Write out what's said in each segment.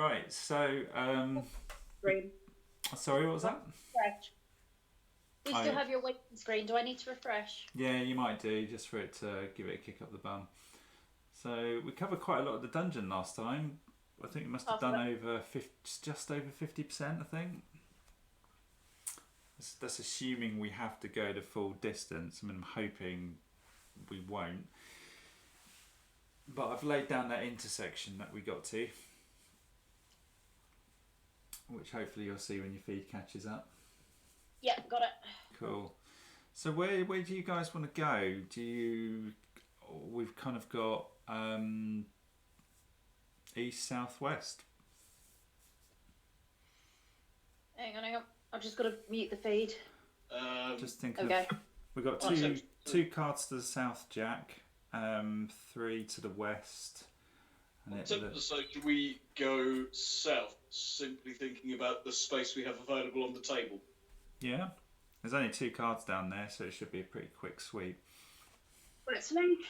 Right, so Screen. sorry, what was that? Refresh. Do you still Oh, have your waiting screen? Do I need to refresh? yeah, you might do, just for it to give it a kick up the bum. So we covered quite a lot of the dungeon last time. I think we must have Half of done it. over 50, just over 50%. I think that's assuming we have to go the full distance. I mean, I'm hoping we won't. But I've laid down that intersection that we got to, which hopefully you'll see when your feed catches up. Yep, got it. Cool. So where do you guys want to go? We've kind of got east, south, west. Hang on. I've just got to mute the feed. Just thinking Okay. we've got two cards to the south, Jack. 3 to the west. And So do we go south, simply thinking about the space we have available on the table? Yeah. There's only 2 cards down there, so it should be a pretty quick sweep. Let's link.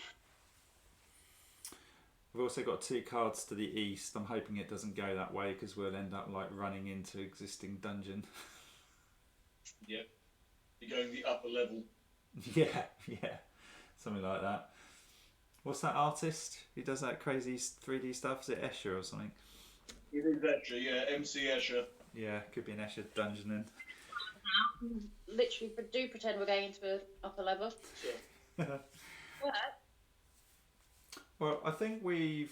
We've also got 2 cards to the east. I'm hoping it doesn't go that way because we'll end up like running into existing dungeon. Yep. You're going the upper level. yeah, something like that. What's that artist who does that crazy 3D stuff? Is it Escher or something? It is Escher, yeah, MC Escher. Yeah, could be an Escher dungeoning. Literally, do pretend we're going into the upper level. Sure. Well, I think we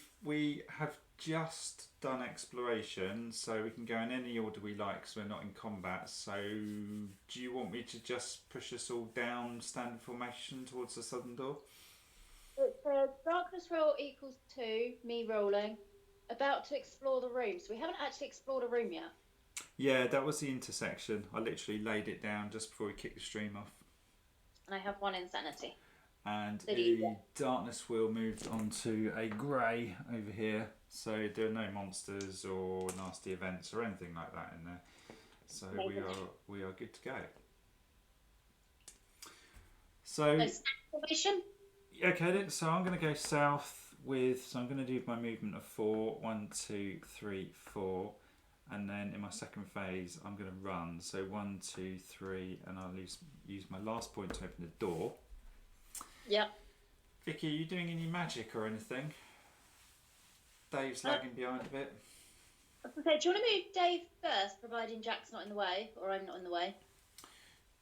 have just done exploration, so we can go in any order we like because we're not in combat. So, do you want me to just push us all down standard formation towards the southern door? It says darkness roll equals 2, me rolling. About to explore the room. So we haven't actually explored a room yet. Yeah, that was the intersection. I literally laid it down just before we kicked the stream off. And I have 1 insanity. And the darkness wheel moved onto a grey over here, so there are no monsters or nasty events or anything like that in there. So we are good to go. So formation. Okay then, so I'm going to go south so I'm going to do my movement of 4, 1, 2, 3, 4, and then in my second phase I'm going to run. So 1, 2, 3, and I'll use my last point to open the door. Yep. Vicky, are you doing any magic or anything? Dave's lagging behind a bit. I was going to say, do you want to move Dave first, providing Jack's not in the way, or I'm not in the way?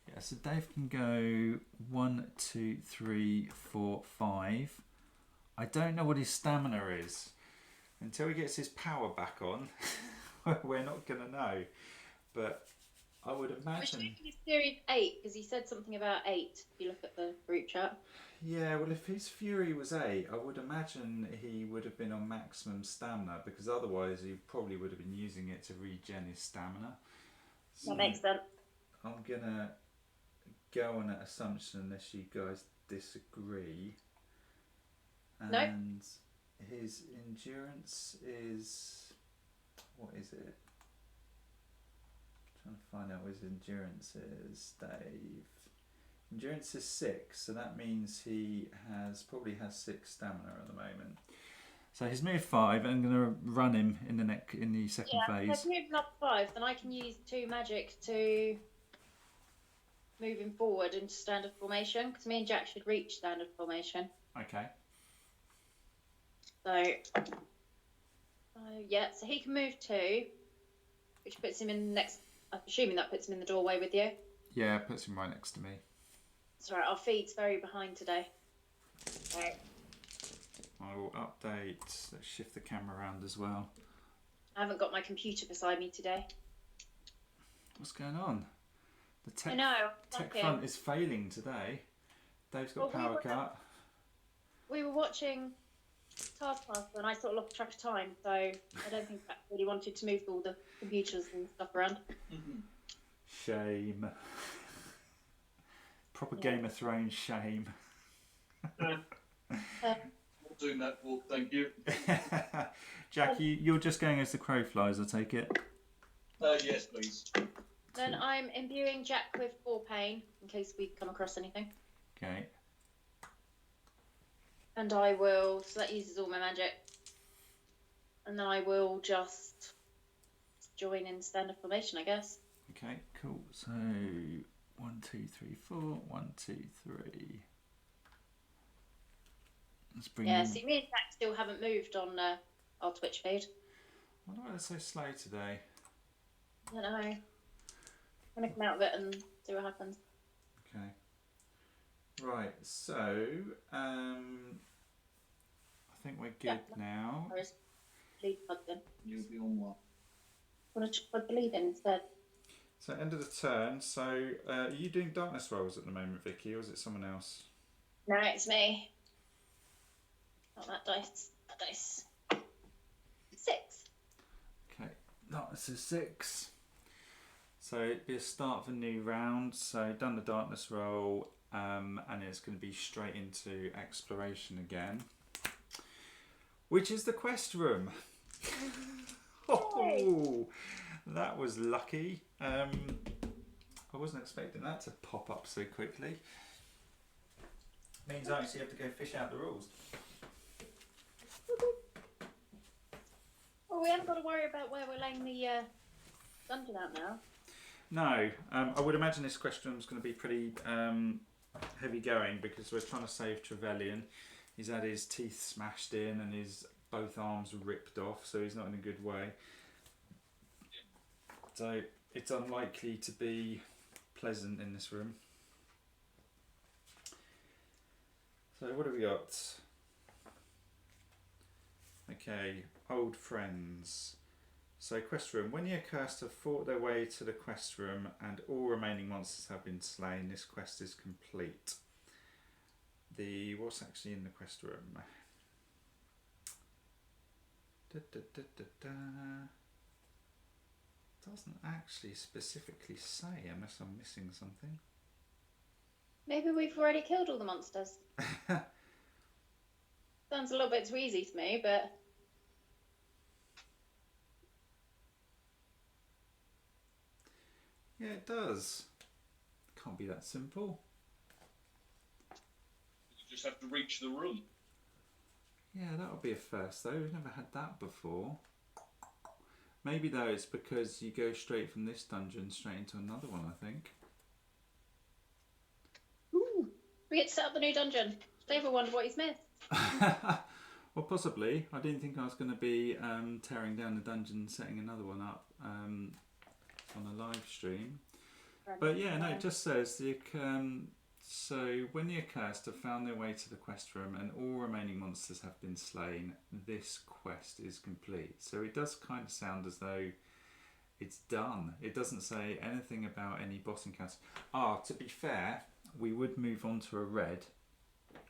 Yeah, so Dave can go 1, 2, 3, 4, 5. I don't know what his stamina is. Until he gets his power back on, we're not going to know. But I would imagine... He's series 8, because he said something about 8, if you look at the group chat. Yeah, well, if his fury was 8, I would imagine he would have been on maximum stamina, because otherwise he probably would have been using it to regen his stamina. So that makes sense. I'm going to go on that assumption unless you guys disagree. And nope. His endurance is... what is it? I'm trying to find out what his endurance is, Dave. Endurance is 6, so that means he probably has 6 stamina at the moment. So he's moved 5, and I'm going to run him in the second phase. Yeah, if he's moving up 5, then I can use 2 magic to move him forward into standard formation, because me and Jack should reach standard formation. Okay. So so he can move 2, which puts him in the next... I'm assuming that puts him in the doorway with you. Yeah, it puts him right next to me. That's right, our feed's very behind today. Right. I will update. Let's shift the camera around as well. I haven't got my computer beside me today. What's going on? The tech, I know. tech front is failing today. Dave's got power cut. We were watching Taskmaster and I sort of lost track of time, so I don't think Jack really wanted to move all the computers and stuff around. Shame. Proper Game of Thrones shame. Doing that walk, thank you. Jack, you're just going as the crow flies, I take it? Yes, please. Then I'm imbuing Jack with 4 pain, in case we come across anything. Okay. And I will, so that uses all my magic. And then I will just join in standard formation, I guess. Okay, cool. So 1, 2, 3, 4. 1, 2, 3. Let's bring Yeah, in... see, me and Jack still haven't moved on our Twitch feed. Why are they so slow today? I don't know. I'm going to come out of it and see what happens. Okay. Right, so I think we're good now. Or is lead plugged in? You'll be on what? Want to plug the lead in instead? So end of the turn. So are you doing darkness rolls at the moment, Vicky, or is it someone else? No, it's me. Not that dice. That dice. 6. Okay, darkness is 6. So it'd be a start of a new round. So done the darkness roll, and it's going to be straight into exploration again, which is the quest room. Oh, that was lucky. I wasn't expecting that to pop up so quickly. Means I actually have to go fish out the rules. Well, we haven't got to worry about where we're laying the dungeon out now. No, I would imagine this question is going to be pretty heavy going because we're trying to save Travellyan. He's had his teeth smashed in and his both arms ripped off, so he's not in a good way. So it's unlikely to be pleasant in this room. So what have we got? Okay, old friends. So quest room. When the Accursed have fought their way to the quest room and all remaining monsters have been slain, this quest is complete. What's actually in the quest room? Doesn't actually specifically say unless I'm missing something. Maybe we've already killed all the monsters. Sounds a little bit too easy to me, but... Yeah, it does. Can't be that simple. You just have to reach the room. Yeah, that'll be a first though. We've never had that before. Maybe though it's because you go straight from this dungeon straight into another one, I think. Ooh, we get to set up the new dungeon. David wondered what he's missed. Well, possibly. I didn't think I was going to be tearing down the dungeon and setting another one up on a live stream. But yeah, no, it just says so when the Accursed have found their way to the quest room and all remaining monsters have been slain, this quest is complete. So it does kind of sound as though it's done. It doesn't say anything about any boss encounters. To be fair, we would move on to a red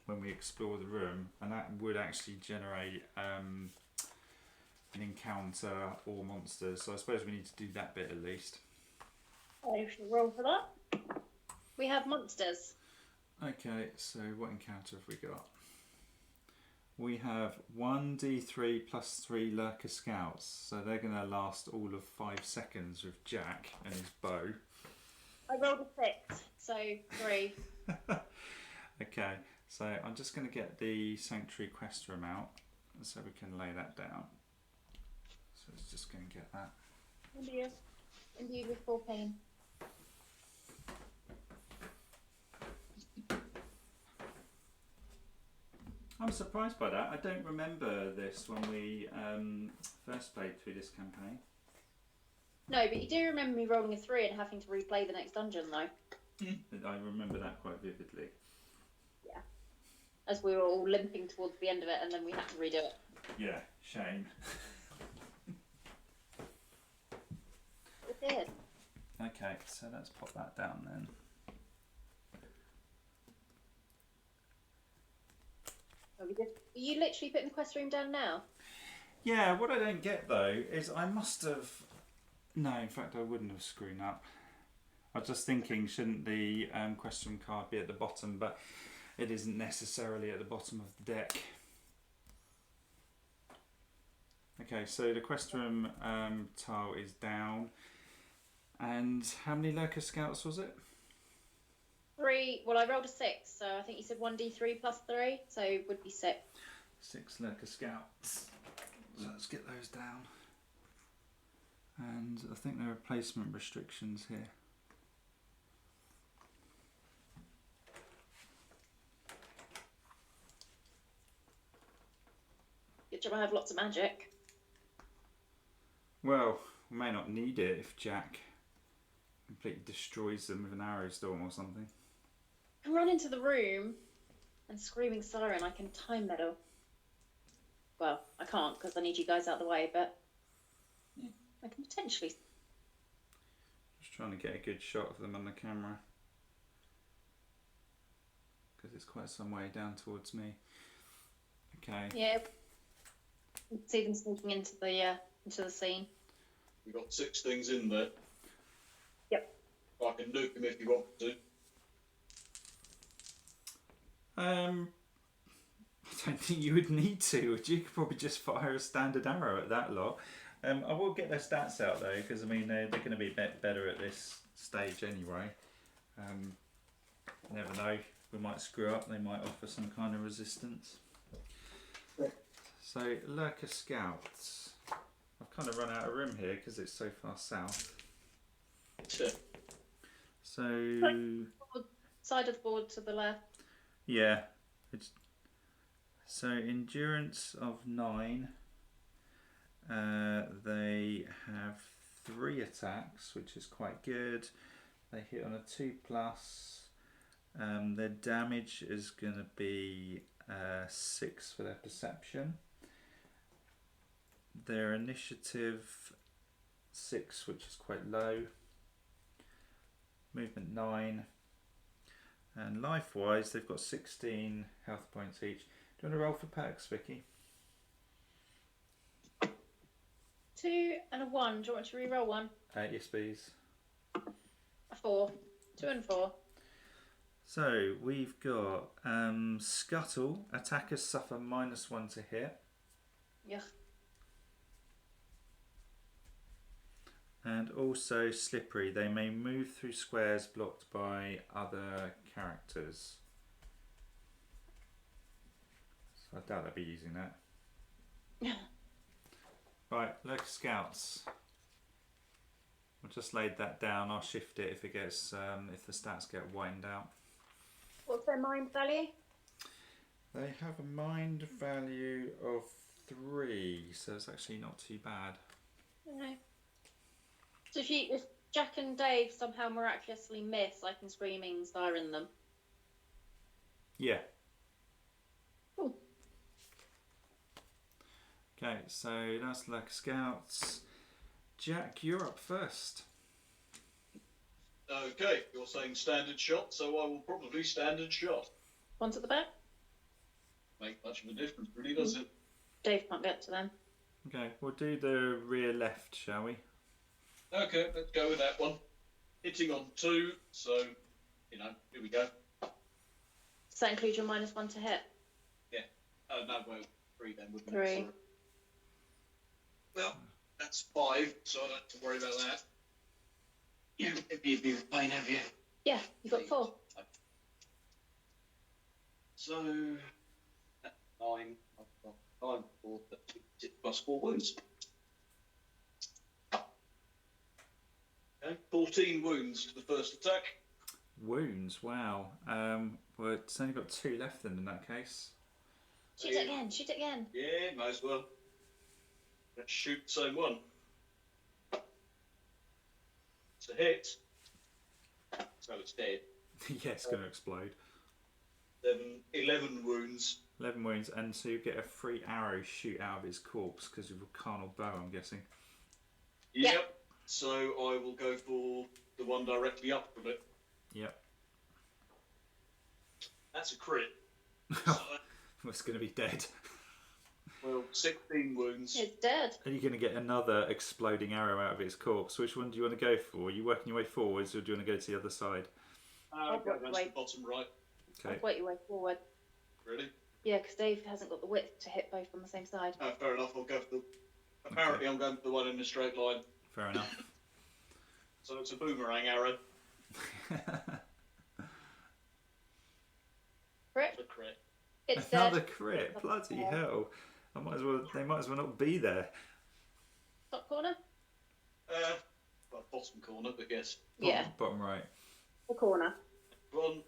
when we explore the room, and that would actually generate an encounter or monsters. So I suppose we need to do that bit at least. I should roll for that. We have monsters. Okay, so what encounter have we got? We have 1d3 plus 3 lurker scouts, so they're going to last all of 5 seconds with Jack and his bow. I rolled a 6, so 3. Okay, so I'm just going to get the Sanctuary quest room out so we can lay that down. So let's just go and get that. Indeed with 4 pain. I'm surprised by that. I don't remember this when we first played through this campaign. No, but you do remember me rolling a 3 and having to replay the next dungeon, though. I remember that quite vividly. Yeah. As we were all limping towards the end of it and then we had to redo it. Yeah, shame. It did. Okay, so let's pop that down then. Are you literally putting the quest room down now? Yeah, what I don't get though is I must have... No, in fact I wouldn't have screwed up. I was just thinking, shouldn't the question card be at the bottom, but it isn't necessarily at the bottom of the deck. Okay, so the quest room tile is down. And how many lurker scouts was it? 3. Well, I rolled a 6, so I think you said 1d3 plus 3, so it would be 6. 6 lurker scouts. So let's get those down. And I think there are placement restrictions here. Good job I have lots of magic. Well, we may not need it if Jack completely destroys them with an arrow storm or something. I can run into the room and screaming siren, I can time meddle. Well, I can't because I need you guys out of the way, but yeah, I can potentially. Just trying to get a good shot of them on the camera. Because it's quite some way down towards me. Okay. Yeah. See them sneaking into the scene. We've got 6 things in there. Yep. I can nuke them if you want to. I don't think you would need to, would you? You could probably just fire a standard arrow at that lot. I will get their stats out though, because I mean they're going to be better at this stage anyway. Never know, we might screw up. They might offer some kind of resistance. So Lurker Scouts. I've kind of run out of room here because it's so far south. Sure. So Side of the board to the left. yeah, so endurance of 9. They have 3 attacks, which is quite good. They hit on a 2+. Their damage is going to be 6 for their perception. Their initiative 6, which is quite low. Movement 9. And life-wise, they've got 16 health points each. Do you want to roll for perks, Vicky? 2 and a 1. Do you want to re-roll one? Yes, please. A 4. 2 and 4. So we've got Scuttle. Attackers suffer -1 to hit. Yeah. And also Slippery. They may move through squares blocked by other characters. So I doubt they'll be using that. Right, Lurker Scouts. I've just laid that down. I'll shift it if it gets if the stats get widened out. What's their mind value? They have a mind value of 3, so it's actually not too bad. No. So if Jack and Dave somehow miraculously miss, I can screaming siren them. Yeah. Ooh. Okay, so that's Lurker Scouts. Jack, you're up first. Okay, you're saying standard shot, so I will probably standard shot. One's at the back. Make much of a difference, really, does it? Dave can't get to them. Okay, we'll do the rear left, shall we? Okay, let's go with that one. Hitting on 2, so, here we go. Does that include your -1 to hit? Yeah. Oh, no, well, 3 then, wouldn't 3. it? Sorry. Well, that's 5, so I don't have to worry about that. Yeah, it'd be a bit of a pain, have you? Yeah, you got 4. So, that's 9. I've got 9 for 6 plus 4 wounds. Okay, 14 wounds to the first attack. Wounds, wow. Well, it's only got 2 left then in that case. Shoot it again, shoot it again. Yeah, might as well. Let's shoot the same one. It's a hit. So it's dead. Yeah, it's going to explode. Then 11 wounds. 11 wounds, and so you get a free arrow shoot out of his corpse because of a carnal bow, I'm guessing. Yep. So I will go for the one directly up from it. Yep. That's a crit. It's going to be dead. Well, 16 wounds. It's dead. And you're going to get another exploding arrow out of its corpse. Which one do you want to go for? Are you working your way forwards, or do you want to go to the other side? I'll go down to the bottom right. Okay. I'll work your way forward. Really? Yeah, because Dave hasn't got the width to hit both on the same side. Oh, fair enough. I'll go for the... Apparently I'm going for the one in a straight line. Fair enough. So it's a boomerang arrow. Crit? It's a crit. It's Another dead. crit. Bloody hell. They might as well not be there. Top corner? Well, bottom corner, but yes. Yeah, Bottom right. the corner. One.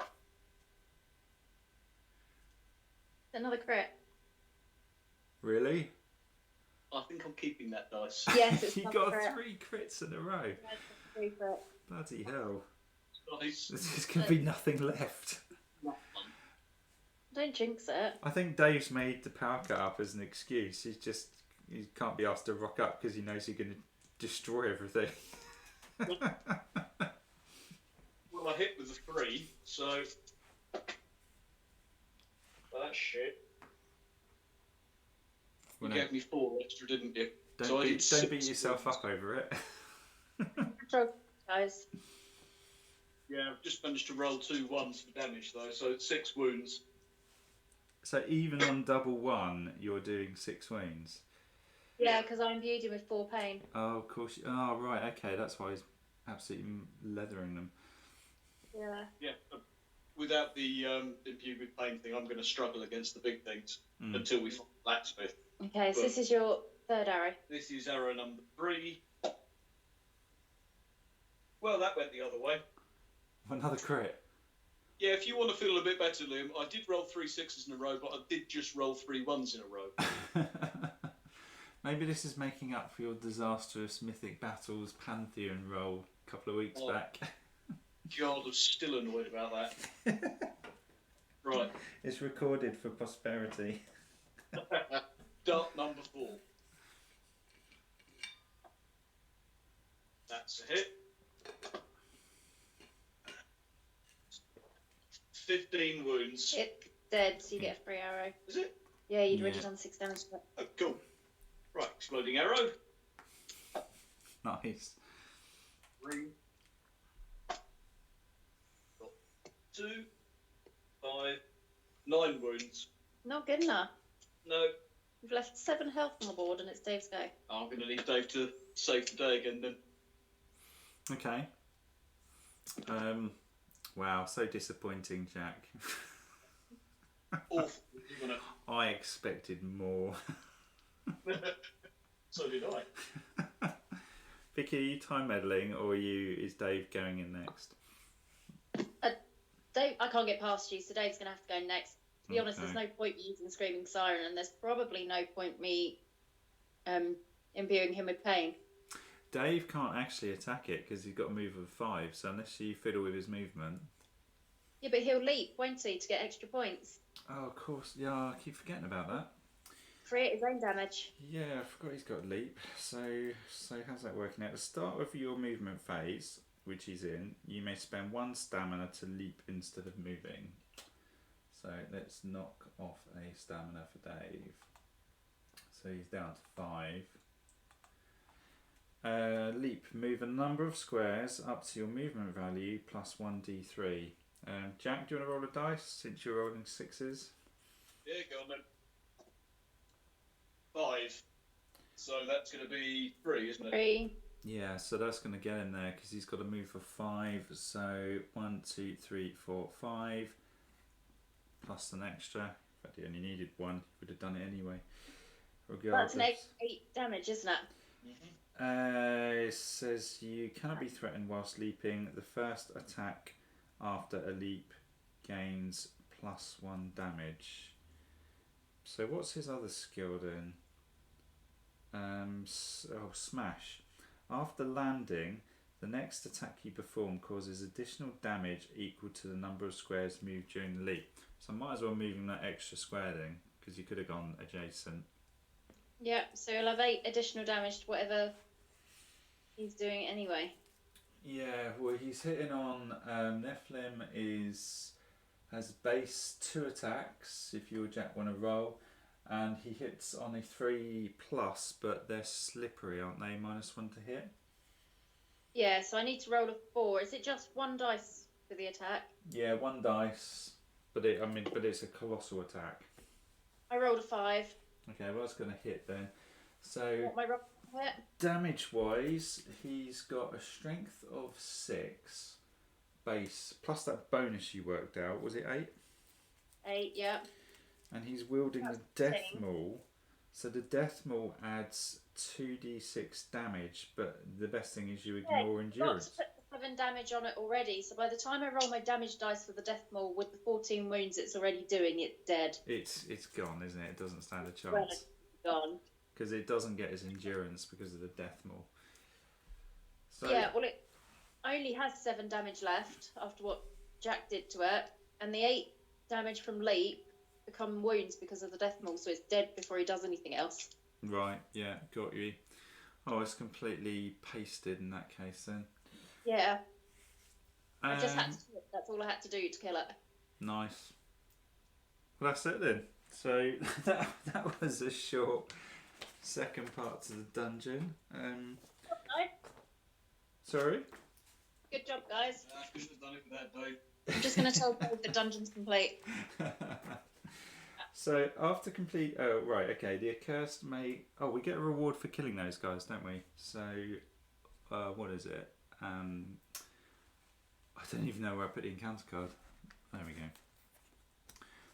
Another crit. Really? I think I'm keeping that dice. Yes, it's You another got crit. 3 crits in a row. Yeah, it's 3 crit. Bloody hell. Nice. There's going to be nothing left. Not fun. Don't jinx it. I think Dave's made the power cut up as an excuse. He can't be asked to rock up because he knows he's going to destroy everything. Well, I hit with a 3, so. Well, that's shit. You Well, no, gave me 4 extra, didn't you? don't, So I did don't beat 6 yourself wounds. up over it. Control, guys. Yeah, I've just managed to roll 2 1s for damage though, so it's 6 wounds. So even on double 1, you're doing 6 wounds. Yeah, because I imbued him with 4 pain. Oh, of course. Oh, right. Okay, that's why he's absolutely leathering them. Yeah. Yeah, without the imbued with pain thing, I'm going to struggle against the big things until we find blacksmith. Okay, so But- this is your 3rd arrow. This is arrow number 3. Well, that went the other way. Another crit. Yeah, if you want to feel a bit better, Liam, I did roll 3 6s in a row, but I did just roll 3 1s in a row. Maybe this is making up for your disastrous Mythic Battles Pantheon roll a couple of weeks Oh. back. God, I'm still annoyed about that. Right, It's recorded for posterity. dart number 4. That's a hit. 15 wounds. It's dead, so you get a free arrow. Is it? Yeah, you'd already Yeah. done 6 damage to it. Oh, cool. Right, exploding arrow. Nice. 3. Got 2, 5, 9 wounds. Not good enough. No, We've left 7 health on the board and it's Dave's go. I'm going to need Dave to save the day again then. Okay. Wow, so disappointing, Jack. Awful. You're gonna... I expected more. So did I. Vicky, are you time meddling or is Dave going in next? Dave, I can't get past you, so Dave's going to have to go next. To be honest, Okay. there's no point me using Screaming Siren, and there's probably no point me imbuing him with pain. Dave can't actually attack it because he's got a move of 5, so unless you fiddle with his movement. Yeah, but he'll leap, won't he, to get extra points? Oh, of course. Yeah, I keep forgetting about that. Create his own damage. Yeah, I forgot he's got leap. So how's that working? At the start of your movement phase, which he's in, you may spend 1 stamina to leap instead of moving. So let's knock off a stamina for Dave. So he's down to 5. Leap. Move a number of squares up to your movement value plus 1d3. Jack, do you want to roll a dice since you're rolling 6s? Yeah, go on then. 5. So that's going to be 3, isn't it? 3. Yeah, so that's going to get him there because he's got a move for 5. So 1, 2, 3, 4, 5 plus an extra. In fact, he only needed 1. He would have done it anyway. That's an 8 damage, isn't it? It says you cannot be threatened whilst leaping. The first attack after a leap gains plus 1 damage. So what's his other skill then? Smash. After landing, the next attack you perform causes additional damage equal to the number of squares moved during the leap. So I might as well move him that extra square then, because you could have gone adjacent. Yeah, so he'll have 8 additional damage to whatever he's doing anyway. Yeah, well he's hitting on Nephilim has base 2 attacks if you or Jack want to roll, and he hits on a 3+, but they're slippery, aren't they? -1 to hit. Yeah, so I need to roll a 4. Is it just 1 dice for the attack? Yeah, 1 dice, but it's a colossal attack. I rolled a 5. Okay, well that's going to hit then. So What my roll hit? damage wise, he's got a strength of 6 base plus that bonus you worked out. Was it 8? 8, yeah. And he's wielding That's the death the same. maul. So the death maul adds 2d6 damage, but the best thing is you Yeah, ignore you've got endurance. to put the 7 damage on it already, so by the time I roll my damage dice for the death maul with the 14 wounds it's already doing, it's dead. It's gone, isn't it? It doesn't stand a Well, chance. gone. Because it doesn't get his endurance because of the death maul. So, Yeah, well, it only has 7 damage left after what Jack did to it, and the 8 damage from leap become wounds because of the death maul, so it's dead before he does anything else. right, yeah, got you. Oh, it's completely pasted in that case then. Yeah. I just had to do it. That's all I had to do to kill it. Nice. Well, that's it then. So that was a short second part to the dungeon. Sorry? Good job, guys. I couldn't have done it without Dave. I'm just going to tell Dave the dungeon's complete. So after complete, oh right, okay. The accursed may. Oh, we get a reward for killing those guys, don't we? So, what is it? I don't even know where I put the encounter card. There we go.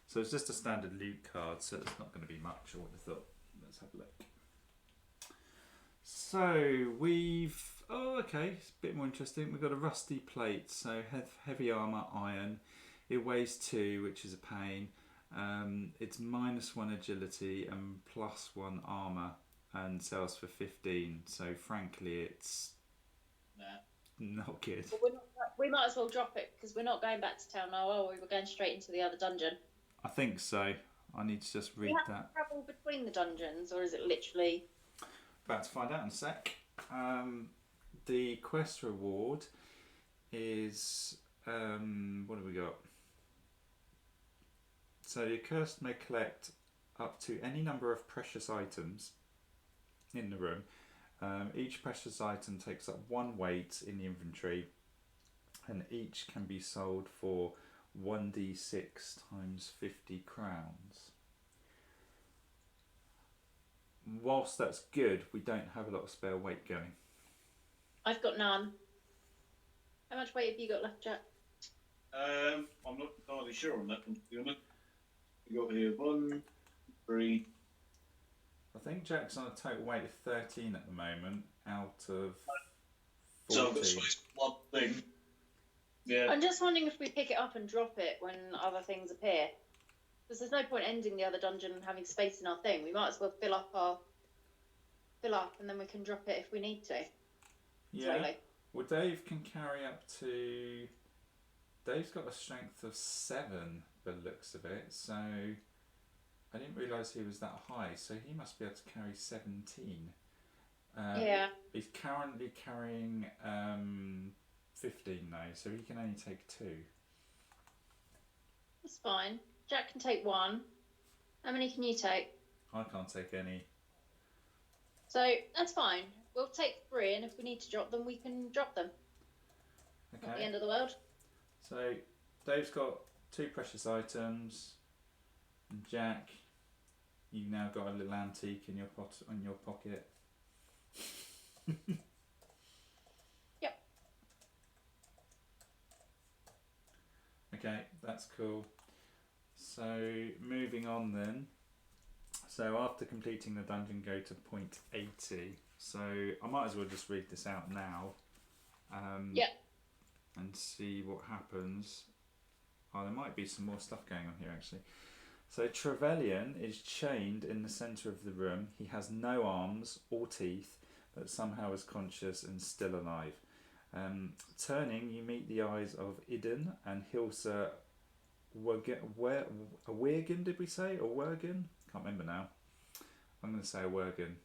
So it's just a standard loot card, so it's not going to be much. I would have thought. Let's have a look. So we've. Oh, okay. It's a bit more interesting. We've got a rusty plate, so heavy armor, iron. It weighs 2, which is a pain. It's -1 agility and +1 armor, and sells for 15. So frankly, it's not good. Well, we might as well drop it because we're not going back to town now. Oh, we were going straight into the other dungeon. I think so. I need to just read Do you have that. to travel between the dungeons, or is it literally? About to find out in a sec. The quest reward is what have we got? So the accursed may collect up to any number of precious items in the room. Each precious item takes up 1 weight in the inventory, and each can be sold for 1d6 times 50 crowns. Whilst that's good, we don't have a lot of spare weight going. I've got none. How much weight have you got left, Jack? I'm not entirely sure on that one, to be honest. We got here 1, 3. I think Jack's on a total weight of 13 at the moment, out of 40. So I've got space for 1 thing. Yeah. I'm just wondering if we pick it up and drop it when other things appear. Because there's no point ending the other dungeon and having space in our thing. We might as well fill up and then we can drop it if we need to. Yeah. Slowly. Well, Dave can carry up to. Dave's got a strength of 7, by the looks of it. So I didn't realise he was that high. So he must be able to carry 17. Yeah. He's currently carrying 15 though, so he can only take 2. That's fine. Jack can take 1. How many can you take? I can't take any. So that's fine. We'll take 3, and if we need to drop them, we can drop them. Okay. Not the end of the world. So Dave's got 2 precious items, and Jack, you've now got a little antique in your pocket. Yep. Okay, that's cool. So moving on then. So after completing the dungeon, go to point 80. So I might as well just read this out now. Yep. And see what happens. Oh, there might be some more stuff going on here actually. So Travellyan is chained in the centre of the room. He has no arms or teeth, but somehow is conscious and still alive. Turning, you meet the eyes of Idun and Hilsa Awiergan, did we say? Awiergan? Can't remember now. I'm going to say Awiergan.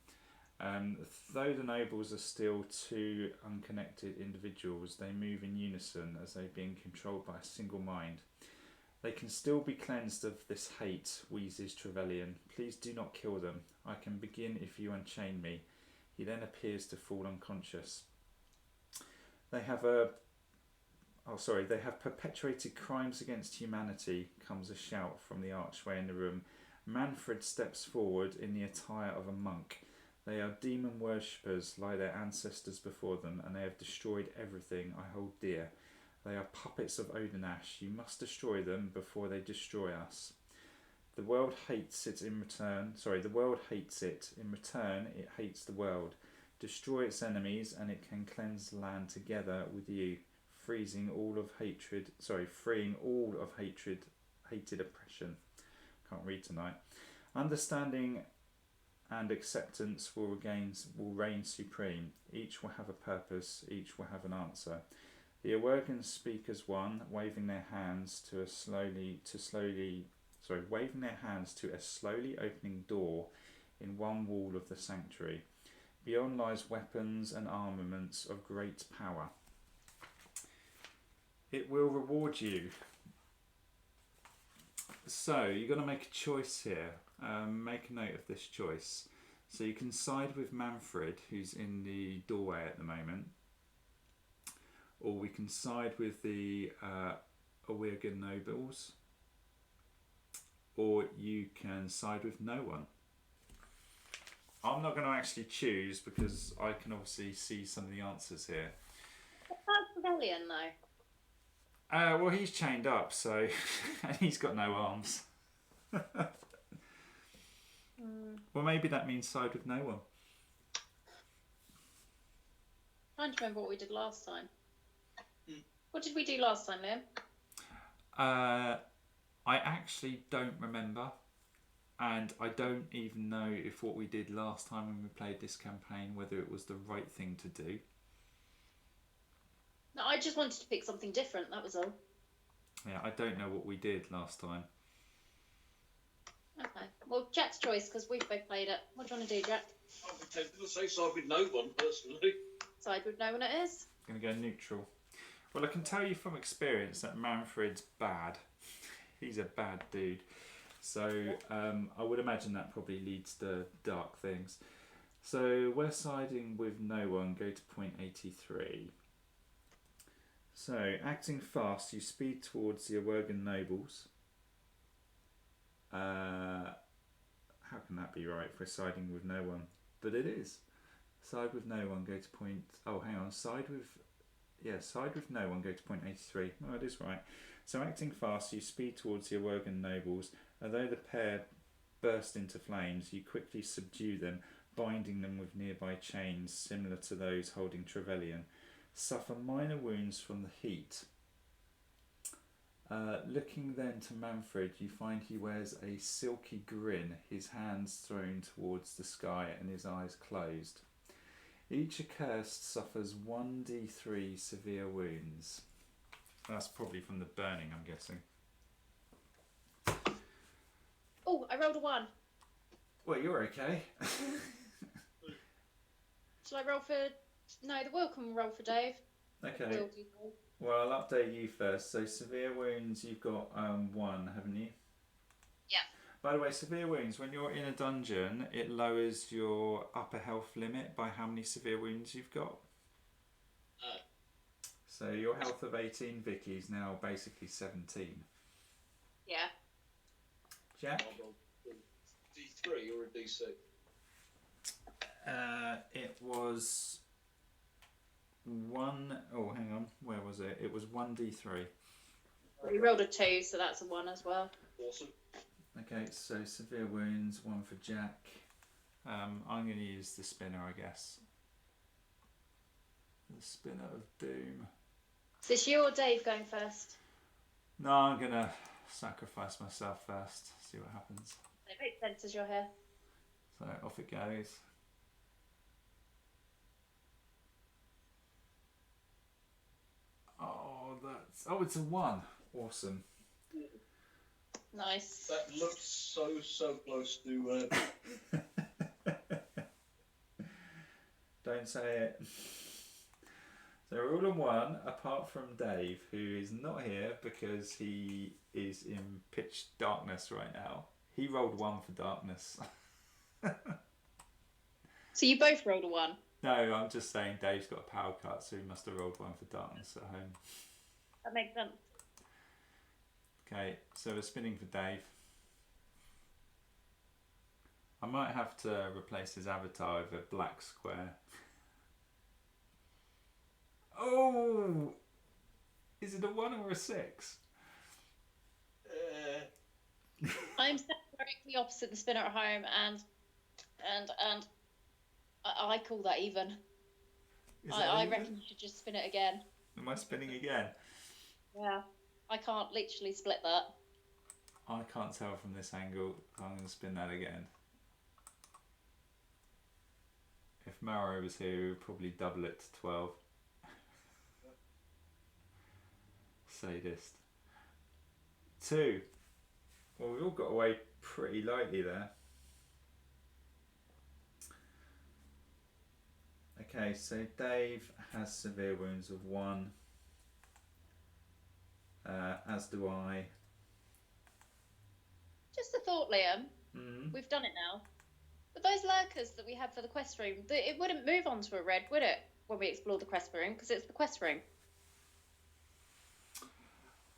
Though the nobles are still 2 unconnected individuals, they move in unison as though being controlled by a single mind. They can still be cleansed of this hate, wheezes Travellyan. Please do not kill them. I can begin if you unchain me. He then appears to fall unconscious. They have perpetuated crimes against humanity, comes a shout from the archway in the room. Manfred steps forward in the attire of a monk. They are demon worshippers like their ancestors before them, and they have destroyed everything I hold dear. They are puppets of Odinash. You must destroy them before they destroy us. The world hates it in return. Sorry, the world hates it. In return, it hates the world. Destroy its enemies, and it can cleanse the land together with you, freeing all of hatred. Hated oppression. Can't read tonight. Understanding and acceptance will reign supreme. Each will have a purpose. Each will have an answer. The Awiergan speak as one, waving their hands to a slowly opening door in one wall of the sanctuary. Beyond lies weapons and armaments of great power. It will reward you. So you've got to make a choice here. Make a note of this choice. So you can side with Manfred, who's in the doorway at the moment, or we can side with the Awiergan nobles, or you can side with no one. I'm not going to actually choose because I can obviously see some of the answers here. What about Travellyan, though? Well, he's chained up, so and he's got no arms. Well, maybe that means side with no one. Trying to remember what we did last time. What did we do last time, Liam? I actually don't remember, and I don't even know if what we did last time when we played this campaign, whether it was the right thing to do. No, I just wanted to pick something different, that was all. Yeah, I don't know what we did last time. Okay. Well, Jack's choice, because we've both played it. What do you want to do, Jack? I'll be tempted to say side with no one, personally. Side with no one it is. I'm going to go neutral. Well, I can tell you from experience that Manfred's bad. He's a bad dude. So I would imagine that probably leads to dark things. So we're siding with no one. Go to point 83. So, acting fast, you speed towards the Awiergan nobles. How can that be right if we're siding with no one? But it is. Side with no one, go to point... Oh, hang on. Side with no one, go to point 83. Oh, it is right. So, acting fast, you speed towards the Awiergan nobles. Although the pair burst into flames, you quickly subdue them, binding them with nearby chains similar to those holding Travellyan. Suffer minor wounds from the heat. Looking then to Manfred, you find he wears a silky grin, his hands thrown towards the sky and his eyes closed. Each accursed suffers 1d3 severe wounds. That's probably from the burning, I'm guessing. Oh, I rolled a 1. Well, you're okay. Shall I roll for... No, the Will can roll for Dave. Okay. Well, I'll update you first. So severe wounds, you've got 1, haven't you? Yeah. By the way, severe wounds, when you're in a dungeon, it lowers your upper health limit by how many severe wounds you've got. So your health of 18, Vicky's now basically 17. Yeah. Jack? D3 or a D6? It was 1... Oh, hang on. Where was it? It was 1d3. We rolled a 2, so that's a 1 as well. Awesome. Okay, so severe wounds, 1 for Jack. I'm going to use the spinner, I guess. The spinner of doom. Is this you or Dave going first? No, I'm going to sacrifice myself first. See what happens. It makes sense as you're here. So off it goes. Oh, it's a 1. Awesome. Nice. That looks so close to... Don't say it. So we're all in 1, apart from Dave, who is not here because he is in pitch darkness right now. He rolled 1 for darkness. So you both rolled a 1? No, I'm just saying Dave's got a power cut, so he must have rolled 1 for darkness at home. That makes sense. Okay, so we're spinning for Dave. I might have to replace his avatar with a black square. Oh! Is it a 1 or a 6? I'm sat directly opposite the spinner at home, and I call that even. I reckon you should just spin it again. Am I spinning again? Yeah, I can't literally split that. I can't tell from this angle. I'm going to spin that again. If Maro was here, he would probably double it to 12. Sadist. 2. Well, we all got away pretty lightly there. Okay, so Dave has severe wounds of 1. As do I. Just a thought, Liam. Mm. We've done it now. But those lurkers that we had for the quest room, it wouldn't move on to a red, would it? When we explore the quest room, because it's the quest room.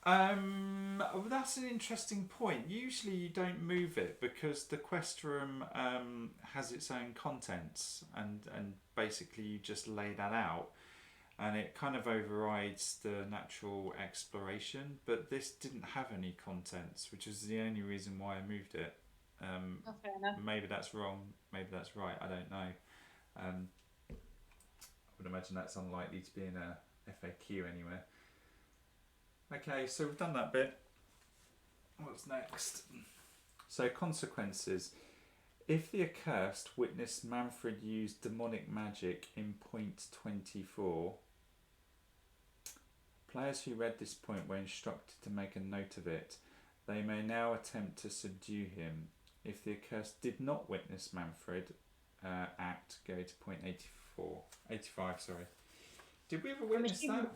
That's an interesting point. Usually you don't move it because the quest room has its own contents, and basically you just lay that out, and it kind of overrides the natural exploration. But this didn't have any contents, which is the only reason why I moved it. Fair enough. Maybe that's wrong, maybe that's right, I don't know. I would imagine that's unlikely to be in a FAQ anywhere. Okay, so we've done that bit. What's next? So consequences. If the Accursed witnessed Manfred use demonic magic in point 24, players who read this point were instructed to make a note of it. They may now attempt to subdue him. If the Accursed did not witness Manfred act, go to point 85, sorry. Did we ever witness that?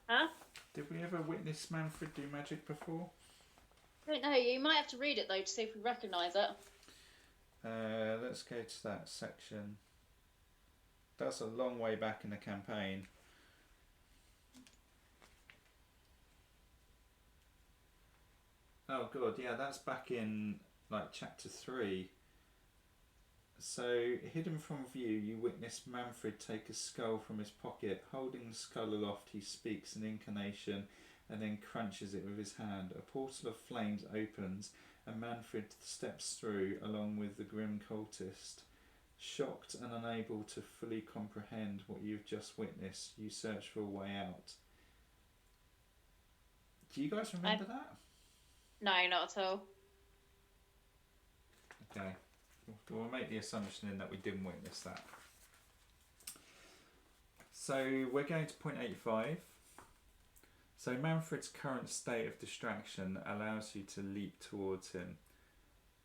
Huh? Did we ever witness Manfred do magic before? I don't know. You might have to read it though to see if we recognise it. Let's go to that section. That's a long way back in the campaign. Oh god, yeah, that's back in like chapter 3. So, hidden from view, you witness Manfred take a skull from his pocket. Holding the skull aloft, he speaks an incantation and then crunches it with his hand. A portal of flames opens and Manfred steps through along with the grim cultist. Shocked and unable to fully comprehend what you've just witnessed, you search for a way out. Do you guys remember that? No, not at all. Okay. We'll make the assumption then that we didn't witness that. So we're going to point 85. So Manfred's current state of distraction allows you to leap towards him.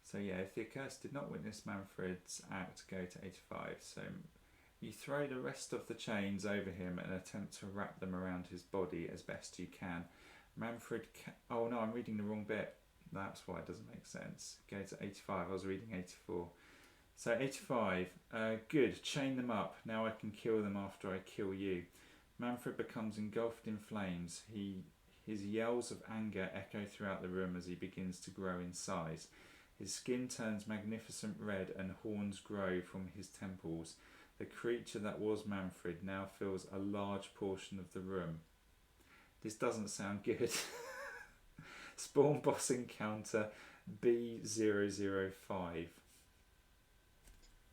So yeah, if the Accursed did not witness Manfred's act, go to 85. So you throw the rest of the chains over him and attempt to wrap them around his body as best you can. Manfred oh no, I'm reading the wrong bit. That's why it doesn't make sense. Go to 85. I was reading 84. So 85. Good. Chain them up. Now I can kill them after I kill you. Manfred becomes engulfed in flames. His yells of anger echo throughout the room as he begins to grow in size. His skin turns magnificent red and horns grow from his temples. The creature that was Manfred now fills a large portion of the room. This doesn't sound good. Spawn boss encounter B005.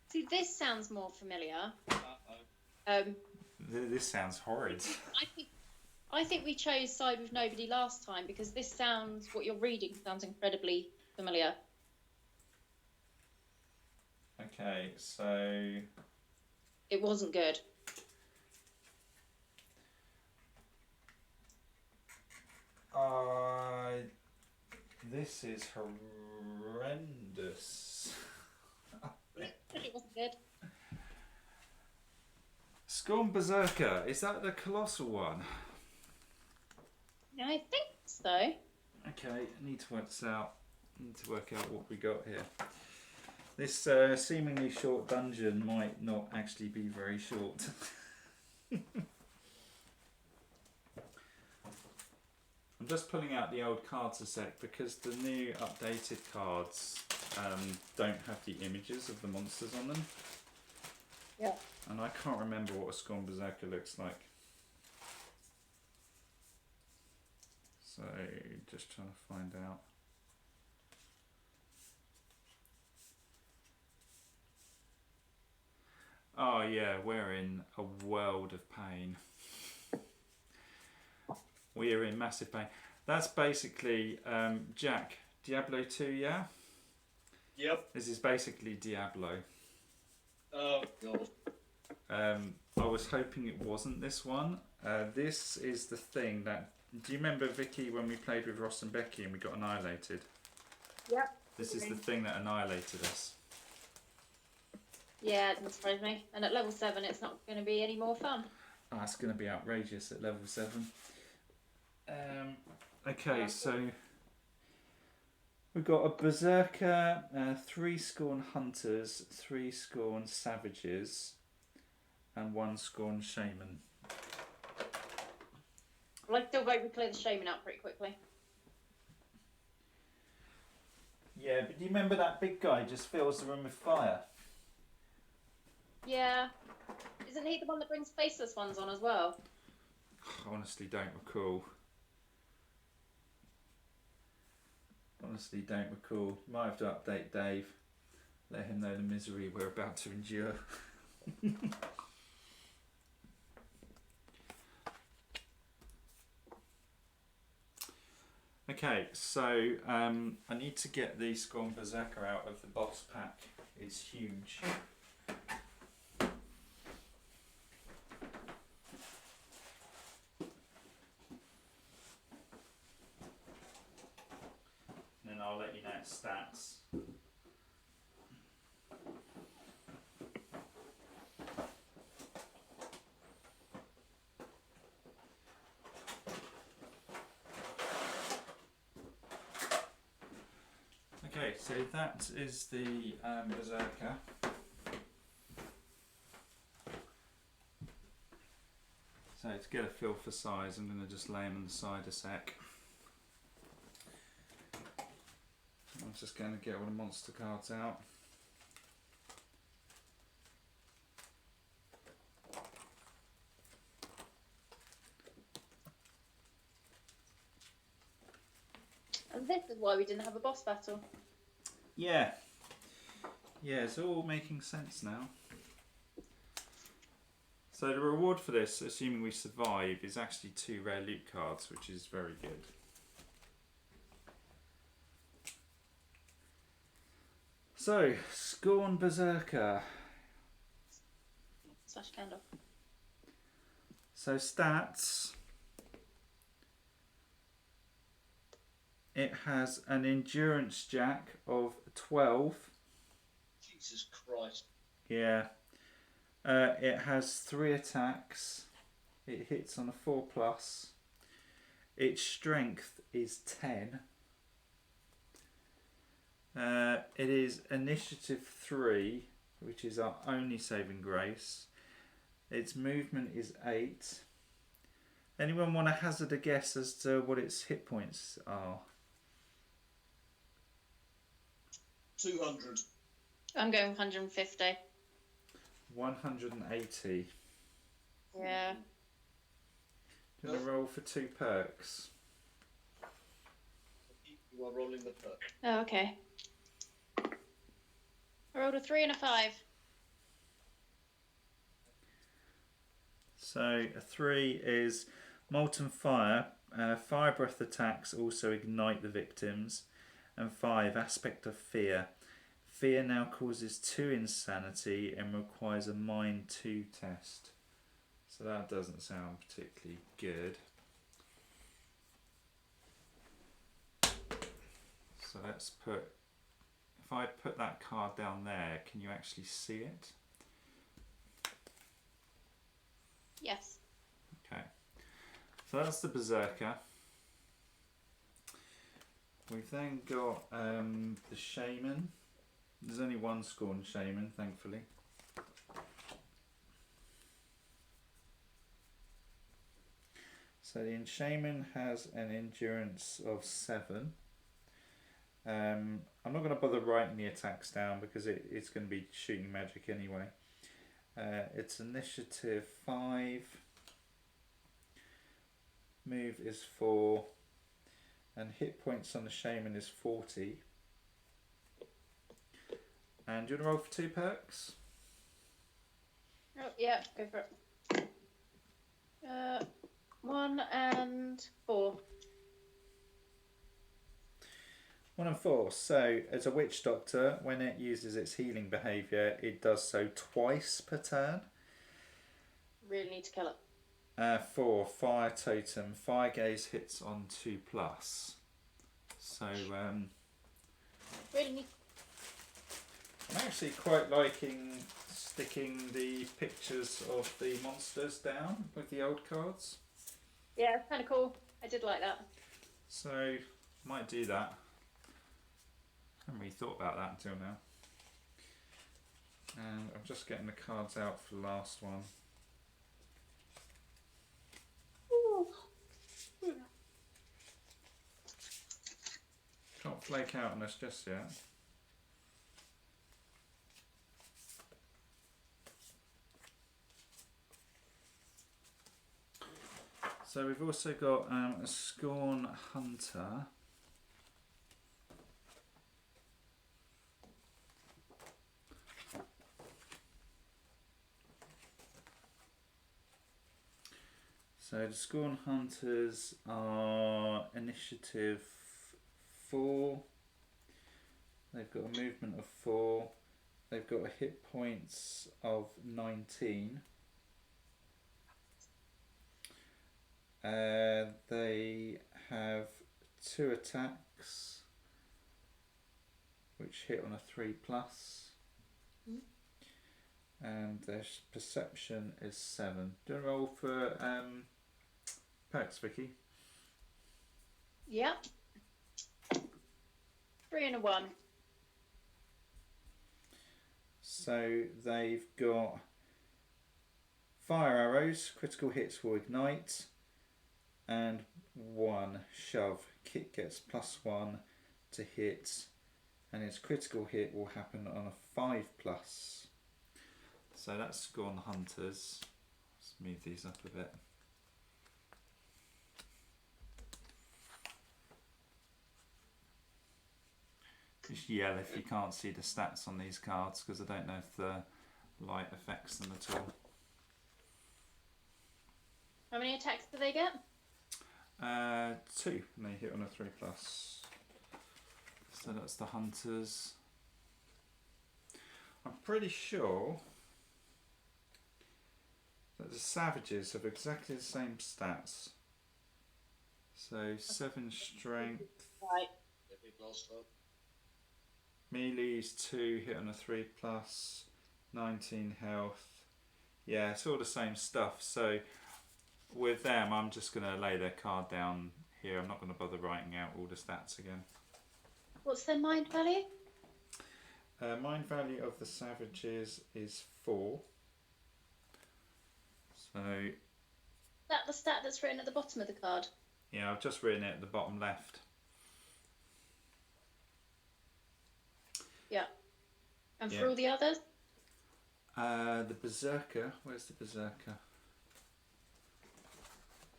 See, this sounds more familiar. This sounds horrid. I think we chose side with nobody last time because this sounds, what you're reading sounds incredibly familiar. Okay, so it wasn't good. This is horrendous. It wasn't good. Skorne Berserker, is that the colossal one? Yeah, I think so. Okay, I need to work this out. I need to work out what we got here. This seemingly short dungeon might not actually be very short. I'm just pulling out the old cards a sec because the new updated cards don't have the images of the monsters on them. Yeah. And I can't remember what a Skorne Berserker looks like. So, just trying to find out. Oh yeah, we're in a world of pain. We are in massive pain. That's basically Jack, Diablo 2, yeah? Yep. This is basically Diablo. Oh god. I was hoping it wasn't this one. This is the thing that... Do you remember, Vicky, when we played with Ross and Becky and we got annihilated? Yep. This is the thing that annihilated us. Yeah, it doesn't surprise me. And at level 7, it's not going to be any more fun. Oh, it's going to be outrageous at level 7. Okay, so we've got a Berserker, 3 Skorne Hunters, 3 Skorne Savages, and 1 Skorne Shaman. Well, I still vote we clear the Shaman out pretty quickly. Yeah, but do you remember that big guy just fills the room with fire? Yeah. Isn't he the one that brings faceless ones on as well? I honestly don't recall. You might have to update Dave. Let him know the misery we're about to endure. Okay, so I need to get the Skorne Berserker out of the boss pack. It's huge. And then I'll let you know its stats. Okay, so that is the Berserker. So to get a feel for size, I'm going to just lay him on the side a sec. I'm just going to get all the monster cards out. And this is why we didn't have a boss battle. Yeah. Yeah, it's all making sense now. So the reward for this, assuming we survive, is actually 2 rare loot cards, which is very good. So, Skorne Berserker. Slash candle. So stats. It has an endurance jack of 12. Jesus Christ. Yeah. It has 3 attacks. It hits on a 4+. Its strength is 10. It is initiative 3, which is our only saving grace. Its movement is 8. Anyone want to hazard a guess as to what its hit points are? 200. I'm going 150. 180. Yeah. Do you want to roll for 2 perks? You are rolling the perk. Oh, okay. I rolled a 3 and a 5. So a 3 is Molten Fire. Fire breath attacks also ignite the victims. And 5, Aspect of Fear. Fear now causes 2 insanity and requires a Mind 2 test. So that doesn't sound particularly good. So let's put... If I put that card down there, can you actually see it? Yes. Okay. So that's the Berserker. We've then got the Shaman. There's only 1 Skorne Shaman, thankfully. So the Shaman has an endurance of 7. I'm not going to bother writing the attacks down because it's going to be shooting magic anyway. It's initiative 5. Move is 4. And hit points on the Shaman is 40. And do you want to roll for 2 perks? Oh, yeah, go for it. 1 and 4. 1 and 4. So, as a witch doctor, when it uses its healing behaviour, it does so twice per turn. Really need to kill it. 4, fire totem. Fire gaze hits on 2+. So, Really need. I'm actually quite liking sticking the pictures of the monsters down with the old cards. Yeah, it's kind of cool. I did like that. So, might do that. Haven't really thought about that until now. And I'm just getting the cards out for the last one. Can't flake out on us just yet. So we've also got a Skorne Hunter. So the Skorne Hunters are initiative 4. They've got a movement of 4. They've got a hit points of 19. They have 2 attacks, which hit on a 3+. And their perception is 7. Do a roll for perks, Vicky. Yeah. 3 and a 1. So they've got fire arrows, critical hits will ignite, and 1 shove. Kit gets +1 to hit, and its critical hit will happen on a 5+. So that's Skorne Hunters. Let's move these up a bit. Just yell if you can't see the stats on these cards, because I don't know if the light affects them at all. How many attacks do they get? 2, and they hit on a 3+. So that's the Hunters. I'm pretty sure that the Savages have exactly the same stats. So 7 strength. Right. Melee's 2, hit on a 3+, 19 health. Yeah, it's all the same stuff. So with them, I'm just going to lay their card down here. I'm not going to bother writing out all the stats again. What's their mind value? Mind value of the Savages is 4. So Is that the stat that's written at the bottom of the card? yeah, I've just written it at the bottom left. Yeah. And Yeah. for all the others? The Berserker, where's the Berserker?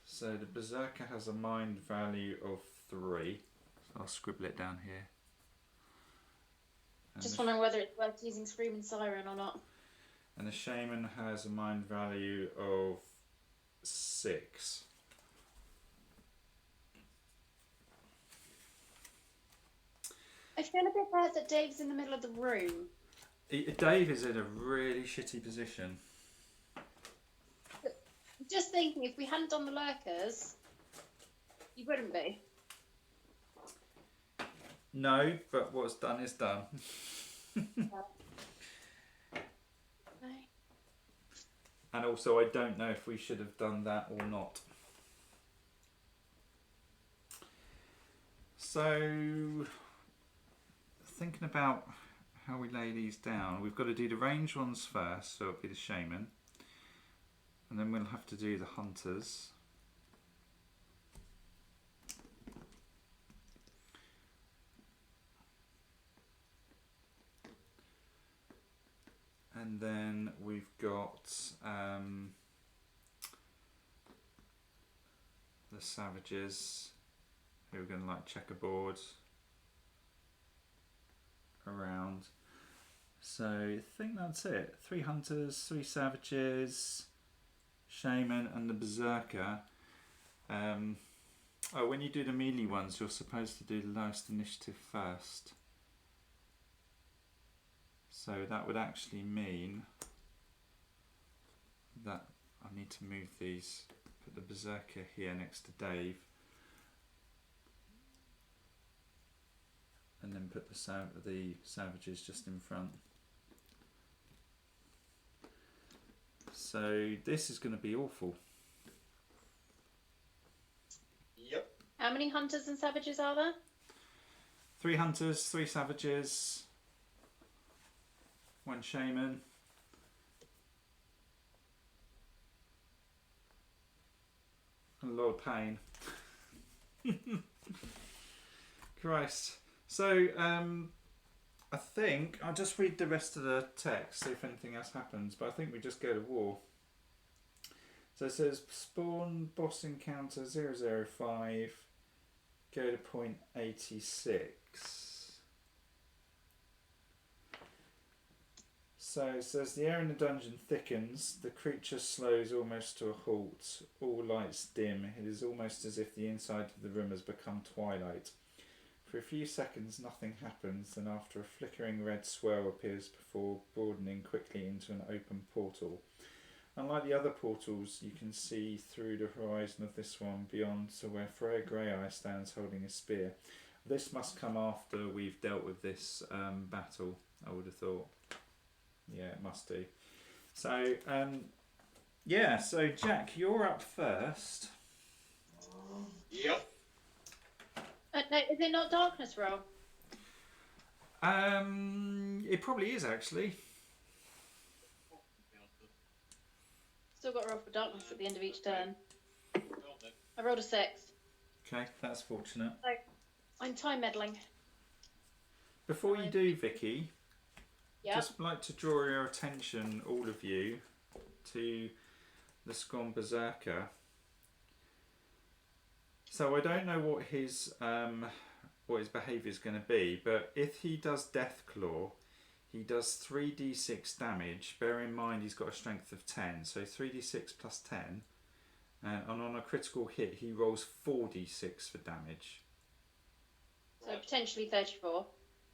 So the Berserker has a mind value of 3. So I'll scribble it down here. And Just wondering whether it's worth using Screaming Siren or not. And the Shaman has a mind value of 6. I feel a bit bad that Dave's in the middle of the room. Dave is in a really shitty position. Just thinking, if we hadn't done the lurkers, you wouldn't be. No, but what's done is done. And also, I don't know if we should have done that or not. So, thinking about how we lay these down, we've got to do the range ones first, so it'll be the Shaman. And then we'll have to do the Hunters. And then we've got the Savages, who are going to like checkerboard around. So I think that's it. 3 hunters, 3 savages, shaman, and the berserker. When you do the melee ones, you're supposed to do the lowest initiative first. So that would actually mean that I need to move these, put the berserker here next to Dave, and then put the savages just in front. So this is going to be awful. Yep. How many hunters and savages are there? 3 hunters, 3 savages, 1 shaman. A lot of pain. Christ. So, I think I'll just read the rest of the text, see if anything else happens, but I think we just go to war. So it says spawn boss encounter 005, go to point 86. So it says the air in the dungeon thickens, the creature slows almost to a halt, all lights dim, it is almost as if the inside of the room has become twilight. For a few seconds nothing happens, then after a flickering red swirl appears before broadening quickly into an open portal. Unlike the other portals, you can see through the horizon of this one beyond to where Freya Greyeye stands holding a spear. This must come after we've dealt with this battle, I would have thought. Yeah, it must do. So, so Jack, you're up first. Yep. No, is it not darkness roll? It probably is actually. Still got to roll for darkness at the end of each turn. I rolled a 6. Okay, that's fortunate. So, I'm time meddling. Before you do, Vicky, Yep. just like to draw your attention, all of you, to the Skorne Berserker. So I don't know what his behaviour is going to be, but if he does Deathclaw, he does 3d6 damage. Bear in mind he's got a strength of 10, so 3d6 plus 10. And on a critical hit, he rolls 4d6 for damage. So potentially 34.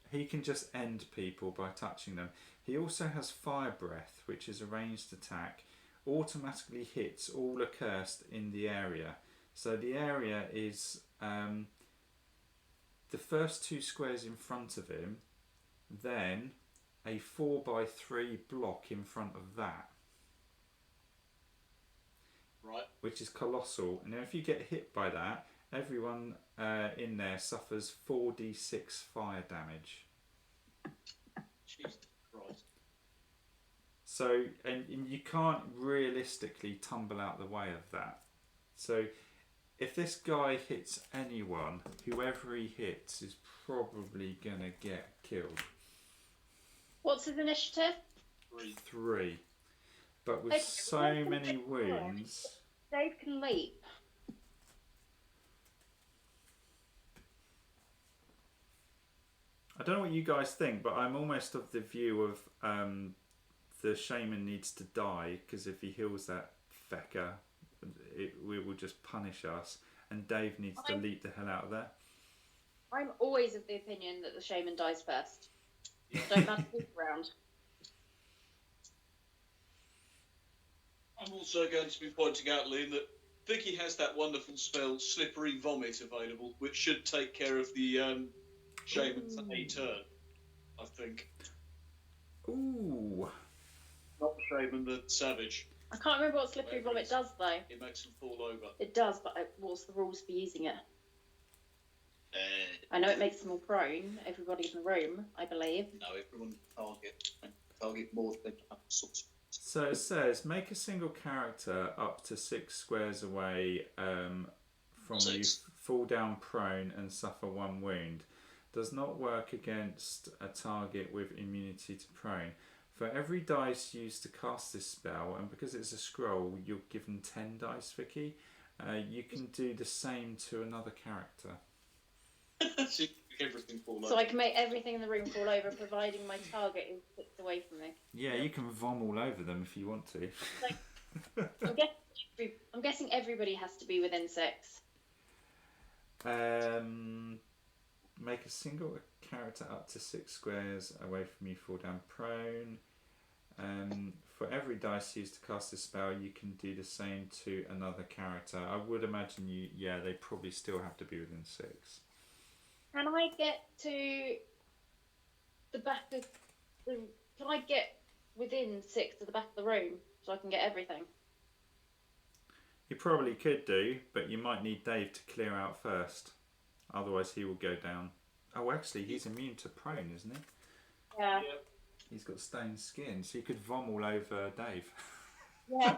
He can just end people by touching them. He also has Fire Breath, which is a ranged attack. Automatically hits all accursed in the area. So the area is the first 2 squares in front of him, then a 4x3 block in front of that. Right. Which is colossal. Now if you get hit by that, everyone in there suffers 4d6 fire damage. Jesus Christ. So, and you can't realistically tumble out the way of that. So if this guy hits anyone, whoever he hits is probably going to get killed. What's his initiative? 3. But with Okay, so many wounds... Dave can leap. I don't know what you guys think, but I'm almost of the view of the shaman needs to die, because if he heals that fecker, it will just punish us, and Dave needs to leap the hell out of there. I'm always of the opinion that the shaman dies first. Don't matter who's around. I'm also going to be pointing out, Liam, that Vicky has that wonderful spell, Slippery Vomit, available, which should take care of the shaman's a turn, I think. Ooh. Not the shaman, the savage. I can't remember what Slippery Vomit does, though. It makes them fall over. It does, but what's the rules for using it? I know it makes them all prone, everybody in the room, I believe. No, everyone target more than So it says, make a single character up to 6 squares away from you, fall down prone and suffer 1 wound. Does not work against a target with immunity to prone. For every dice used to cast this spell, and because it's a scroll, you're given 10 dice, Vicky. You can do the same to another character. So Make everything fall over. So I can make everything in the room fall over, providing my target is 6 away from me. Yeah, you can vom all over them if you want to. I'm guessing everybody has to be within 6. Make a single character up to 6 squares away from you fall down prone. For every dice used to cast this spell, you can do the same to another character. I would imagine they probably still have to be within 6. Can I get to the back of the... Can I get within 6 to the back of the room so I can get everything? You probably could do, but you might need Dave to clear out first. Otherwise he will go down. Oh, actually, he's immune to prone, isn't he? Yeah. He's got stained skin, so you could vom all over Dave. Yeah.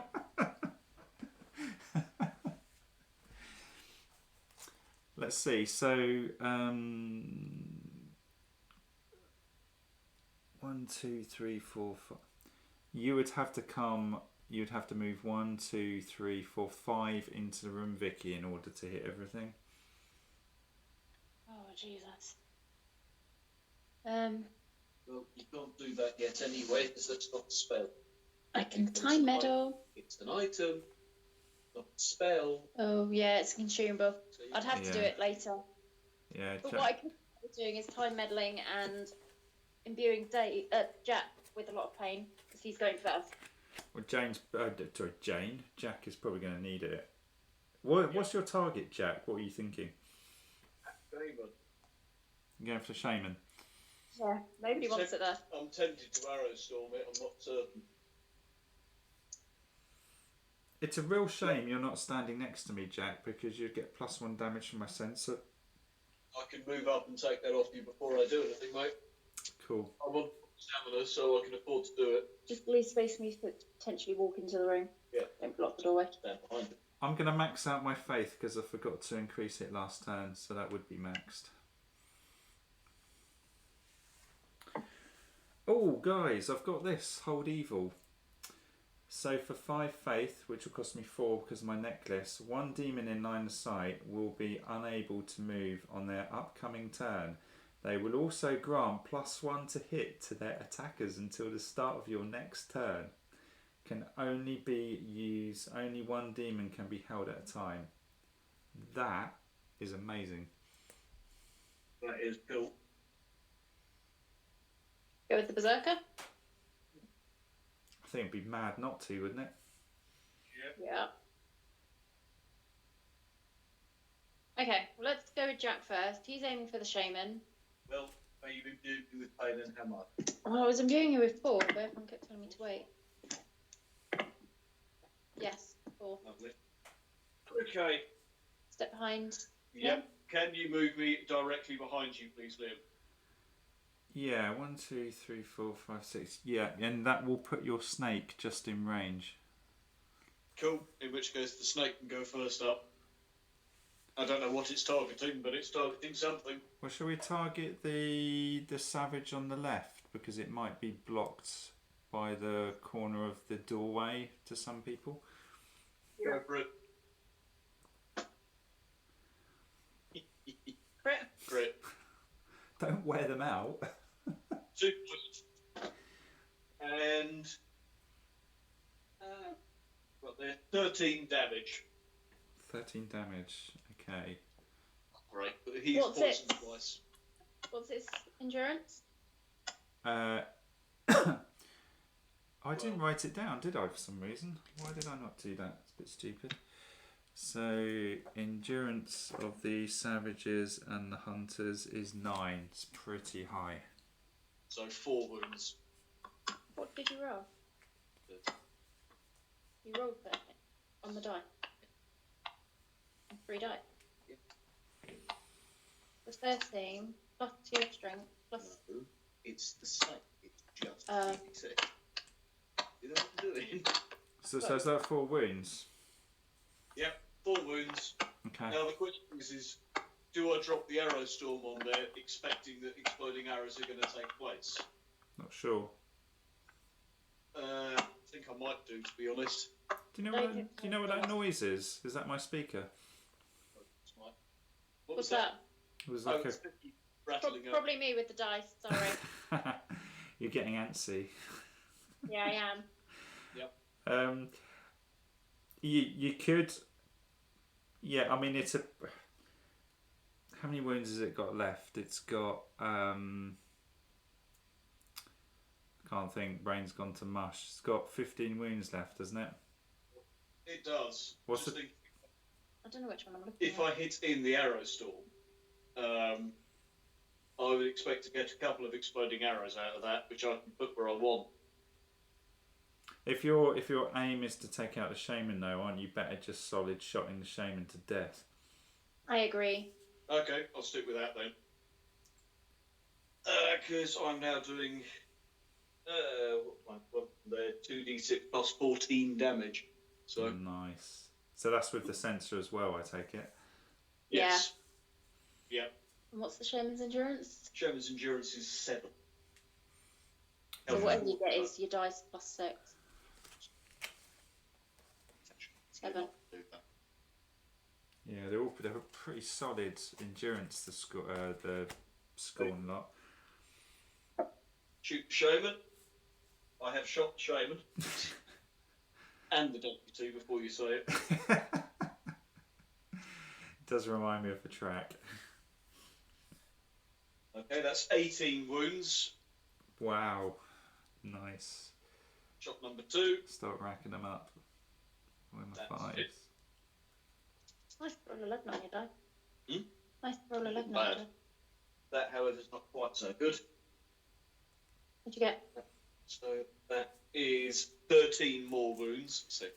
Let's see. So, 1, 2, 3, 4, 5. You would have to come. You'd have to move 1, 2, 3, 4, 5 into the room, Vicky, in order to hit everything. Oh, Jesus. Well, you can't do that yet anyway, because that's not a spell. I can time metal. It's an item, not a spell. Oh, yeah, it's consumable. So I'd have to do it later. Yeah, But what I could be doing is time meddling and imbuing Jack with a lot of pain, because he's going first. Well, Jane. Jack is probably going to need it. What's your target, Jack? What are you thinking? Shaman. You're going for the shaman. Yeah, nobody wants it there. I'm tempted to arrow storm it. I'm not certain. It's a real shame you're not standing next to me, Jack, because you'd get +1 damage from my sensor. I can move up and take that off you before I do anything, mate. Cool. I'm on stamina, so I can afford to do it. Just leave space for me to potentially walk into the room. Yeah. Don't block the doorway. Stand behind it. I'm going to max out my faith because I forgot to increase it last turn, so that would be maxed. Oh, guys, I've got this. Hold Evil. So for 5 faith, which will cost me 4 because of my necklace, 1 demon in line of sight will be unable to move on their upcoming turn. They will also grant +1 to hit to their attackers until the start of your next turn. Can only be used, only 1 demon can be held at a time. That is amazing. That is cool. Go with the Berserker? I think it'd be mad not to, wouldn't it? Yeah. Okay, well, let's go with Jack first. He's aiming for the shaman. Well, are you imbued with pain and how much? Well, I was imbuing you with 4, but everyone kept telling me to wait. Yes, 4. Lovely. Okay. Step behind. Yep. Can you move me directly behind you, please, Liam? Yeah, 1, 2, 3, 4, 5, 6. Yeah, and that will put your snake just in range. Cool. In which case, the snake can go first up. I don't know what it's targeting, but it's targeting something. Well, shall we target the savage on the left because it might be blocked by the corner of the doorway to some people? Go for it. Crit. Don't wear them out. 2 points. And got there 13 damage. 13 damage. Okay. Great, but he's What's poisoned it? twice. What's his endurance? I didn't write it down, did I, for some reason? Why did I not do that? It's a bit stupid. So, endurance of the savages and the hunters is 9. It's pretty high. So 4 wounds. What did you roll? You rolled 13 on the die. And 3 die. The 13 plus your strength plus. No, it's the same. It's just 86. You know what I'm doing? So is that 4 wounds? Yep, 4 wounds. Okay. Now the question is, do I drop the arrow storm on there, expecting that exploding arrows are going to take place? Not sure. I think I might do, to be honest. Do you know what that noise is? Is that my speaker? What What's was that? It was Oh, like it's rattling up. Probably me with the dice. Sorry. You're getting antsy. Yeah, I am. Yep. You could. Yeah, I mean it's a. How many wounds has it got left? It's got. Can't think. Brain's gone to mush. It's got 15 wounds left, doesn't it? It does. What's Just the- think, I don't know which one I'm looking if at. I hit in the arrow storm, I would expect to get a couple of exploding arrows out of that, which I can put where I want. If your aim is to take out the shaman, though, aren't you better just solid shotting the shaman to death? I agree. Okay, I'll stick with that then. Because I'm now doing what there 2d6 plus 14 damage. So Nice. So that's with the sensor as well, I take it. yes, yeah. And what's the shaman's endurance? Shaman's endurance is 7. So whatever you get is your dice plus 6. 7. Yeah, they're pretty solid endurance. The Skorne lot. Shoot the shaman. I have shot the shaman and the deputy before you say it. Does remind me of the track. Okay, that's 18 wounds. Wow, nice. Shot number 2. Start racking them up. Where are my That's fives? it. Nice to roll 11 on your die. Hmm? Nice to roll 11 on Bad. your die. That, however, is not quite so good. What'd you get? So that is 13 more wounds. 6.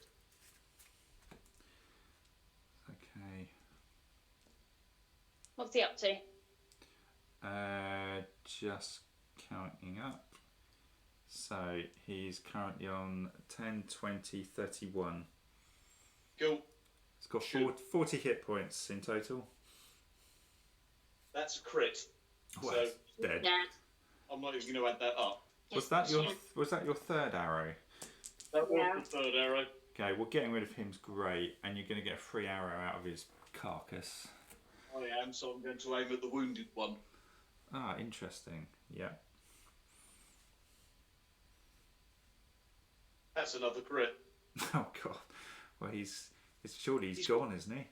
Okay. What's he up to? Just counting up. So he's currently on 10, 20, 31. Cool. He's got Shoot. 40 hit points in total. That's a crit. Well, So it's dead. Yeah. I'm not even going to add that up. Was that your third arrow? That Yeah. was the third arrow. Okay, well, getting rid of him's great, and you're going to get a free arrow out of his carcass. I am, so I'm going to aim at the wounded one. Ah, interesting. Yeah. That's another crit. Oh god. Well, surely he's gone, isn't he?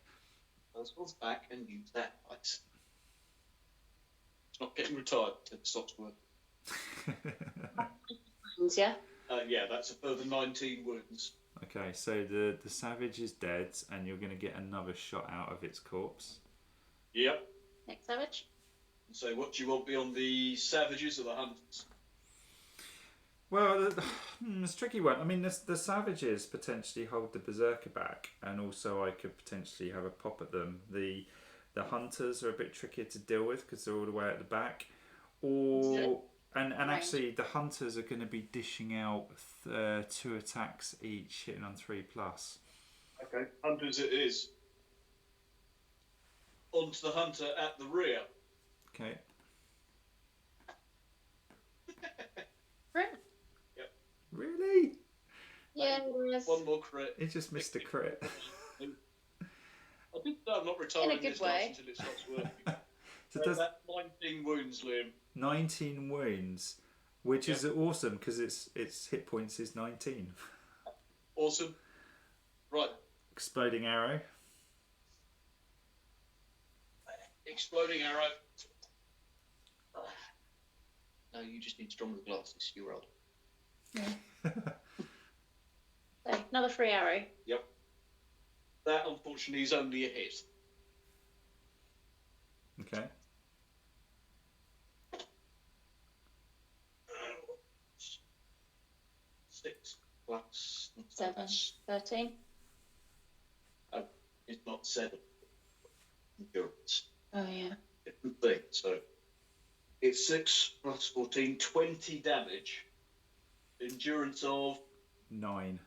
Let's go back and use that dice. It's not getting retired until it stops working. Yeah. Yeah, that's a further 19 wounds. Okay, so the savage is dead, and you're going to get another shot out of it's corpse. Yep. Next savage. So what do you want beyond the savages or the hunters? Well, it's a tricky one. I mean, the savages potentially hold the berserker back, and also I could potentially have a pop at them. The hunters are a bit trickier to deal with because they're all the way at the back. And actually, the hunters are going to be dishing out 2 attacks each, hitting on 3+. Okay, hunters it is. On to the hunter at the rear. Okay. Right. Really? Yeah, there is. One more crit. He just missed a crit. I think I'm not retiring In a good this way. dice until it stops working. So does That's 19 wounds, Liam. 19 wounds, which is awesome because its hit points is 19. Awesome. Right. Exploding arrow. Exploding arrow. No, you just need stronger glasses. You're old. So, another free arrow. Yep. That, unfortunately, is only a hit. Okay. 6 plus 7. 13. It's not 7. Endurance. Oh, yeah. Different thing. So it's 6 plus 14, 20 damage. Endurance of. 9.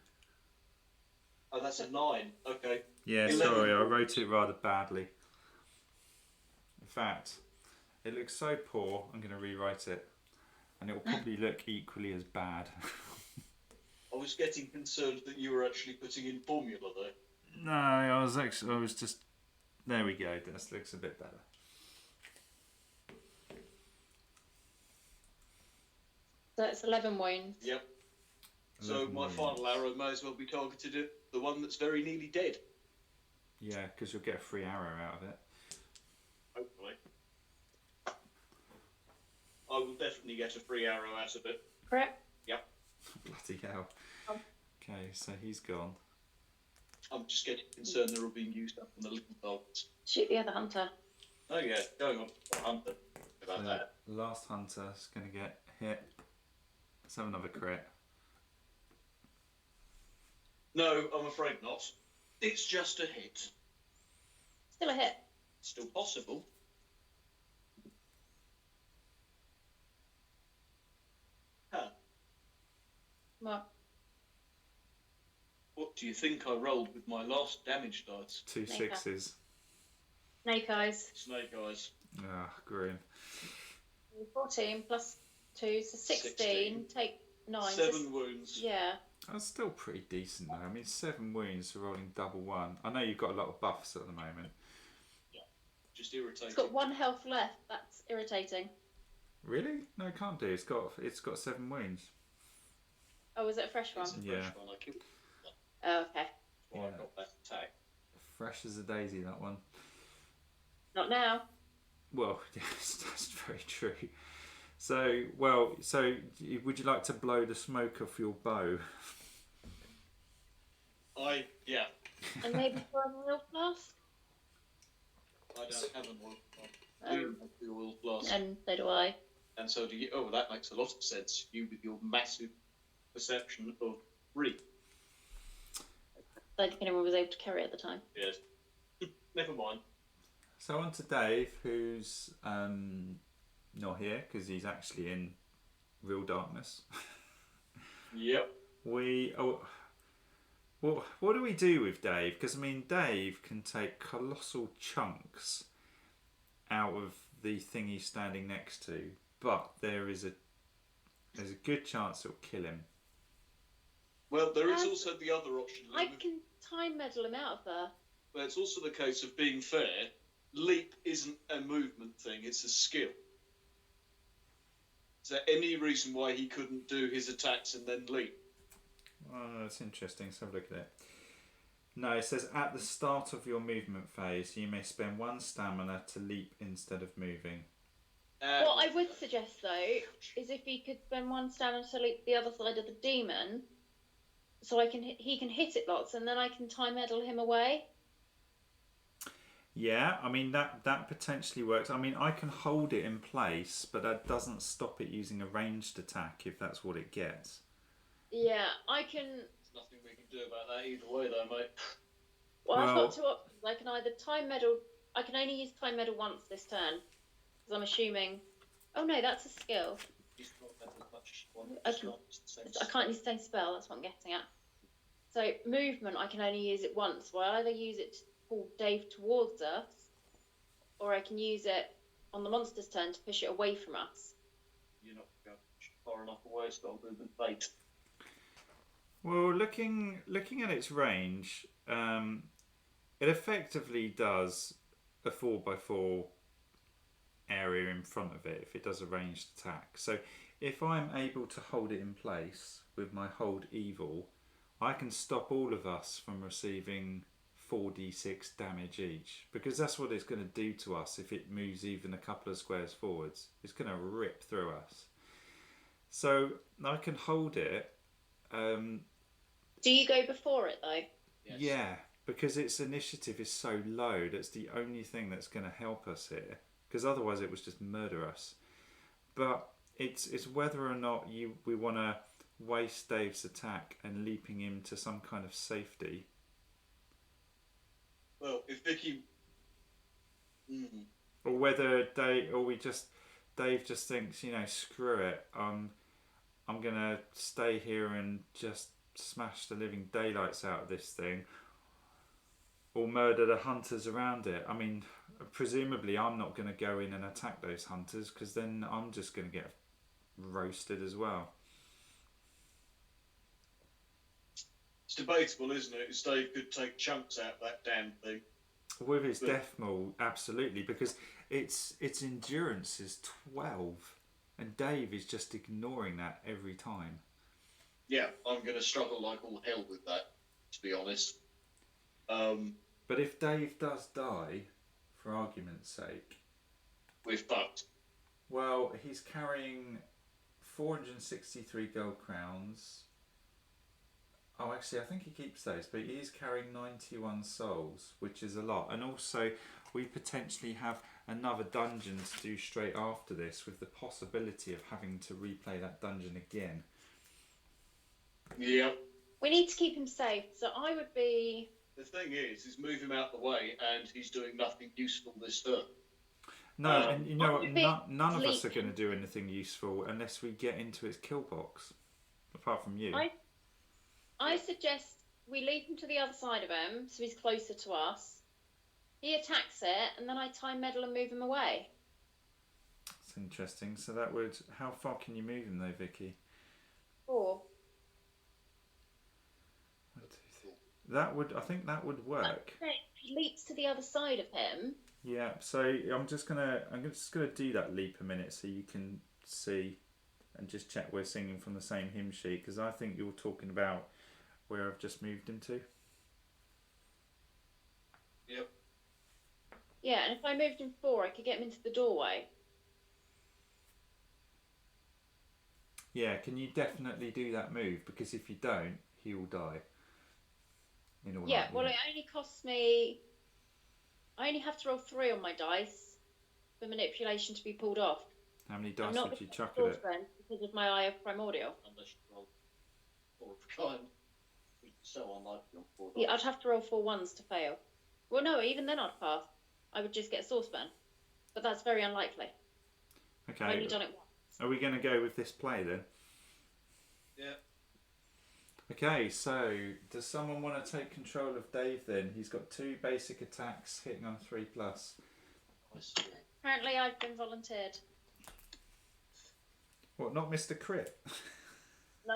Oh, that's a 9. Okay. Yeah, 11. sorry, I wrote it rather badly. In fact, it looks so poor, I'm going to rewrite it. And it will probably look equally as bad. I was getting concerned that you were actually putting in formula there. No, I was just... There we go, this looks a bit better. So it's 11 wounds. Yep. So 11 my wounds. final arrow may as well be targeted at the one that's very nearly dead. Yeah, because you'll get a free arrow out of it. Hopefully. I will definitely get a free arrow out of it. Correct? Yep. Bloody hell. Oh. Okay, so he's gone. I'm just getting concerned they're all being used up on the little dogs. Shoot the other hunter. Oh yeah, going on to the hunter. About So that. last hunter's going to get hit. Let's have another crit. No, I'm afraid not. It's just a hit. Still a hit. Still possible. Huh. What? What do you think I rolled with my last damage dice? 2 Snake 6s. Snake eyes. Snake eyes. Ah, grim. 14 plus 2, so 16. 16. Take 9. 7 wounds. Yeah. That's still pretty decent though. I mean, 7 wounds for rolling double 1. I know you've got a lot of buffs at the moment. Just irritating. It's got 1 health left. That's irritating. Really? No, it can't do. It's got 7 wounds. Oh, is it a fresh one? It's a fresh Yeah. one. I killed it. Oh, okay. Well, I Yeah. got that attack. Fresh as a daisy, that one. Not now. Well, yes, that's very true. So, would you like to blow the smoke off your bow? Yeah. And maybe for a real flask? I don't have an oil flask. You have the oil flask. And so do I. And so do you. Oh, that makes a lot of sense. You with your massive perception of reek. I don't think anyone was able to carry it at the time. Yes. Never mind. So on to Dave, who's not here because he's actually in real darkness. Yep. What do we do with Dave? Because I mean, Dave can take colossal chunks out of the thing he's standing next to, but there's a good chance it'll kill him. Well, there is also the other option. I can time meddle him out of there. But it's also the case of being fair. Leap isn't a movement thing; it's a skill. Is there any reason why he couldn't do his attacks and then leap? Oh, that's interesting. Let's have a look at it. No, it says at the start of your movement phase, you may spend 1 stamina to leap instead of moving. What I would suggest though is if he could spend 1 stamina to leap the other side of the demon, so he can hit it lots, and then I can time meddle him away. Yeah, I mean that potentially works. I mean, I can hold it in place, but that doesn't stop it using a ranged attack if that's what it gets. Yeah, I can. There's nothing we can do about that either way, though, mate. Well, I've got 2 options. I can either time meddle. I can only use time meddle once this turn, because I'm assuming. Oh no, that's a skill. He's got that as much as you want. I can't use the same spell. That's what I'm getting at. So movement, I can only use it once. Well, I either use it to pull Dave towards us, or I can use it on the monster's turn to push it away from us. You're not going far enough away, it's got movement bait. Well, looking at its range, it effectively does a 4x4 area in front of it if it does a ranged attack. So if I'm able to hold it in place with my hold evil, I can stop all of us from receiving 4d6 damage each, because that's what it's going to do to us if it moves even a couple of squares forwards. It's going to rip through us. So I can hold it. Do you go before it though? Yes. Yeah, because its initiative is so low. That's the only thing that's going to help us here, because otherwise it would just murder us. But it's whether or not we want to waste Dave's attack and leaping him to some kind of safety. Well, if Vicky... Or whether Dave just thinks, screw it, I'm gonna stay here and just smash the living daylights out of this thing, or murder the hunters around it. I mean, presumably I'm not going to go in and attack those hunters, because then I'm just going to get roasted as well. It's debatable, isn't it? As Dave could take chunks out of that damn thing. With its death maul, absolutely, because its endurance is 12. And Dave is just ignoring that every time. Yeah, I'm going to struggle like all hell with that, to be honest. But if Dave does die, for argument's sake, we're fucked. Well, he's carrying 463 gold crowns. Oh, actually, I think he keeps those, but he is carrying 91 souls, which is a lot. And also, we potentially have another dungeon to do straight after this, with the possibility of having to replay that dungeon again. Yep. We need to keep him safe, so I would be... The thing is move him out the way, and he's doing nothing useful this turn. No, and you know what? None of us are Leap. going to do anything useful unless we get into his kill box. Apart from you. I suggest we leap him to the other side of him, so he's closer to us. He attacks it, and then I time meddle and move him away. That's interesting. So that would... How far can you move him though, Vicky? 4. That would... I think that would work. Okay, he leaps to the other side of him. Yeah, so I'm just gonna do that leap a minute so you can see and just check we're singing from the same hymn sheet, because I think you're talking about where I've just moved him to. Yep. Yeah, and if I moved him 4, I could get him into the doorway. Yeah, can you definitely do that move? Because if you don't, he will die. Yeah, well, it only costs me... I only have to roll 3 on my dice for manipulation to be pulled off. How many dice would you chuck at it? Because of my Eye of Primordial. Unless you roll 4 of a kind. Which is so unlikely on 4 dice. Yeah, I'd have to roll 4 ones to fail. Well, no, even then I'd pass. I would just get a saucepan. But that's very unlikely. Okay. I've only done it once. Are we going to go with this play then? Yeah. Okay, so does someone want to take control of Dave then? He's got 2 basic attacks hitting on 3+. Nice. Apparently I've been volunteered. What, not Mr. Crit? No.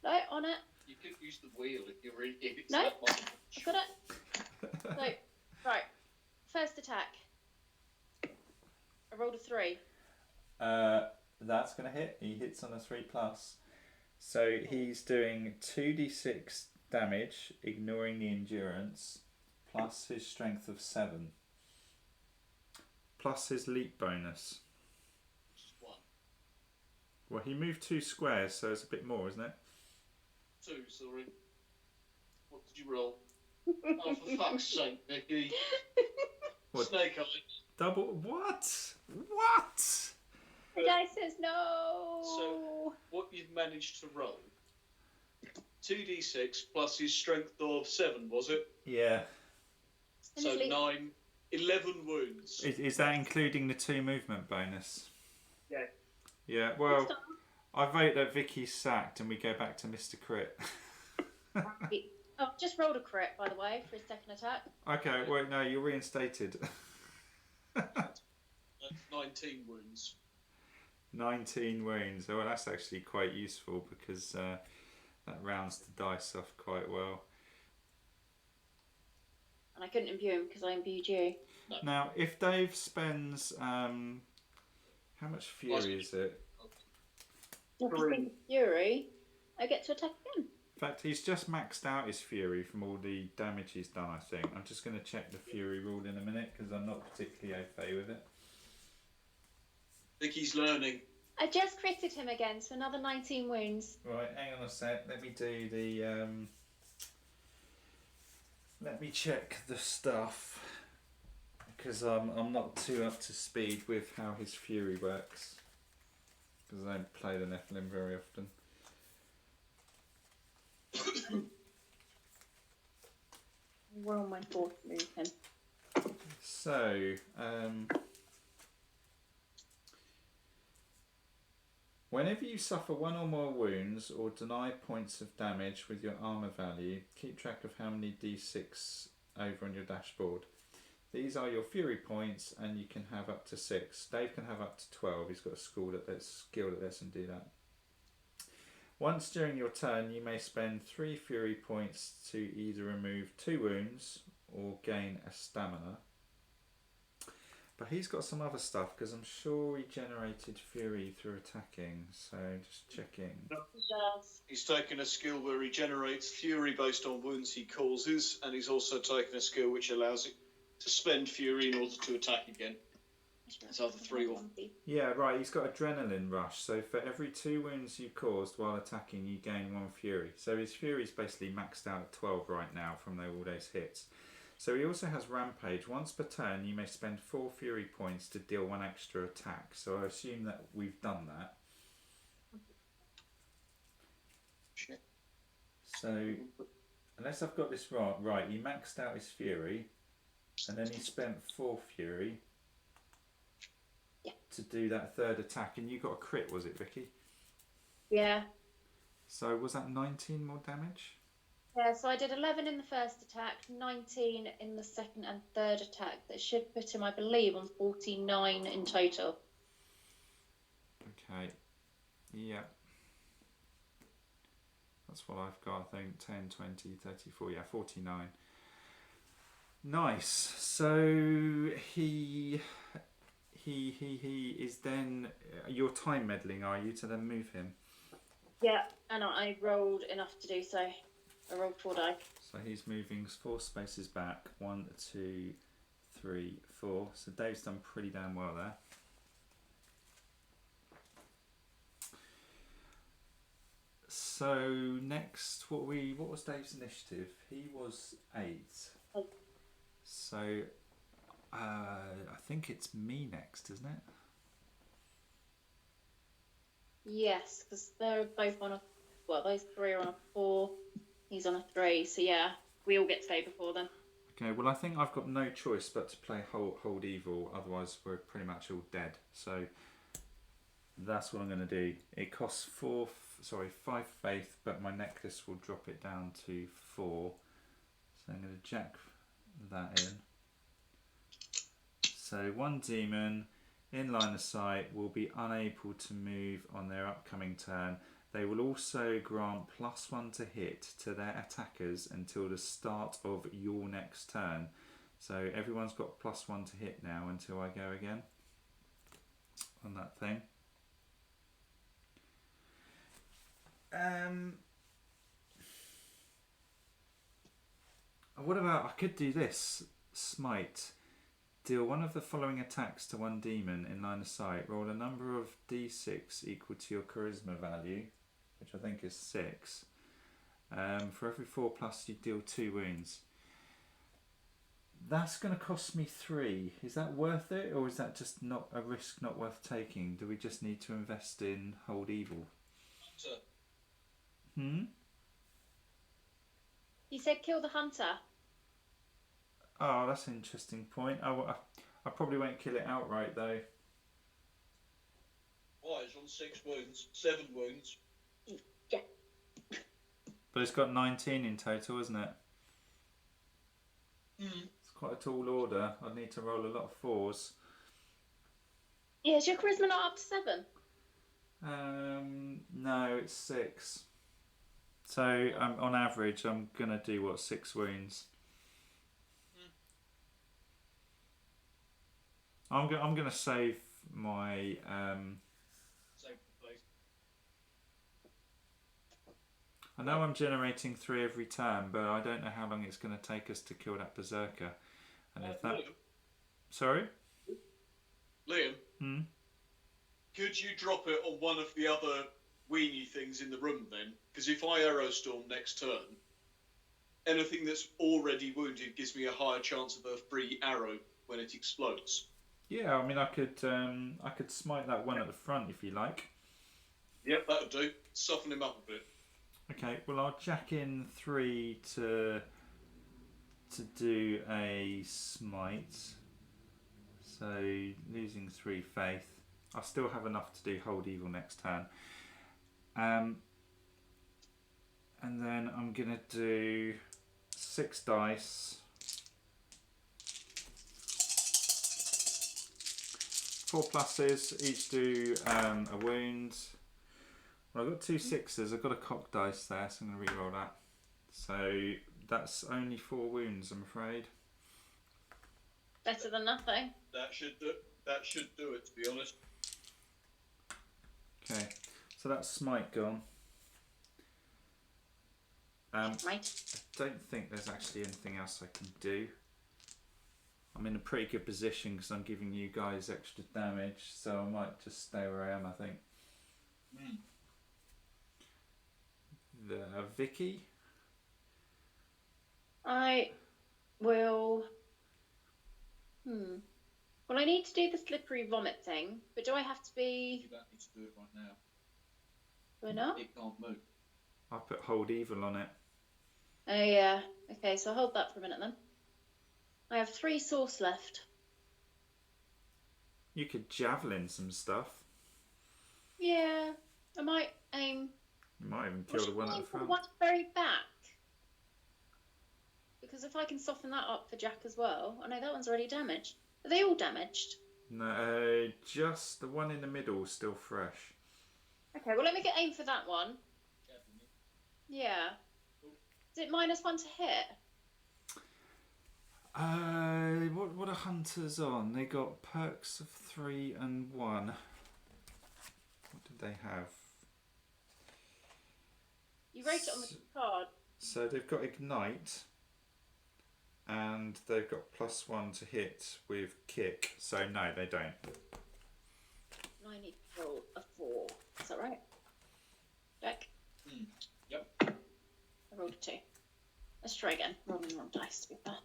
No, on it. You could use the wheel if you're really... If it's No. that much. I've got it. So, right. First attack. I rolled a 3. That's going to hit. He hits on a 3+. So he's doing 2d6 damage, ignoring the endurance, plus his strength of 7, plus his leap bonus. Just 1. Well, he moved 2 squares, so it's a bit more, isn't it? 2, sorry. What did you roll? Oh, for fuck's sake, Vicky. What? Snake eyes. Double... What? What? The dice says no. So, what you've managed to roll, 2d6 plus his strength of 7, was it? Yeah. So 9, 11 wounds. Is that including the 2 movement bonus? Yeah. Yeah, well, I vote that Vicky's sacked and we go back to Mr. Crit. Oh, just rolled a crit, by the way, for his second attack. Okay, well, no, you're reinstated. That's 19 wounds. 19 wounds. Oh, well, that's actually quite useful because that rounds the dice off quite well. And I couldn't imbue him because I imbued you. No. Now, if Dave spends... how much fury is it? If I think Fury, I get to attack again. In fact, he's just maxed out his fury from all the damage he's done, I think. I'm just going to check the fury rule in a minute because I'm not particularly au fait with it. Vicky's learning. I just critted him again, so another 19 wounds. Right, hang on a sec. Let me do the... let me check the stuff because I'm not too up to speed with how his fury works because I don't play the Nephilim very often. We're on my 4th move then. So, whenever you suffer 1 or more wounds or deny points of damage with your armour value, keep track of how many d6 over on your dashboard. These are your fury points and you can have up to 6. Dave can have up to 12. He's got a skill that lets him do that. Once during your turn, you may spend 3 fury points to either remove 2 wounds or gain a stamina. But he's got some other stuff because I'm sure he generated fury through attacking. So just checking. He's taken a skill where he generates fury based on wounds he causes, and he's also taken a skill which allows it to spend fury in order to attack again. It's either 3 or... Yeah, right. He's got adrenaline rush. So for every 2 wounds you caused while attacking, you gain 1 fury. So his fury's basically maxed out at 12 right now from all those hits. So he also has rampage. Once per turn, you may spend 4 fury points to deal 1 extra attack. So I assume that we've done that. So unless I've got this right, he maxed out his fury, and then he spent 4 fury. Yeah. To do that 3rd attack, and you got a crit, was it, Vicky? Yeah. So was that 19 more damage? Yeah, so I did 11 in the first attack, 19 in the second and third attack. That should put him, I believe, on 49 in total. Okay. Yeah. That's what I've got, I think. 10, 20, 34, yeah, 49. Nice. So he is then... You're time meddling, are you, to then move him? Yeah, and I rolled enough to do so. I rolled 4 die. So he's moving 4 spaces back. 1, 2, 3, 4. So Dave's done pretty damn well there. So next, what was Dave's initiative? He was 8. Oh. So I think it's me next, isn't it? Yes, because they're both on a... Well, those 3 are on a 4. He's on a 3, so yeah, we all get to go before then. Okay, well I think I've got no choice but to play Hold Evil, otherwise we're pretty much all dead. So that's what I'm going to do. It costs 5 faith, but my necklace will drop it down to 4. So I'm going to jack that in. So 1 demon in line of sight will be unable to move on their upcoming turn. They will also grant +1 to hit to their attackers until the start of your next turn. So everyone's got +1 to hit now until I go again on that thing. What about, I could do this. Smite. Deal 1 of the following attacks to 1 demon in line of sight. Roll a number of d6 equal to your charisma value, which I think is 6. For every 4+, you deal 2 wounds. That's going to cost me 3. Is that worth it, or is that just not a risk not worth taking? Do we just need to invest in Hold Evil? You said kill the hunter. Oh, that's an interesting point. I probably won't kill it outright though. Why? It's on 6 wounds, 7 wounds. Yeah. But it's got 19 in total, isn't it? Mm. It's quite a tall order. I'd need to roll a lot of 4s. Yeah, is your charisma not up to 7? No, it's 6. So on average, I'm gonna do 6 wounds. I'm gonna save my Save the place. I know I'm generating 3 every turn, but I don't know how long it's going to take us to kill that berserker. And if that... Liam, Sorry? Liam, could you drop it on one of the other weenie things in the room then? Because if I arrow storm next turn, anything that's already wounded gives me a higher chance of a free arrow when it explodes. Yeah, I mean, I could smite that one at the front if you like. Yep, that'll do. Soften him up a bit. Okay, well I'll jack in 3 to do a smite. So losing 3 faith. I'll still have enough to do Hold Evil next turn. And then I'm gonna do 6 dice. 4 pluses, each do a wound. Well, I've got 2 6s, I've got a cock dice there, so I'm going to reroll that. So that's only 4 wounds, I'm afraid. Better than nothing. That should do it, to be honest. Okay, so that's smite gone. Right. I don't think there's actually anything else I can do. I'm in a pretty good position because I'm giving you guys extra damage, so I might just stay where I am, I think. Vicky? I will... Well, I need to do the slippery vomit thing, but do I have to be... You don't need to do it right now. Do I not? It can't move. I put hold evil on it. Oh, yeah. Okay, so I'll hold that for a minute then. I have 3 sauce left. You could javelin some stuff. Yeah, I might aim... You might even kill the one at the front. One very back. Because if I can soften that up for Jack as well... Oh no, that one's already damaged. Are they all damaged? No, just the one in the middle is still fresh. Okay, well let me get aim for that one. Yeah. Is it -1 to hit? What are hunters on? They got perks of 3 and 1. What did they have? You wrote it on the card. So they've got ignite, and they've got +1 to hit with kick. So no, they don't. I need to roll a 4. Is that right? Jack? Yep. I rolled a 2. Let's try again. Rolling the wrong dice to be fair.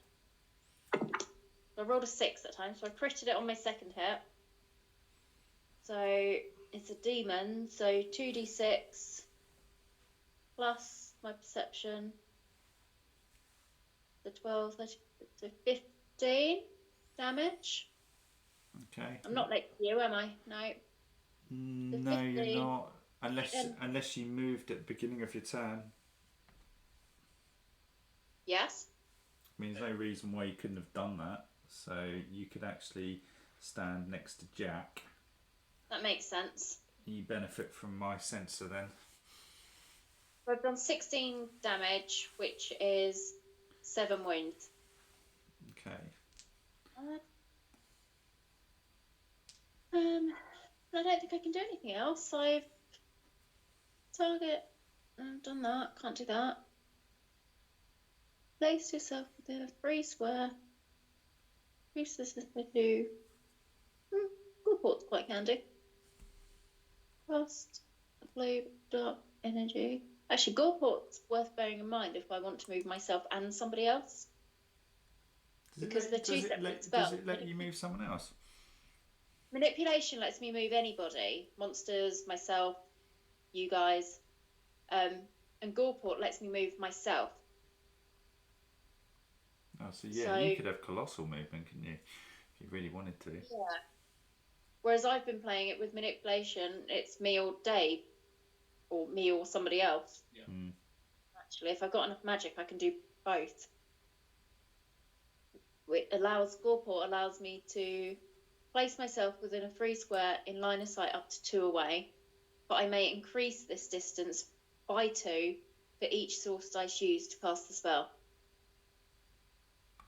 So I rolled a 6 that time, so I critted it on my second hit. So it's a demon, so 2d6 plus my perception. So 12, so 15 damage. Okay. I'm not next to you, am I? No. No, you're not. Unless you moved at the beginning of your turn. Yes. I mean, there's no reason why you couldn't have done that. So you could actually stand next to Jack. That makes sense. You benefit from my sensor then. So I've done 16 damage, which is 7 wounds. Okay. I don't think I can do anything else. I've target. I've done that. Can't do that. Place yourself within a free square. Increase this to Goreport's quite handy. Cast blue dark energy. Actually, Goreport's worth bearing in mind if I want to move myself and somebody else. Because the two separate spells. Does it let you move someone else? Manipulation lets me move anybody. Monsters, myself, you guys. And Goreport lets me move myself. Oh, so yeah, you could have colossal movement, couldn't you? If you really wanted to. Yeah. Whereas I've been playing it with manipulation, it's me or Dave. Or me or somebody else. Yeah. Actually, if I've got enough magic, I can do both. Goreport allows me to place myself within a free square in line of sight up to 2 away, but I may increase this distance by 2 for each source dice used to cast the spell.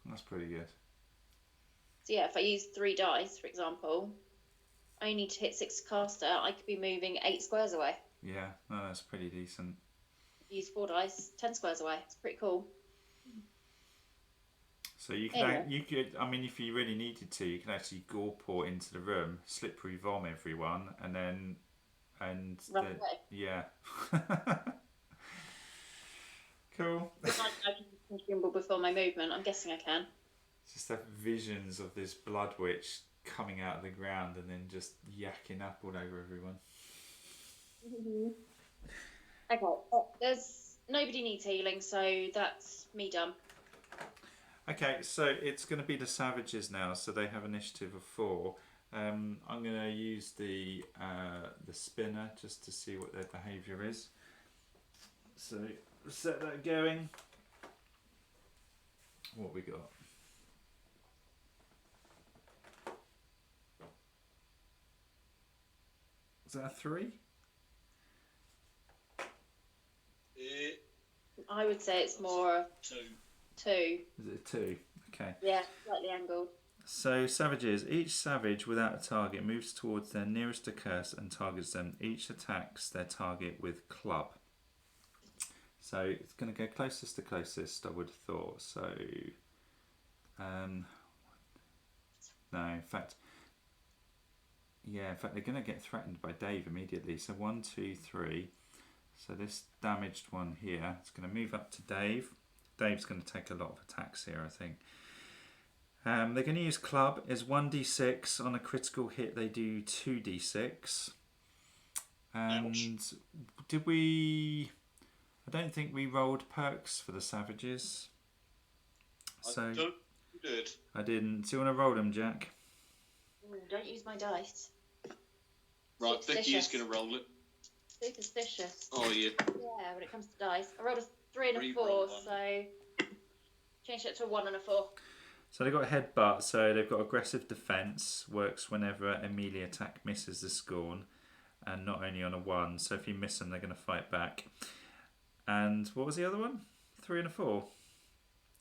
That's pretty good. So yeah, if I use 3 dice, for example, I only need to hit 6 to cast it, I could be moving 8 squares away. Yeah, no, that's pretty decent. Use 4 dice, 10 squares away. It's pretty cool. So you could, I mean, if you really needed to, you could actually Goreport into the room, slippery vom everyone, yeah. Cool. I can consume before my movement. I'm guessing I can. Just have visions of this blood witch coming out of the ground and then just yakking up all over everyone. Okay, there's nobody needs healing, so that's me done. Okay, so it's going to be the savages now, so they have initiative of 4. I'm going to use the spinner just to see what their behaviour is. So set that going. What we got? Is that a 3? I would say it's more 2. 2. Is it a 2? Okay. Yeah, slightly angled. So savages. Each savage without a target moves towards their nearest accursed and targets them. Each attacks their target with club. So it's going to go closest to closest, I would have thought. So, no, in fact, they're going to get threatened by Dave immediately. So 1, 2, 3. So this damaged one here is going to move up to Dave. Dave's going to take a lot of attacks here, I think. They're going to use club. Is 1d6 on a critical hit. They do 2d6. And did we? I don't think we rolled perks for the savages. So I don't did. I didn't. Do you want to roll them, Jack? Don't use my dice. Right, Vicky is going to roll it. Superstitious. Oh, yeah. Yeah, when it comes to dice. I rolled a 3 and a 4, Re-roll one. so change that to a 1 and a 4. So they've got headbutt, so they've got aggressive defense, works whenever a melee attack misses the Skorne, and not only on a 1, so if you miss them, they're going to fight back. And what was the other one? 3 and a 4?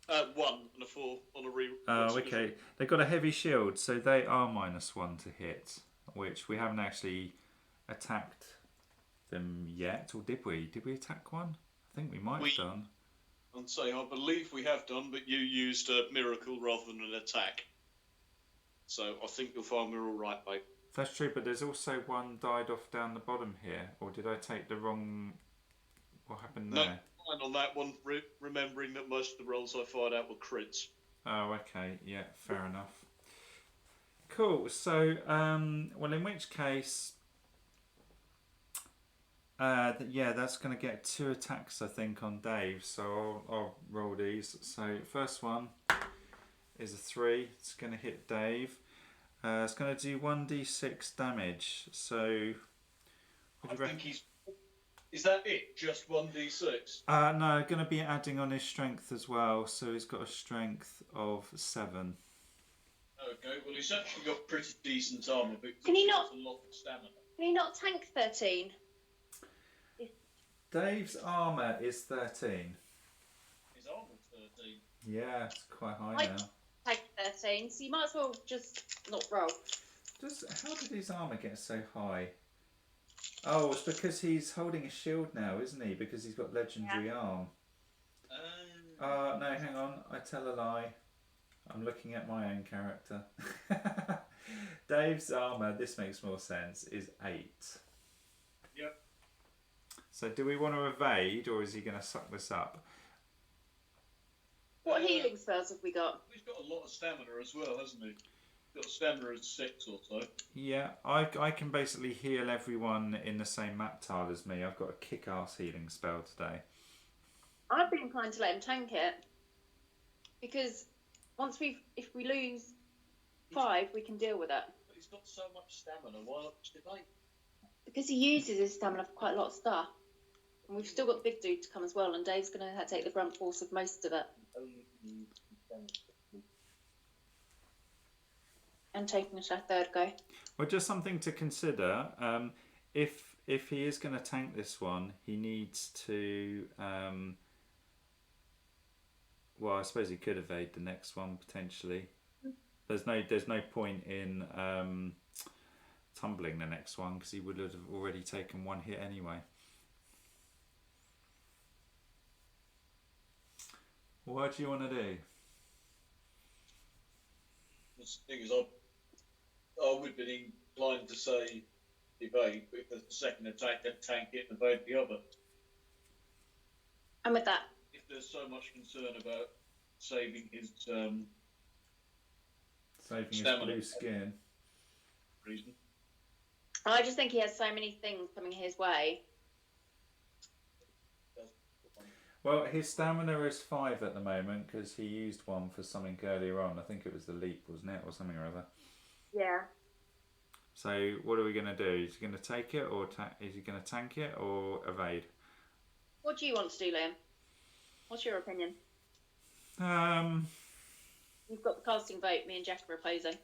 1 and a 4 on a re. Oh, okay. They've got a heavy shield, so they are -1 to hit, which we haven't actually attacked them yet, or did we? Did we attack one? I think we might have done. I'd say I believe we have done, but you used a miracle rather than an attack. So I think you'll find we're all right, mate. That's true, but there's also one died off down the bottom here, or did I take the wrong? What happened there? No, fine on that one. Remembering that most of the rolls I fired out were crits. Oh, okay. Yeah, fair enough. Cool. So, well, in which case, that's going to get 2 attacks, I think, on Dave. So I'll roll these. So first one is a 3. It's going to hit Dave. It's going to do 1d6 damage. So, I think he's. Is that it? Just 1d6? No, going to be adding on his strength as well. So he's got a strength of 7. Okay, well he's actually got pretty decent armour, but Can he not? a lot of stamina. Can he not tank 13? Dave's armour is 13. His armour's 13. Yeah, it's quite high Like- now. Tank 13, so you might as well just not roll. How did his armour get so high? Oh, it's because he's holding a shield now, isn't he? Because he's got legendary arm. No, hang on. I tell a lie. I'm looking at my own character. Dave's armour, this makes more sense, is 8. Yep. So do we want to evade, or is he going to suck this up? What healing spells have we got? He's got a lot of stamina as well, hasn't he? He's got stamina of 6 or so. Yeah, I can basically heal everyone in the same map tile as me. I've got a kick-ass healing spell today. I'd be inclined to let him tank it. Because if we lose 5, we can deal with it. But he's got so much stamina, why not just evade? Because he uses his stamina for quite a lot of stuff. And we've still got the big dude to come as well, and Dave's going to take the brunt force of most of it. And taking a 3rd go. Well, just something to consider. If he is going to tank this one, he needs to. Well, I suppose he could evade the next one potentially. There's no point in tumbling the next one because he would have already taken 1 hit anyway. What do you want to do? The thing is, I would be inclined to say evade, but if there's a second attack, then tank it and evade the other. I'm with that. If there's so much concern about saving his Saving his stamina blue skin. reason. I just think he has so many things coming his way. Well, his stamina is 5 at the moment because he used 1 for something earlier on. I think it was the leap, wasn't it, or something or other. Yeah. So what are we going to do? Is he going to take it, or is he going to tank it, or evade? What do you want to do, Liam? What's your opinion? You've got the casting vote. Me and Jack are opposing.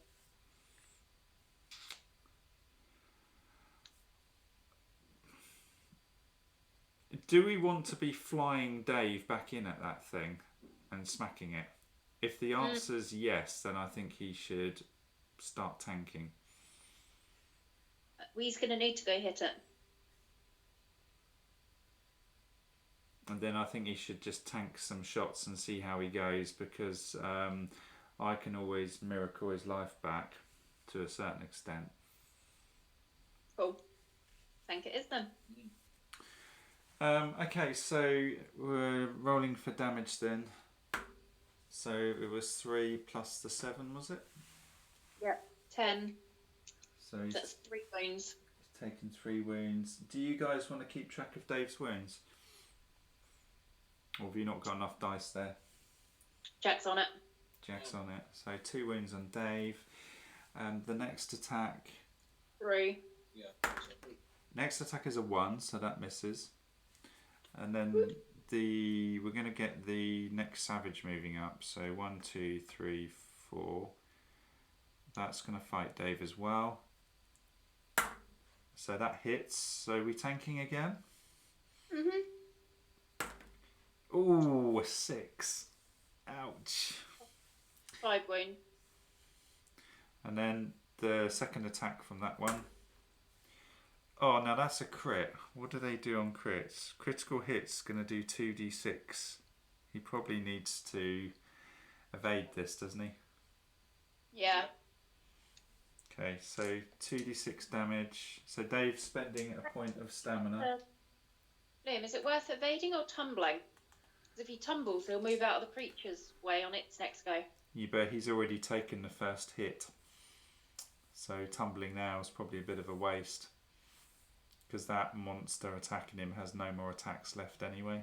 Do we want to be flying Dave back in at that thing and smacking it? If the answer's yes, then I think he should start tanking. He's going to need to go hit it. And then I think he should just tank some shots and see how he goes, because I can always miracle his life back to a certain extent. Cool. Tank it is then. Okay, so we're rolling for damage then. So it was 3 plus the 7, was it? Yep. 10. So he's That's 3 wounds. taken 3 wounds. Do you guys want to keep track of Dave's wounds? Or have you not got enough dice there? Jack's on it. Jack's on it. So 2 wounds on Dave. The next attack. 3. Yeah. Next attack is a 1, so that misses. And then we're going to get the next savage moving up. So 1, 2, 3, 4. That's going to fight Dave as well. So that hits. So we tanking again? Mhm. Ooh, a 6. Ouch. 5 wound. And then the second attack from that one. Oh, now that's a crit. What do they do on crits? Critical hits going to do 2d6. He probably needs to evade this, doesn't he? Yeah. Okay, so 2d6 damage. So Dave's spending a point of stamina. Liam, is it worth evading or tumbling? Because if he tumbles, he'll move out of the creature's way on its next go. Yeah, but he's already taken the first hit. So tumbling now is probably a bit of a waste. Because that monster attacking him has no more attacks left anyway.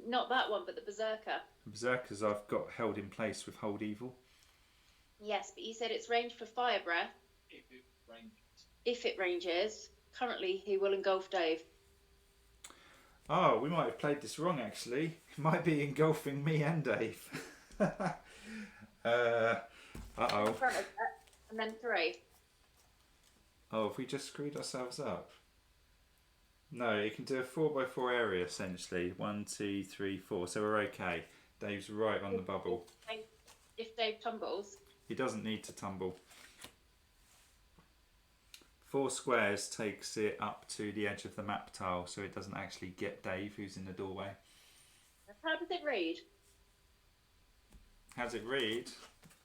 Not that one, but the Berserker. Berserkers I've got held in place with Hold Evil. Yes, but you said it's ranged for fire breath. If it ranges. Currently, he will engulf Dave. Oh, we might have played this wrong actually. It might be engulfing me and Dave. Uh-oh. In front of it, and then 3. Oh, have we just screwed ourselves up? No, it can do a 4x4 area essentially. 1, 2, 3, 4. So we're okay. Dave's right on the bubble. If Dave tumbles. He doesn't need to tumble. 4 squares takes it up to the edge of the map tile, so it doesn't actually get Dave, who's in the doorway. How does it read? How's it read?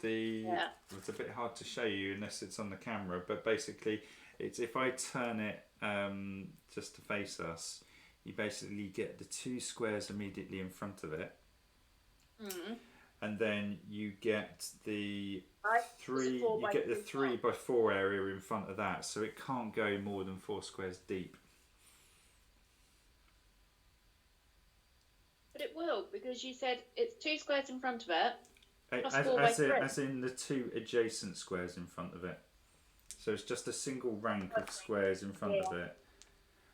Yeah. It's a bit hard to show you unless it's on the camera, but basically it's if I turn it just to face us, you basically get the 2 squares immediately in front of it. And then you get the 3 3x4 area in front of that, so it can't go more than 4 squares deep. But it will, because you said it's 2 squares in front of it. As in the 2 adjacent squares in front of it. So it's just a single rank of squares in front of it.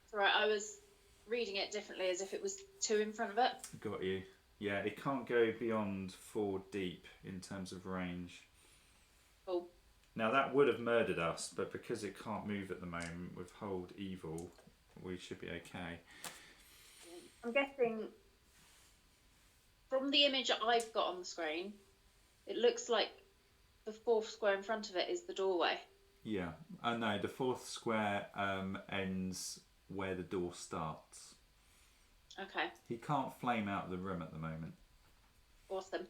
That's right, I was reading it differently as if it was 2 in front of it. Got you. Yeah, it can't go beyond 4 deep in terms of range. Cool. Now that would have murdered us, but because it can't move at the moment with Hold Evil, we should be okay. I'm guessing from the image that I've got on the screen, it looks like the 4th square in front of it is the doorway. Yeah. No, the 4th square ends where the door starts. Okay. He can't flame out of the room at the moment. Awesome.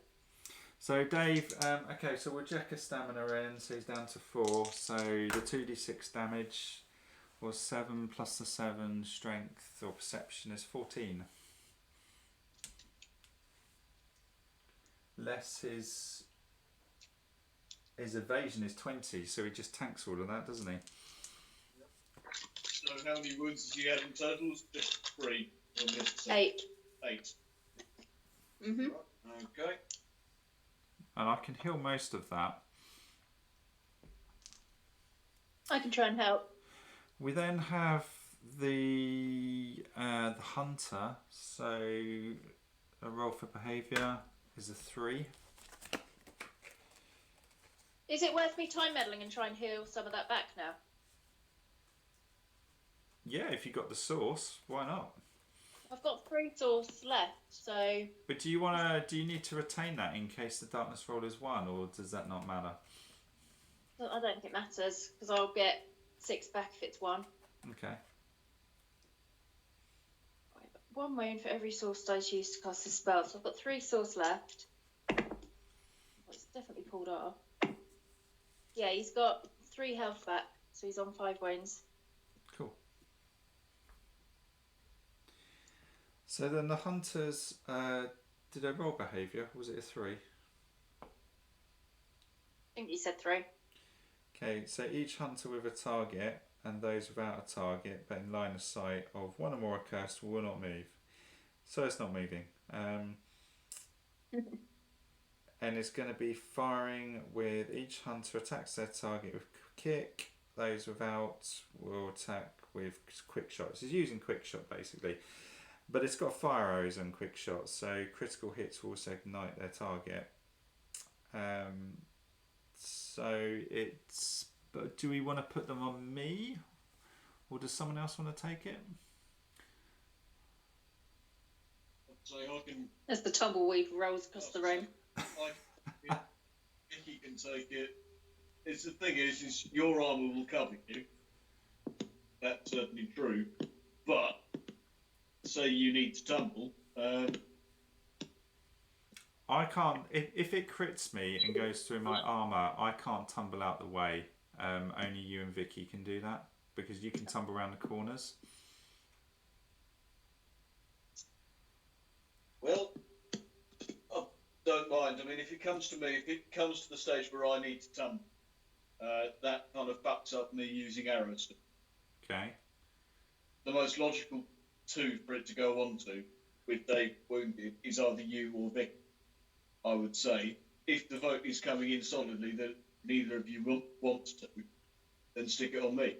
So Dave, okay, so we'll check his stamina in, so he's down to 4. So the 2d6 damage was 7 plus the 7, strength or perception is 14. Less his evasion is 20, so he just tanks all of that, doesn't he? So how many wounds does he have in total? Just 3. 8. 8. Mhm. Okay. And I can heal most of that. I can try and help. We then have the hunter. So a roll for behaviour is a 3. Is it worth me time meddling and try and heal some of that back now? Yeah, if you got the source, why not? I've got 3 source left, so But do you need to retain that in case the darkness roll is 1, or does that not matter? I don't think it matters because I'll get 6 back if it's 1. Okay. 1 wound for every source dice used to cast this spell. So I've got 3 source left. It's definitely pulled off. Yeah, he's got 3 health back, so he's on 5 wounds. Cool. So then the hunters, did they roll behaviour? Was it a 3? I think he said 3. Okay, so each hunter with a target and those without a target but in line of sight of 1 or more accursed will not move. So it's not moving. And it's going to be firing with each hunter attacks their target with kick. Those without will attack with quick shots. It's using quick shot basically. But it's got fire arrows and quick shots, so critical hits will also ignite their target. So it's... But do we want to put them on me? Or does someone else want to take it? So I can. As the tumbleweed rolls across the room. Vicky can take it. It's the thing is your armour will cover you. That's certainly true. But say you need to tumble. I can't. If it crits me and goes through my armour, I can't tumble out the way. Only you and Vicky can do that because you can tumble around the corners. Well, I don't mind. I mean, if it comes to me, if it comes to the stage where I need to tumble, that kind of fucks up me using arrows. Okay. The most logical 2 for it to go on to, with Dave wounded, is either you or Vic. I would say, if the vote is coming in solidly that neither of you wants to, then stick it on me.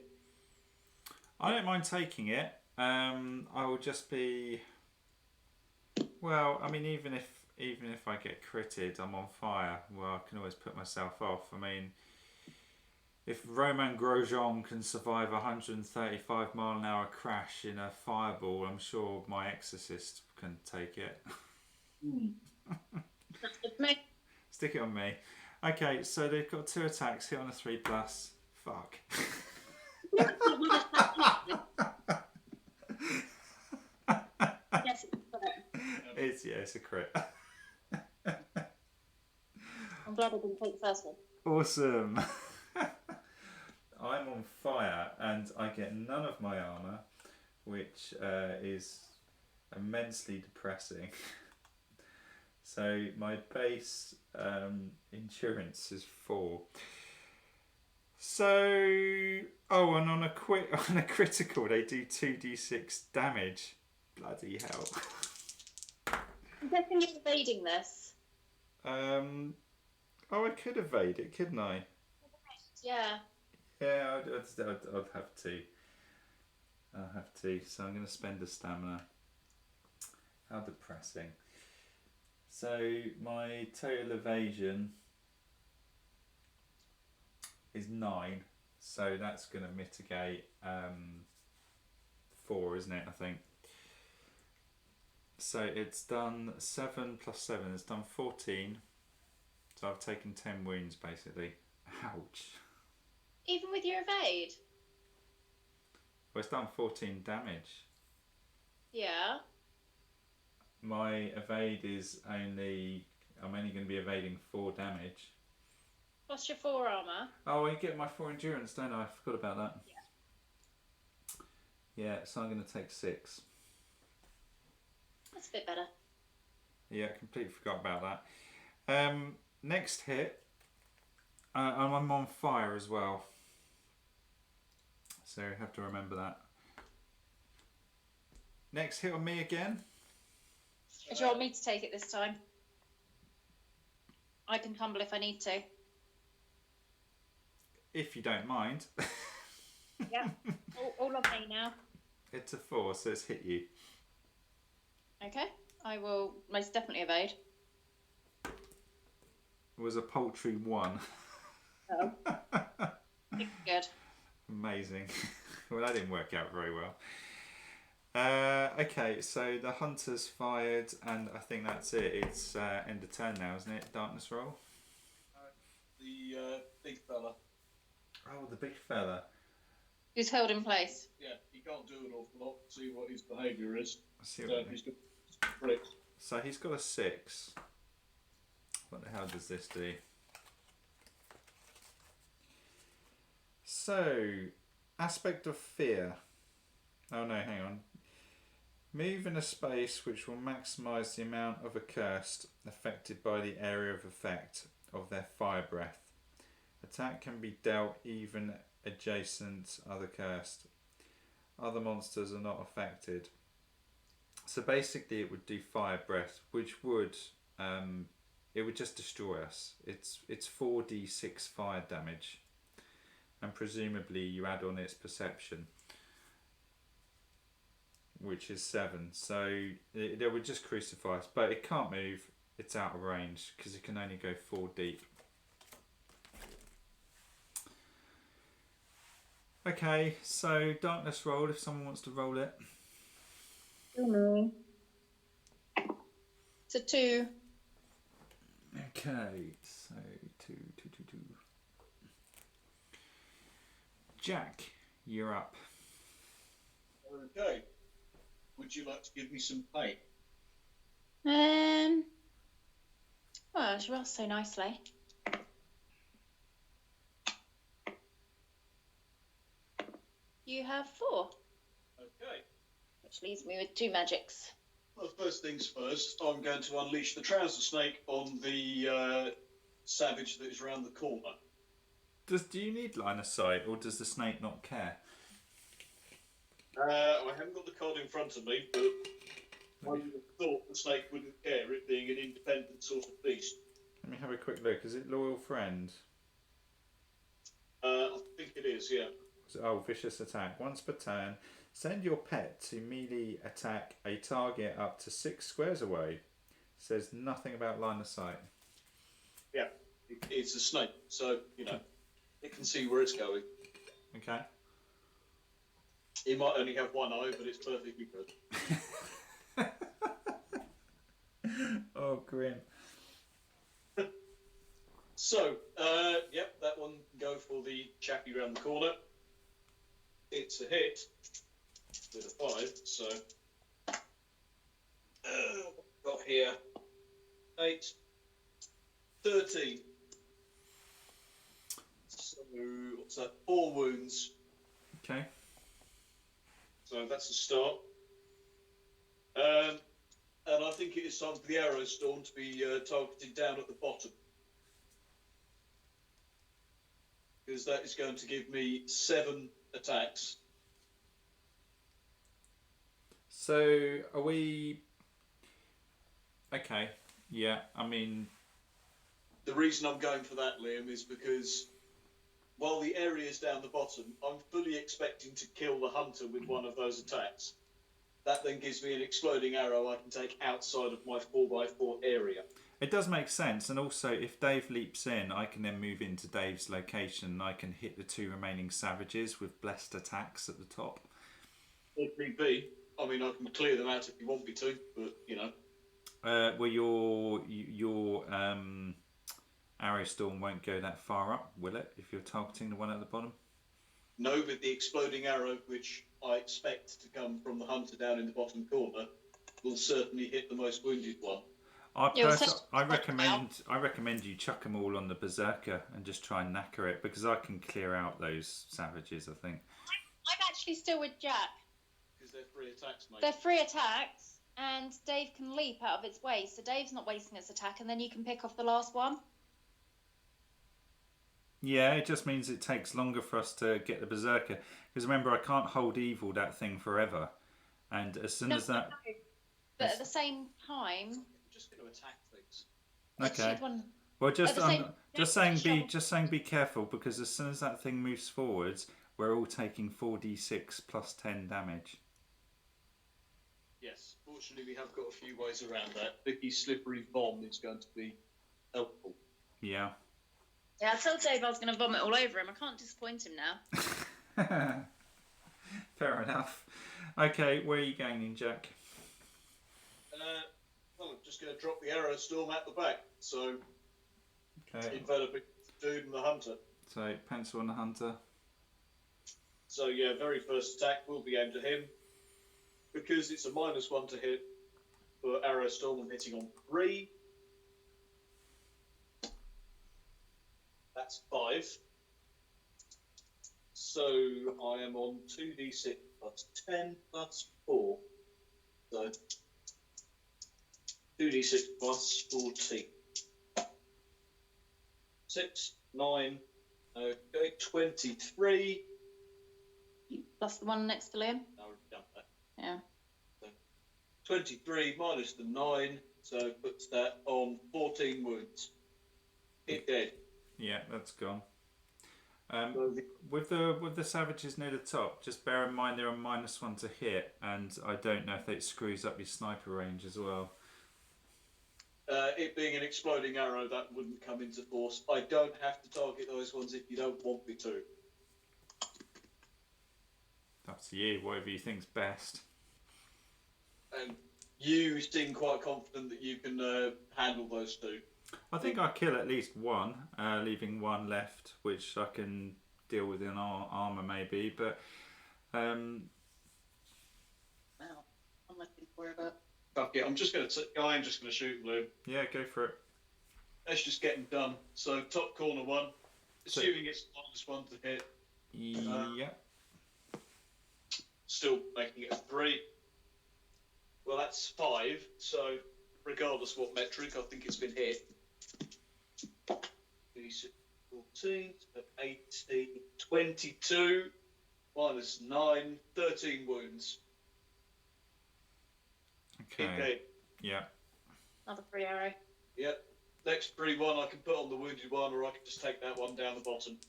I don't mind taking it. I will just be... Well, I mean, even if I get critted, I'm on fire. Well, I can always put myself off. I mean, if Roman Grosjean can survive a 135 mile an hour crash in a fireball, I'm sure my exorcist can take it. Stick it on me. Okay, so they've got 2 attacks, hit on a 3+. Fuck. It's a crit. I'm glad I didn't take the first one. Awesome. I'm on fire and I get none of my armour, which is immensely depressing. So my base endurance is 4. So, oh, and on a critical, they do 2d6 damage. Bloody hell. I'm guessing you're evading this. Oh, I could evade it, couldn't I? Yeah. Yeah, I'd have to. I'll have to. So I'm going to spend a stamina. How depressing. So my total evasion is 9. So that's going to mitigate 4, isn't it, I think? So it's done 7 plus 7. It's done 14. So I've taken 10 wounds, basically. Ouch. Even with your evade? Well, it's done 14 damage. Yeah. My evade is only... I'm only going to be evading 4 damage. Plus your 4 armour. Oh, I get my 4 endurance, don't I? I forgot about that. Yeah, so I'm going to take 6. That's a bit better. Yeah, I completely forgot about that. Next hit, I'm on fire as well. So you have to remember that. Next hit on me again. Do you want me to take it this time? I can tumble if I need to. If you don't mind. Yeah, all on me now. It's a 4, so it's hit you. Okay, I will most definitely evade. It was a paltry 1. Oh. Good. Amazing. Well, that didn't work out very well. Okay, so the hunter's fired, and I think that's it. It's end of turn now, isn't it? Darkness roll. The big fella. Oh, the big fella. Who's held in place? Yeah, he can't do an awful lot. See what his behaviour is. Let's see what He's got bricks. So he's got a 6. What the hell does this do? So, aspect of fear. Oh no, hang on. Move in a space which will maximise the amount of accursed affected by the area of effect of their fire breath. Attack can be dealt even adjacent other cursed. Other monsters are not affected. So basically it would do fire breath, which would it would just destroy us. It's 4d6 fire damage, and presumably you add on its perception, which is 7. So it would just crucify us, but it can't move. It's out of range because it can only go 4 deep. Okay, so darkness roll if someone wants to roll it. It's a 2. Okay, so 2. Jack, you're up. Okay. Would you like to give me some paint? Well, she rolls so nicely. You have 4, Okay. which leaves me with 2 magics. Well, first things first, I'm going to unleash the trouser snake on the savage that is around the corner. Do you need line of sight, or does the snake not care? I haven't got the card in front of me, but I would have thought the snake wouldn't care, it being an independent sort of beast. Let me have a quick look. Is it loyal friend? I think it is, yeah. Oh, vicious attack. Once per turn, send your pet to melee attack a target up to 6 squares away. Says nothing about line of sight. Yeah, it's a snake, so, you know, it can see where it's going. Okay. It might only have one eye, but it's perfectly good. Oh, grim. So, yep, that one can go for the chappie around the corner. It's a hit with a 5, so got here 8, 13. So what's that? 4 wounds. Okay. So that's a start. And I think it is time for the arrow storm to be targeted down at the bottom, because that is going to give me 7 attacks. So, are we... Okay, yeah, I mean... The reason I'm going for that, Liam, is because while the area is down the bottom, I'm fully expecting to kill the hunter with one of those attacks. That then gives me an exploding arrow I can take outside of my 4x4 area. It does make sense, and also if Dave leaps in, I can then move into Dave's location and I can hit the 2 remaining savages with blessed attacks at the top. If need be. I mean, I can clear them out if you want me to, but, you know. Well, your arrow storm won't go that far up, will it, if you're targeting the one at the bottom? No, but the exploding arrow, which I expect to come from the hunter down in the bottom corner, will certainly hit the most wounded one. I recommend you chuck them all on the Berserker and just try and knacker it, because I can clear out those savages, I think. I'm actually still with Jack. Because they're 3 attacks, mate. They're 3 attacks, and Dave can leap out of its way, so Dave's not wasting its attack, and then you can pick off the last one. Yeah, it just means it takes longer for us to get the Berserker. Because remember, I can't hold evil that thing forever. And as soon as that... No. But at the same time... I'm just going to attack things. Okay. Well, just saying be careful, because as soon as that thing moves forwards, we're all taking 4d6 plus 10 damage. Yes, fortunately we have got a few ways around that. Vicky's slippery bomb is going to be helpful. Yeah. Yeah, I told Dave I was going to vomit all over him. I can't disappoint him now. Fair enough. Okay, where are you gaining, Jack? Well, I'm just going to drop the arrow storm at the back. So, Okay. enveloping the dude and the hunter. So pencil on the hunter. So yeah, very first attack will be aimed at him because it's a -1 to hit for arrow storm and hitting on 3. That's 5. So I am on 2d6 plus 10 plus 4. So 2d6 plus 14. 6, 9, okay, 23. Plus the one next to Liam. No, we've done that. Yeah. 23 minus the 9, so puts that on 14 wounds. Hit dead. Yeah, that's gone. So With the savages near the top, just bear in mind they're a -1 to hit, and I don't know if it screws up your sniper range as well. it being an exploding arrow, that wouldn't come into force. I don't have to target those ones if you don't want me to. Up to you, whatever you think's best. And you seem quite confident that you can handle those two. I think I kill at least one, leaving one left, which I can deal with in armour maybe. But Wow. I'm looking for it. Fuck it, I'm just going to shoot Lou. yeah, go for it. Let's just get him done. So top corner one, assuming it's -1 to hit. Yeah. Still making it a 3. Well, that's 5. So regardless what metric, I think it's been hit. 14, 18, 22, minus 9, 13 wounds. Okay. Yeah. Another free arrow. Yep. Next free one I can put on the wounded one, or I can just take that one down the bottom.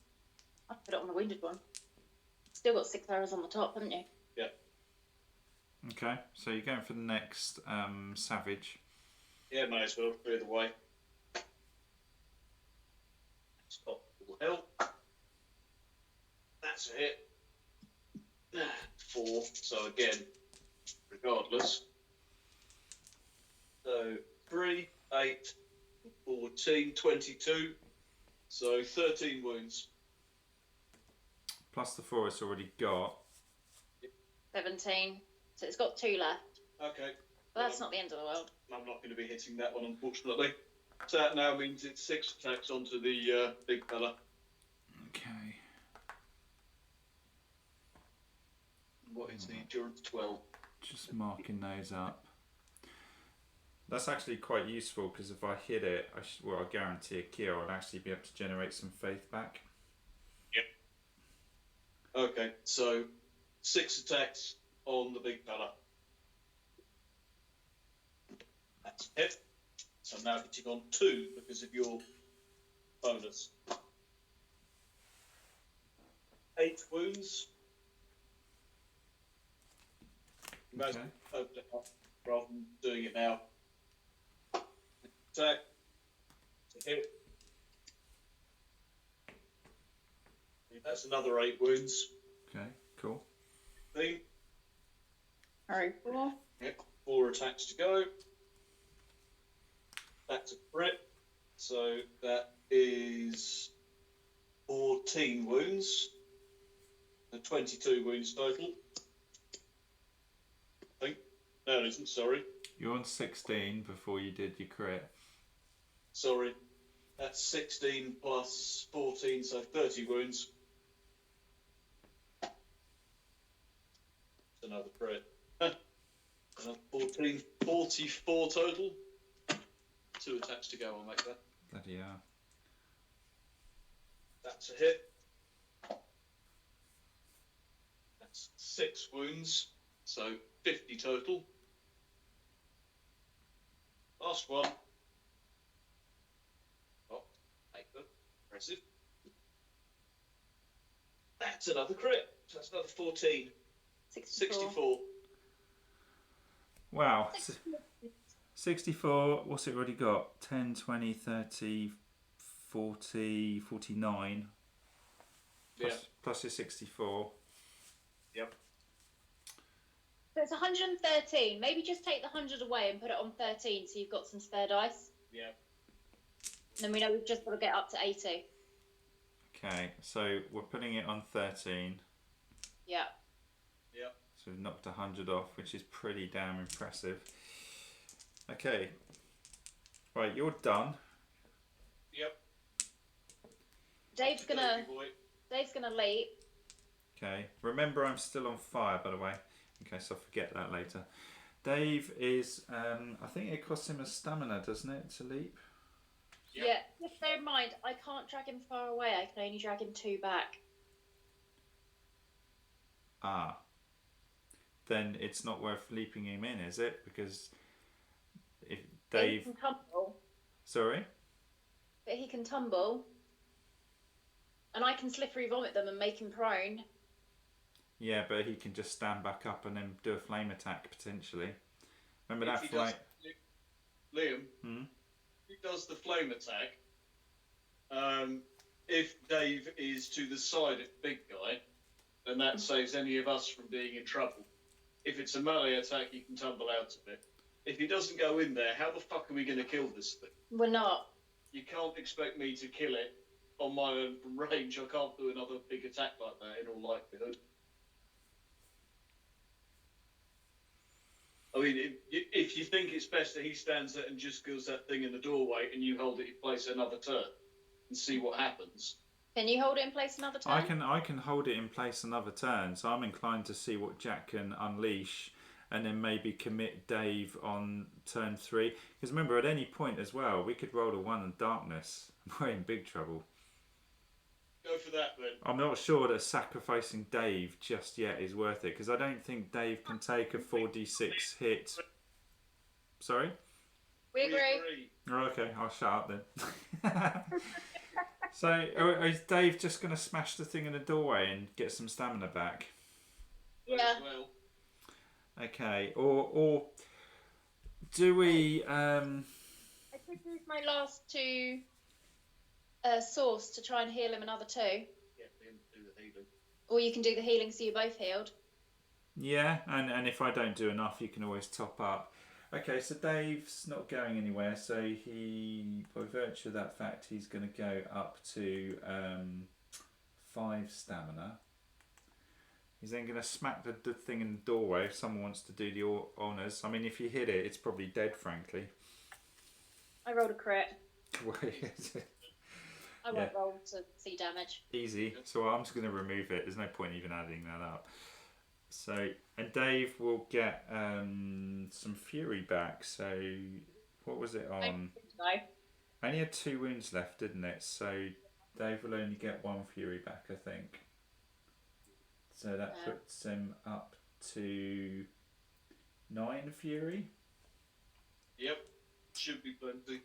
I'd put it on the wounded one. Still got 6 arrows on the top, haven't you? Yeah. Okay, so you're going for the next savage. Yeah, may as well, clear the way. It's got full health. That's a hit. 4, so again, regardless. So 3, 8, 14, 22. So 13 wounds. Plus the 4 it's already got. 17. So it's got 2 left. Okay. But that's not the end of the world. I'm not going to be hitting that one, unfortunately. So that now means it's 6 attacks onto the big fella. Okay. What is the endurance? 12. Just marking those up. That's actually quite useful because if I hit it, I guarantee a kill. I'll actually be able to generate some faith back. Yep. Okay, so 6 attacks on the big fella. That's it. So I'm now hitting on 2 because of your bonus. 8 wounds. You might as well open it up rather than doing it now. Attack. To hit. That's another 8 wounds. Okay, cool. Thing. Arrow 4. Yep, 4 attacks to go. That's a crit. So that is 14 wounds. So 22 wounds total. I think. No, it isn't, sorry. You're on 16 before you did your crit. Sorry. That's 16 plus 14, so 30 wounds. That's another crit. Another 14, 44 total. 2 attacks to go, I'll make that. Bloody hell. That's a hit. That's 6 wounds, so 50 total. Last one. Oh, paper. Impressive. That's another crit. So that's another 14. 64. Wow. 64, what's it already got? 10, 20, 30, 40, 49. Yeah. Plus your 64. Yep. So it's 113. Maybe just take the 100 away and put it on 13 so you've got some spare dice. Yeah. And then we know we've just got to get up to 80. Okay, so we're putting it on 13. Yeah. Yep. So we've knocked 100 off, which is pretty damn impressive. Okay. Right, you're done. Yep. Dave's gonna leap. Okay. Remember, I'm still on fire, by the way. Okay, so I'll forget that later. Dave is, I think it costs him a stamina, doesn't it, to leap? Yep. Yeah. Just bear in mind, I can't drag him far away. I can only drag him 2 back. Ah. Then it's not worth leaping him in, is it? Because if Dave... He can tumble. Sorry? But he can tumble. And I can slippery vomit them and make him prone. Yeah, but he can just stand back up and then do a flame attack, potentially. Remember If that he flight? Liam, Hmm? he does the flame attack. If Dave is to the side of the big guy, then that saves any of us from being in trouble. If it's a melee attack, he can tumble out of it. If he doesn't go in there, how the fuck are we going to kill this thing? We're not. You can't expect me to kill it on my own from range. I can't do another big attack like that in all likelihood. I mean, if you think it's best that he stands there and just kills that thing in the doorway and you hold it in place another turn and see what happens. Can you hold it in place another time? I can hold it in place another turn, so I'm inclined to see what Jack can unleash and then maybe commit Dave on turn 3. Because remember, at any point as well, we could roll a 1 in darkness. We're in big trouble. Go for that then. I'm not sure that sacrificing Dave just yet is worth it, because I don't think Dave can take a 4d6 hit. Sorry? We agree. Oh, okay, I'll shut up then. So, is Dave just going to smash the thing in the doorway and get some stamina back? Yeah. Well, Okay, or do we... I could use my last 2 source to try and heal him another 2. get him to do the healing. Or you can do the healing so you're both healed. Yeah, and if I don't do enough, you can always top up. Okay, so Dave's not going anywhere, so he, by virtue of that fact, he's going to go up to 5 stamina. He's then going to smack the thing in the doorway if someone wants to do the honours. I mean, if you hit it, it's probably dead, frankly. I rolled a crit. I Yeah. won't roll to see damage. Easy. So I'm just going to remove it. There's no point even adding that up. So, and Dave will get some fury back. So, what was it on? No. I only had 2 wounds left, didn't it? So, Dave will only get 1 fury back, I think. So that puts him up to 9 fury. Yep, should be plenty.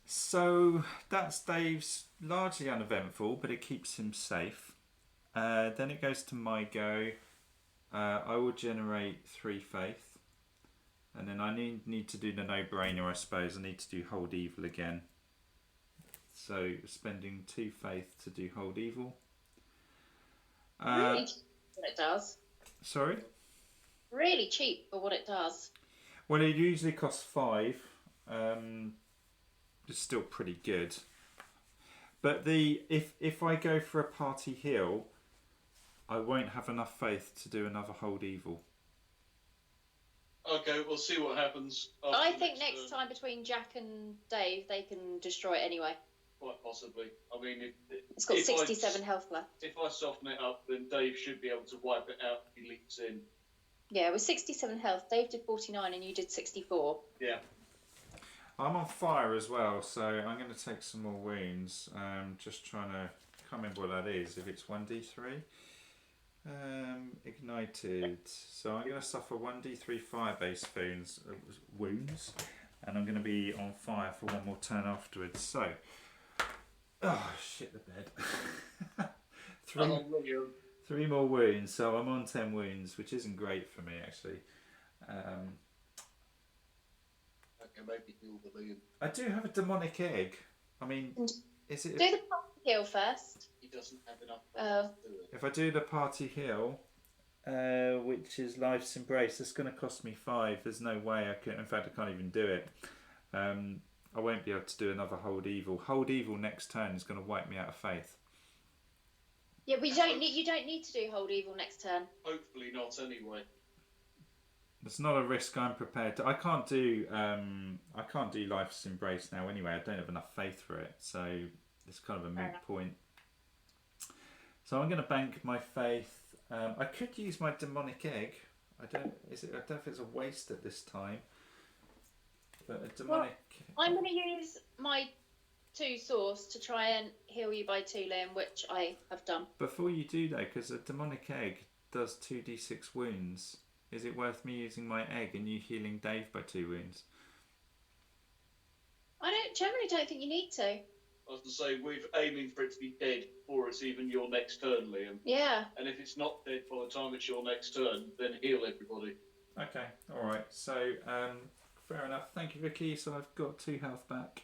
So that's Dave's largely uneventful, but it keeps him safe. Then it goes to my go. I will generate 3 faith. And then I need to do the no-brainer, I suppose. I need to do Hold Evil again. So spending 2 faith to do Hold Evil. Really cheap for what it does. Sorry? Really cheap for what it does. Well, it usually costs 5. It's still pretty good. But if I go for a party heal, I won't have enough faith to do another Hold Evil. Okay, we'll see what happens. I think next time between Jack and Dave, they can destroy it anyway. Quite possibly. I mean, It's got if 67 health left. If I soften it up, then Dave should be able to wipe it out if he leaps in. Yeah, with 67 health, Dave did 49 and you did 64. Yeah. I'm on fire as well, so I'm going to take some more wounds. Just trying to... can't remember what that is. If it's 1d3? Ignited. So I'm going to suffer 1d3 fire-based wounds. And I'm going to be on fire for 1 more turn afterwards. So... oh, shit the bed. 3 more wounds, so I'm on 10 wounds, which isn't great for me, actually. Okay, maybe heal the Liam. I do have a demonic egg. I mean, is it... Do the party heal first. He doesn't have enough to do it. If I do the party heal, which is Life's Embrace. It's going to cost me 5. There's no way I can. In fact, I can't even do it. I won't be able to do another Hold Evil. Hold Evil next turn is going to wipe me out of faith. Yeah, but you don't need to do Hold Evil next turn. Hopefully not, anyway. It's not a risk I'm prepared to. I can't do Life's Embrace now anyway. I don't have enough faith for it, so it's kind of a moot point. So I'm going to bank my faith. I could use my demonic egg. I don't know if it's a waste at this time. But a demonic. Well, I'm going to use my 2 source to try and heal you by 2, Liam, which I have done. Before you do though, because a demonic egg does 2d6 wounds. Is it worth me using my egg and you healing Dave by 2 wounds? I generally don't think you need to. I was to say, we're aiming for it to be dead before it's even your next turn, Liam. Yeah. And if it's not dead by the time it's your next turn, then heal everybody. Okay, alright. So, fair enough. Thank you, Vicky. So I've got 2 health back.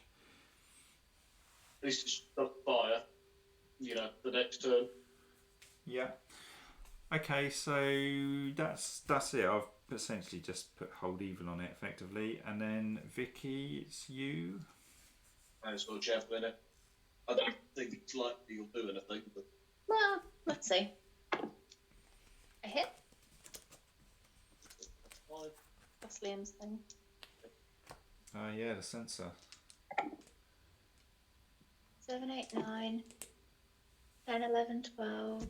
At least it's not fire, the next turn. Yeah. Okay, so that's it. I've essentially just put Hold Evil on it effectively. And then Vicky, it's you. May as well javelin it. I don't think it's likely you'll do anything, but... Well, let's see. A hit. That's Liam's thing. Yeah, the sensor. 7, 8, 9, 10, 11, 12.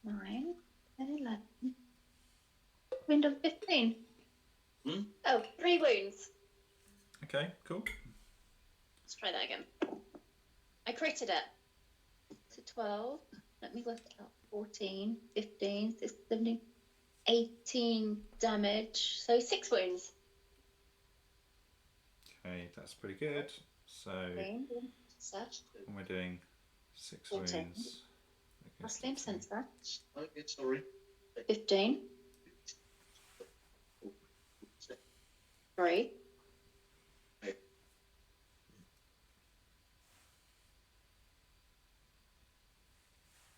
9, 10, 11. Wound of 15. Oh, 3 wounds. Okay, cool. Let's try that again. I critted it. So 12. Let me work it out. 14, 15, 16, 17, 18 damage. So 6 wounds. Okay, that's pretty good. So, and we're doing 6 14. wounds. That's Liam's sensor. Okay, sorry. 15. 3.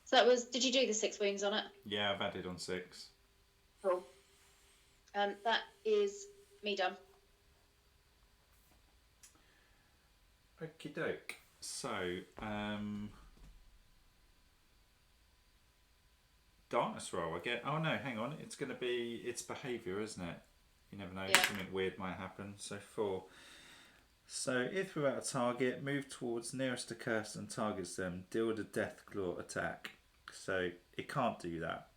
So that was, did you do the 6 wounds on it? Yeah, I've added on 6. Cool. That is me done. Okie doke. So, darkness roll. I get. Oh no, hang on. It's going to be. It's behaviour, isn't it? You never know. Yeah. Something weird might happen. So 4. So if without a target, move towards nearest Accursed and targets them. Deal with a death claw attack. So it can't do that.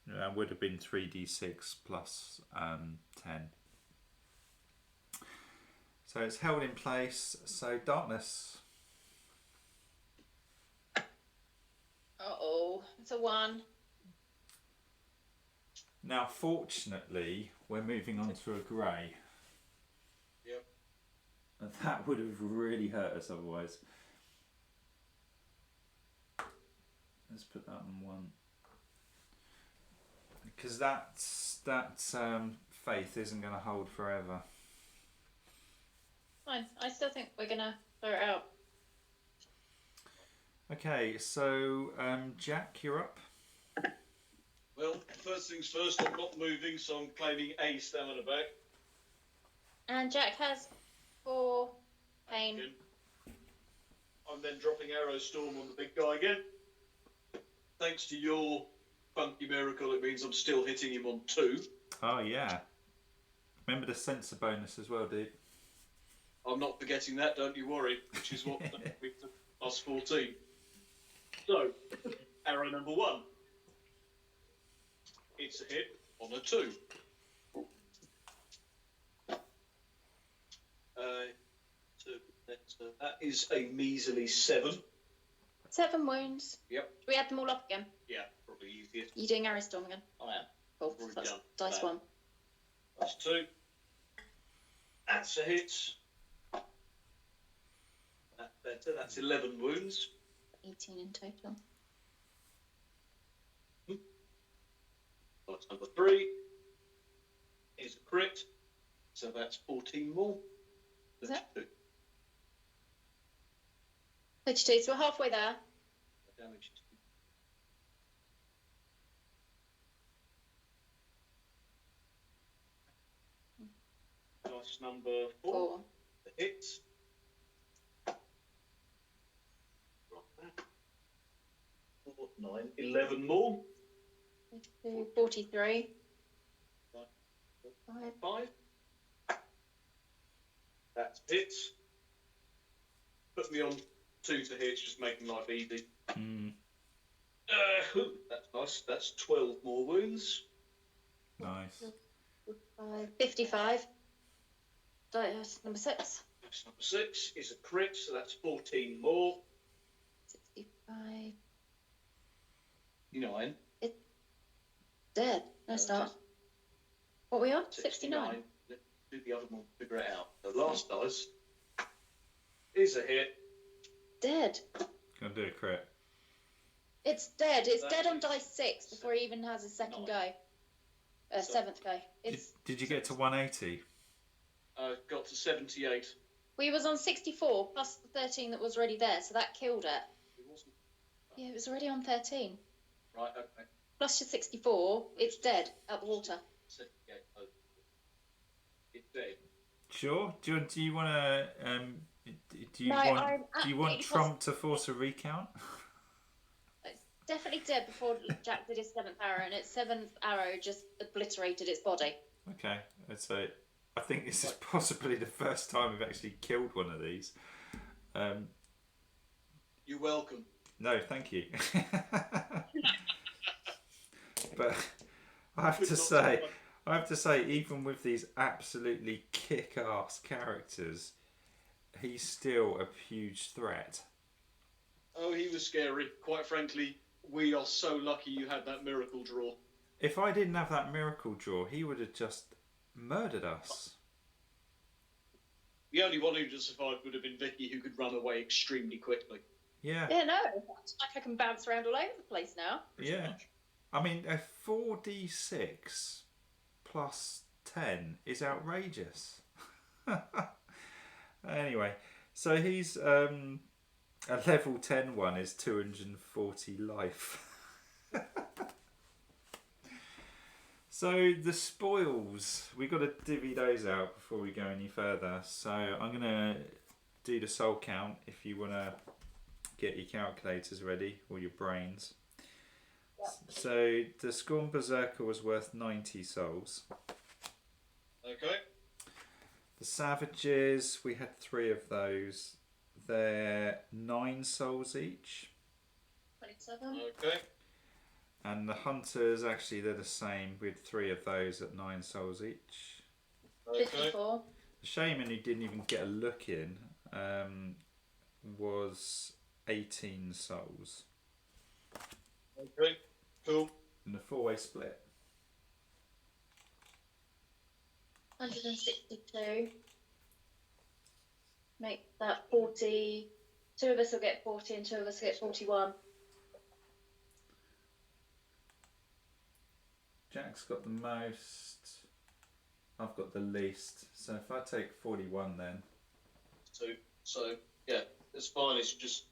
That would have been 3d6 plus 10. So it's held in place. So darkness. Uh-oh. It's a 1. Now, fortunately, we're moving on to a grey. Yep. And that would have really hurt us otherwise. Let's put that on 1. Because that faith isn't going to hold forever. Fine. I still think we're going to throw it out. Okay, so Jack, you're up. Well, first things first, I'm not moving, so I'm claiming a stamina back. And Jack has 4 pain. I'm then dropping Arrow Storm on the big guy again. Thanks to your funky miracle, it means I'm still hitting him on 2. Oh, yeah. Remember the sensor bonus as well, dude. I'm not forgetting that, don't you worry, which is what with the plus 14. So, arrow number 1. It's a hit on a 2. So that is a measly 7. 7 wounds. Yep. Do we add them all up again? Yeah, probably easier. You doing Arrow Storm again? I am. Cool. Already That's done. dice 1. That's 2. That's a hit. That's better. That's 11 wounds. 18 in total. That's number 3. Is a crit. So that's 14 more. Is that? 2. 32, so we're halfway there. Damage. Dice number 4. The hit. 4, 9, 11 more. 43. 5. That's hit. Put me on 2 to hit, just making life easy. That's nice. That's 12 more wounds. Nice. 55. Dice number 6. Dice number 6 is a crit, so that's 14 more. 65. 9. It's dead. No start. What are we on? 69. Let's do the other one, figure it out. The last dice is a hit. Dead. Gonna do a crit. It's dead. It's dead on dice 6 before he even has his second go. Seventh go. Did you get to 180? Got to 78. We was on 64 plus the 13 that was already there, so that killed it. It wasn't. Yeah, it was already on 13. Right, okay. Plus your 64, it's dead out the water. 78. Oh. It's dead. Sure. Do you want to? Do you want Trump to force a recount? It's definitely dead before Jack did his 7th arrow, and its 7th arrow just obliterated its body. Okay, so I think this is possibly the first time we've actually killed one of these. You're welcome. No, thank you. But I have to say, even with these absolutely kick-ass characters, he's still a huge threat. Oh, he was scary. Quite frankly, we are so lucky you had that miracle draw. If I didn't have that miracle draw, he would have just murdered us. The only one who just survived would have been Vicky, who could run away extremely quickly. Yeah. Yeah, no. I can bounce around all over the place now. Yeah. I mean, a 4d6 plus 10 is outrageous. Anyway, so he's a level 10 one is 240 life. So the spoils, we got to divvy those out before we go any further. So I'm going to do the soul count if you want to get your calculators ready or your brains. Yep. So the Skorne Berserker was worth 90 souls. Okay. The Savages, we had 3 of those. They're 9 souls each. 27. Okay. And the Hunters, actually, they're the same with 3 of those at 9 souls each. Okay. 54. The Shaman, who didn't even get a look in, was 18 souls. Okay. Cool. And the 4-way split. 162. Make that 40. 2 of us will get 40 and 2 of us will get 41. Jack's got the most. I've got the least. So if I take 41 then. So yeah, it's fine. It's just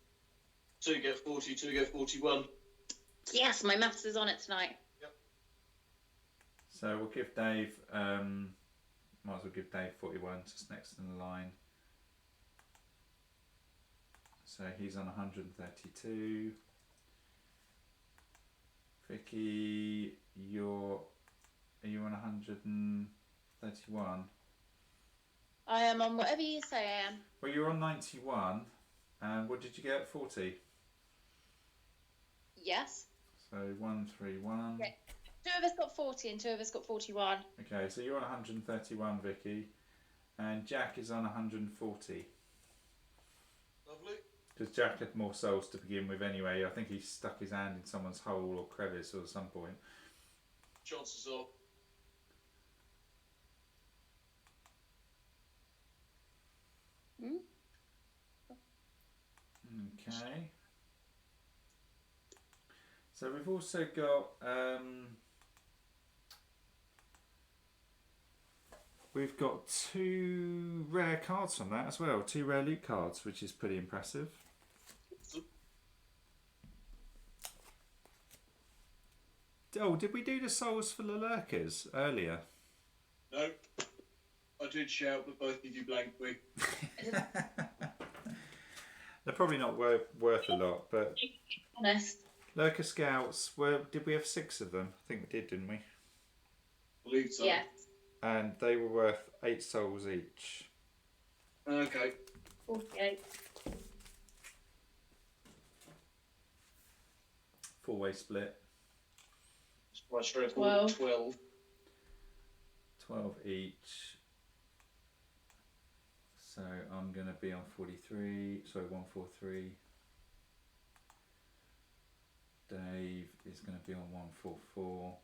2 get 40, 2 get 41. Yes, my maths is on it tonight. Yep. So we'll give Dave. Might as well give Dave 41 just next in the line. So he's on 132. Vicky, are you on 131? I am on whatever you say I am. Well, you're on 91, and what did you get? 40. Yes. So 131. Okay. 2 of us got 40 and 2 of us got 41. Okay, so you're on 131, Vicky, and Jack is on 140. Lovely. Because Jack had more souls to begin with anyway. I think he stuck his hand in someone's hole or crevice at some point. Chances are. Okay. So we've also got we've got 2 rare cards from that as well. 2 rare loot cards, which is pretty impressive. did we do the souls for the lurkers earlier? No, I did shout, but both of you blanked me. They're probably not worth a lot, but Honest. lurker scouts. Did we have 6 of them? I think we did, didn't we? I believe so. Yes. And they were worth 8 souls each. Okay. 48. 4-way split. It's quite straightforward. 12. 12 each. So I'm going to be on 43. Sorry, 143. Dave is going to be on 144.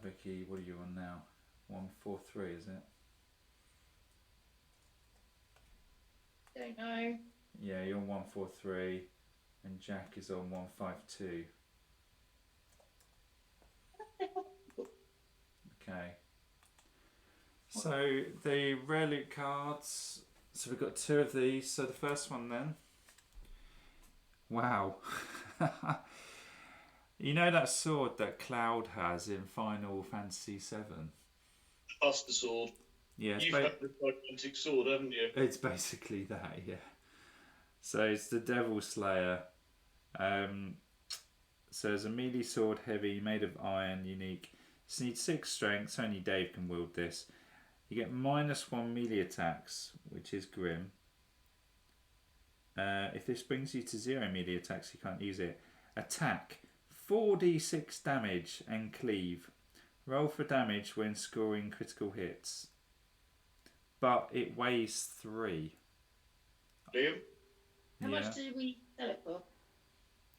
Vicky, what are you on now? 143, is it? Don't know. Yeah, you're on 143, and Jack is on 152. Okay. So the rare loot cards. So we've got 2 of these. So the first one then. Wow. You know that sword that Cloud has in Final Fantasy VII? Buster sword. Yeah, You've had the gigantic sword, haven't you? it's basically that, yeah. So it's the Devil Slayer. So it's a melee sword, heavy, made of iron, unique. It needs 6 strength, so only Dave can wield this. You get -1 melee attacks, which is grim. If this brings you to 0 melee attacks, you can't use it. Attack 4d6 damage and cleave. Roll for damage when scoring critical hits. But it weighs 3. Liam? How much did we sell it for?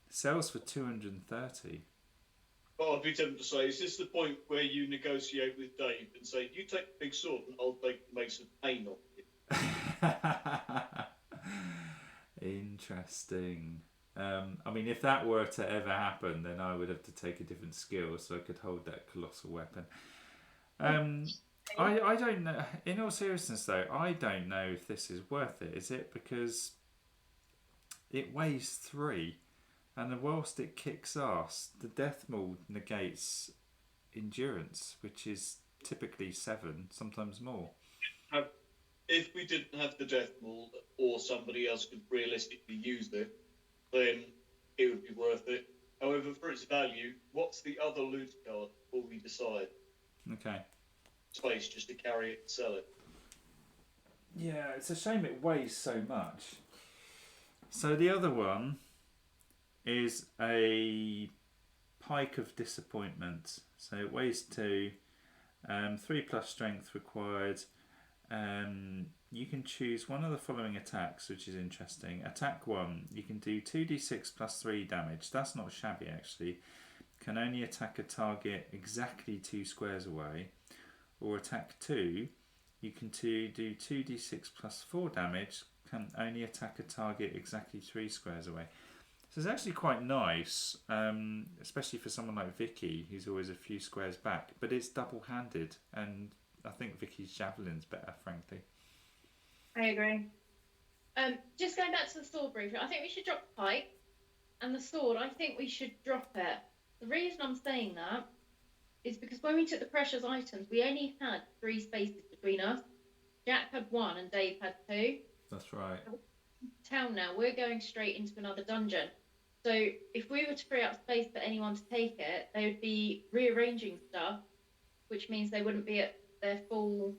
Sells for 230. Well, I'd be tempted to say, is this the point where you negotiate with Dave and say, you take the big sword and I'll take the Mace of Pain off you? Interesting. I mean, if that were to ever happen, then I would have to take a different skill so I could hold that colossal weapon. I don't know. In all seriousness, though, I don't know if this is worth it. Is it? Because it weighs 3, and whilst it kicks ass, the death maul negates endurance, which is typically 7, sometimes more. If we didn't have the death maul, or somebody else could realistically use it, then it would be worth it. However, for its value, what's the other loot card before we decide? Okay. Space just to carry it and sell it. Yeah, it's a shame it weighs so much. So the other one is a Pike of Disappointment. So it weighs 2, 3+ strength required. You can choose one of the following attacks, which is interesting. Attack 1, you can do 2d6 + 3 damage. That's not shabby, actually. Can only attack a target exactly 2 squares away. Or attack 2, you can do 2d6 + 4 damage. Can only attack a target exactly 3 squares away. So it's actually quite nice, especially for someone like Vicky, who's always a few squares back. But it's double-handed, and I think Vicky's javelin's better, frankly. I agree. Just going back to the sword briefly, I think we should drop the pike, and the sword, I think we should drop it. The reason I'm saying that is because when we took the precious items, we only had 3 spaces between us. Jack had 1 and Dave had 2. That's right. Town now, we're going straight into another dungeon. So if we were to free up space for anyone to take it, they would be rearranging stuff, which means they wouldn't be at their full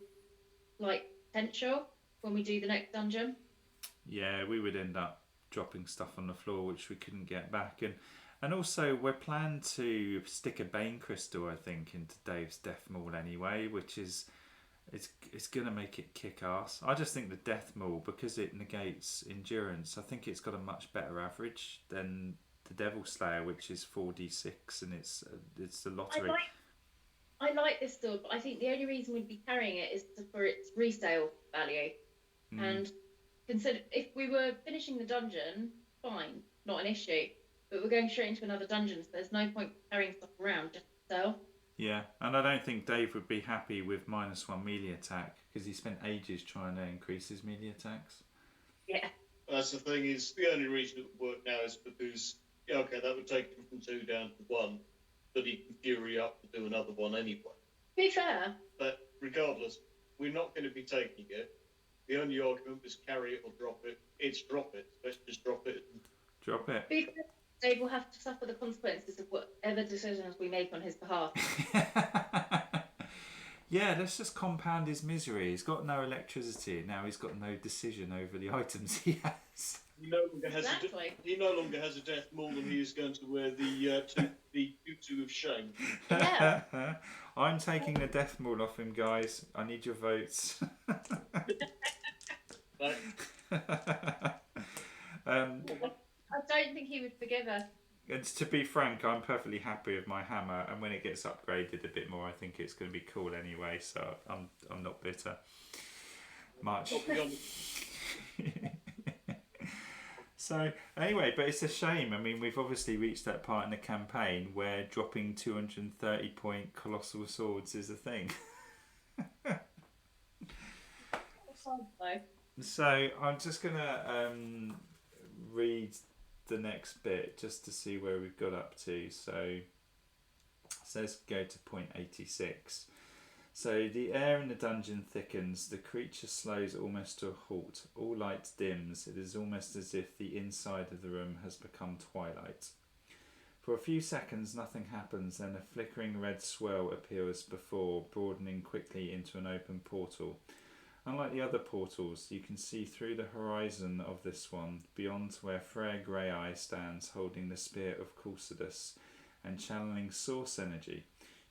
potential when we do the next dungeon. Yeah, we would end up dropping stuff on the floor which we couldn't get back, and also we're planned to stick a Bane crystal, I think, into Dave's death maul anyway, which is it's gonna make it kick ass. I just think the death maul, because it negates endurance, I think it's got a much better average than the Devil Slayer, which is 4d6, and it's the lottery. I like this sword, but I think the only reason we'd be carrying it is for its resale value. And consider if we were finishing the dungeon, fine, not an issue. But we're going straight into another dungeon, so there's no point carrying stuff around just to sell. Yeah, and I don't think Dave would be happy with -1 melee attack, because he spent ages trying to increase his melee attacks. Yeah. That's the thing, is the only reason it would work now is because, yeah, okay, that would take him from 2 down to 1, but he can fury up to do another one anyway. To be fair. But regardless, we're not going to be taking it. The only argument was carry it or drop it. It's drop it. Let's just drop it. Drop it. Be fair, Dave will have to suffer the consequences of whatever decisions we make on his behalf. Yeah, let's just compound his misery. He's got no electricity. Now he's got no decision over the items he has. He no longer has a death maul, and he is going to wear the tutu of shame. Yeah. I'm taking the death maul off him, guys. I need your votes. Right. I don't think he would forgive us. And to be frank, I'm perfectly happy with my hammer, and when it gets upgraded a bit more, I think it's going to be cool anyway. So I'm not bitter much. So anyway, but it's a shame. I mean, we've obviously reached that part in the campaign where dropping 230-point colossal swords is a thing. So I'm just gonna read the next bit just to see where we've got up to. So let's go to point 86. So the air in the dungeon thickens, the creature slows almost to a halt, all light dims, it is almost as if the inside of the room has become twilight. For a few seconds nothing happens, then a flickering red swirl appears before, broadening quickly into an open portal. Unlike the other portals, you can see through the horizon of this one, beyond where Freyr Greyeye stands holding the spear of cultists and channeling source energy.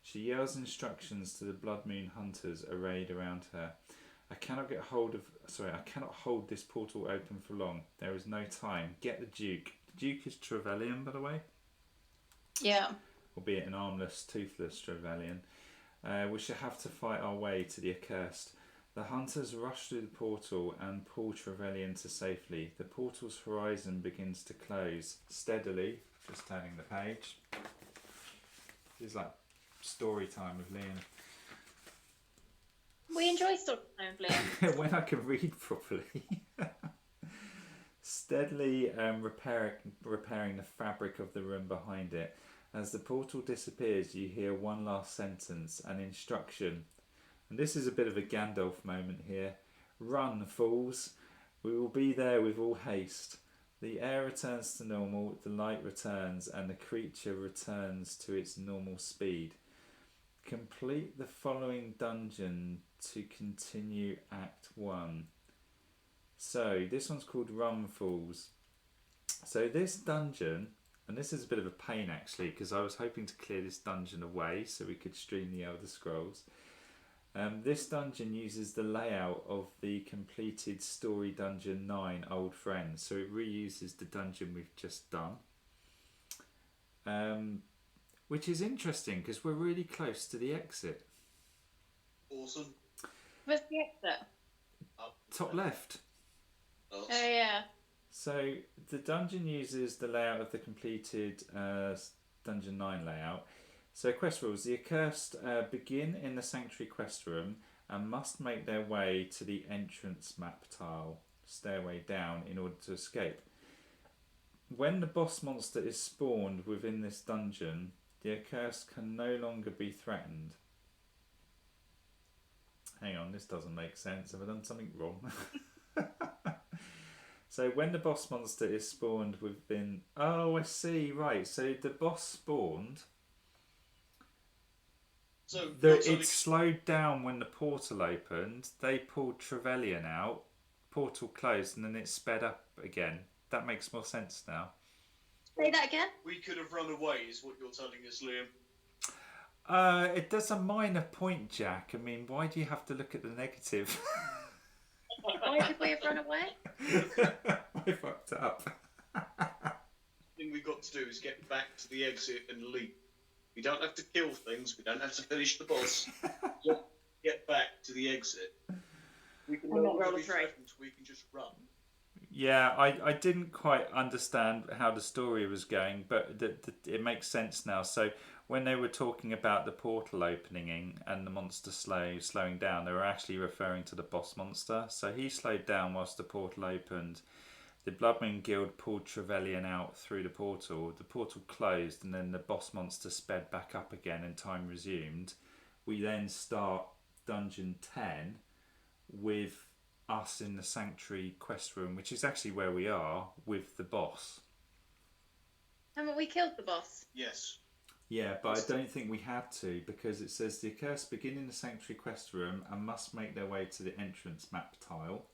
She yells instructions to the Blood Moon hunters arrayed around her. I cannot hold this portal open for long. There is no time. Get the Duke. The Duke is Travellyan, by the way. Yeah. Albeit an armless, toothless Travellyan. We shall have to fight our way to the Accursed. The hunters rush through the portal and pull Travellyan to safely. The portal's horizon begins to close steadily. Just turning the page. This is like story time with Liam. We enjoy story time with Liam. When I can read properly. Steadily repairing the fabric of the room behind it. As the portal disappears, you hear one last sentence, an instruction. And this is a bit of a Gandalf moment here. Run, fools. We will be there with all haste. The air returns to normal, the light returns, and the creature returns to its normal speed. Complete the following dungeon to continue Act 1. So, this one's called Run, Fools. So this dungeon, and this is a bit of a pain actually, because I was hoping to clear this dungeon away so we could stream the Elder Scrolls. This dungeon uses the layout of the completed Story Dungeon 9 Old Friends, so it reuses the dungeon we've just done. Which is interesting because we're really close to the exit. Awesome. Where's the exit? Top left. Oh yeah. So the dungeon uses the layout of the completed Dungeon 9 layout. So quest rules. The Accursed begin in the Sanctuary quest room and must make their way to the entrance map tile, stairway down, in order to escape. When the boss monster is spawned within this dungeon, the Accursed can no longer be threatened. Hang on, this doesn't make sense. Have I done something wrong? So when the boss monster is spawned within... Oh, I see. Right, so the boss spawned... So it slowed down when the portal opened. They pulled Travellyan out. Portal closed, and then it sped up again. That makes more sense now. Say that again. We could have run away, is what you're telling us, Liam. It does a minor point, Jack. I mean, why do you have to look at the negative? Why did we have run away? I fucked up. The thing we've got to do is get back to the exit and leap. We don't have to kill things. We don't have to finish the boss. Just get back to the exit. We can no longer be threatened. We can just run. Yeah, I didn't quite understand how the story was going, but it makes sense now. So when they were talking about the portal opening and the monster slowing down, they were actually referring to the boss monster. So he slowed down whilst the portal opened. The Bloodmoon Guild pulled Travellyan out through the portal closed, and then the boss monster sped back up again and time resumed. We then start Dungeon 10 with us in the Sanctuary quest room, which is actually where we are with the boss. Haven't we killed the boss? Yes. Yeah, but I don't think we had to, because it says the Accursed begin in the Sanctuary quest room and must make their way to the entrance map tile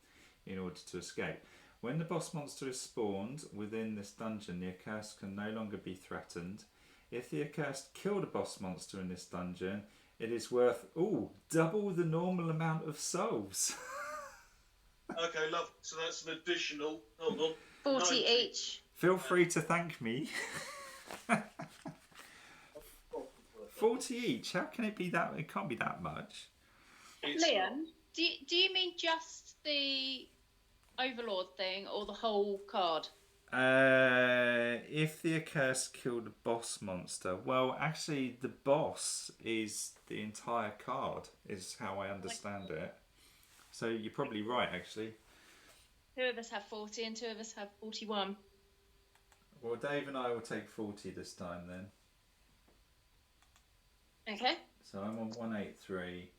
in order to escape. When the boss monster is spawned within this dungeon, the Accursed can no longer be threatened. If the Accursed kill the boss monster in this dungeon, it is worth double the normal amount of souls. Okay, love. So that's an additional. Hold on. 40 90. each. Feel free to thank me. 40 each? How can it be that? It can't be that much. Liam, do you mean just the Overlord thing or the whole card? If the Accursed killed the boss monster, well, actually, the boss is the entire card, is how I understand it. So you're probably right, actually. 2 of us have 40 and 2 of us have 41. Well, Dave and I will take 40 this time then. Okay. So I'm on 183.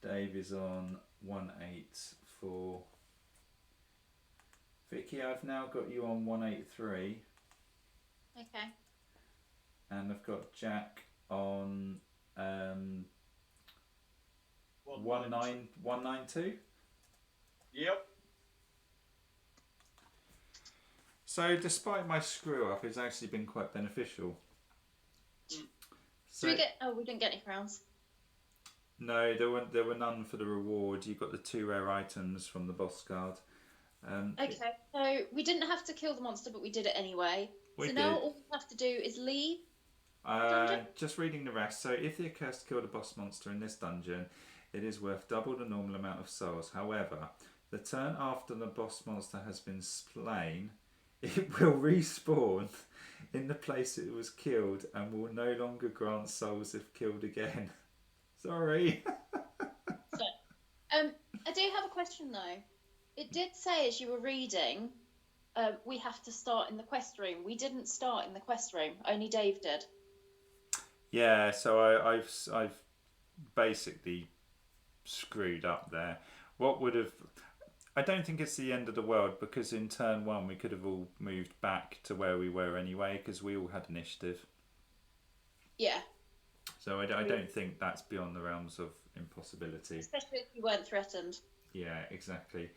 Dave is on 184. Vicky, I've now got you on 183. Okay. And I've got Jack on 192. Yep. So despite my screw up, it's actually been quite beneficial. So we didn't get any crowns. No, there were none for the reward. You got the 2 rare items from the boss guard. Okay, so we didn't have to kill the monster, but we did it anyway. We now did. all we have to do is leave. Just reading the rest. So if the Accursed killed a boss monster in this dungeon, it is worth double the normal amount of souls. However, the turn after the boss monster has been slain, it will respawn in the place it was killed and will no longer grant souls if killed again. Sorry. I do have a question though. It did say as you were reading, we have to start in the quest room. We didn't start in the quest room. Only Dave did. Yeah, so I've basically screwed up there. What would have... I don't think it's the end of the world, because in turn 1 we could have all moved back to where we were anyway, because we all had initiative. Yeah. So I don't think that's beyond the realms of impossibility. Especially if you weren't threatened. Yeah, exactly.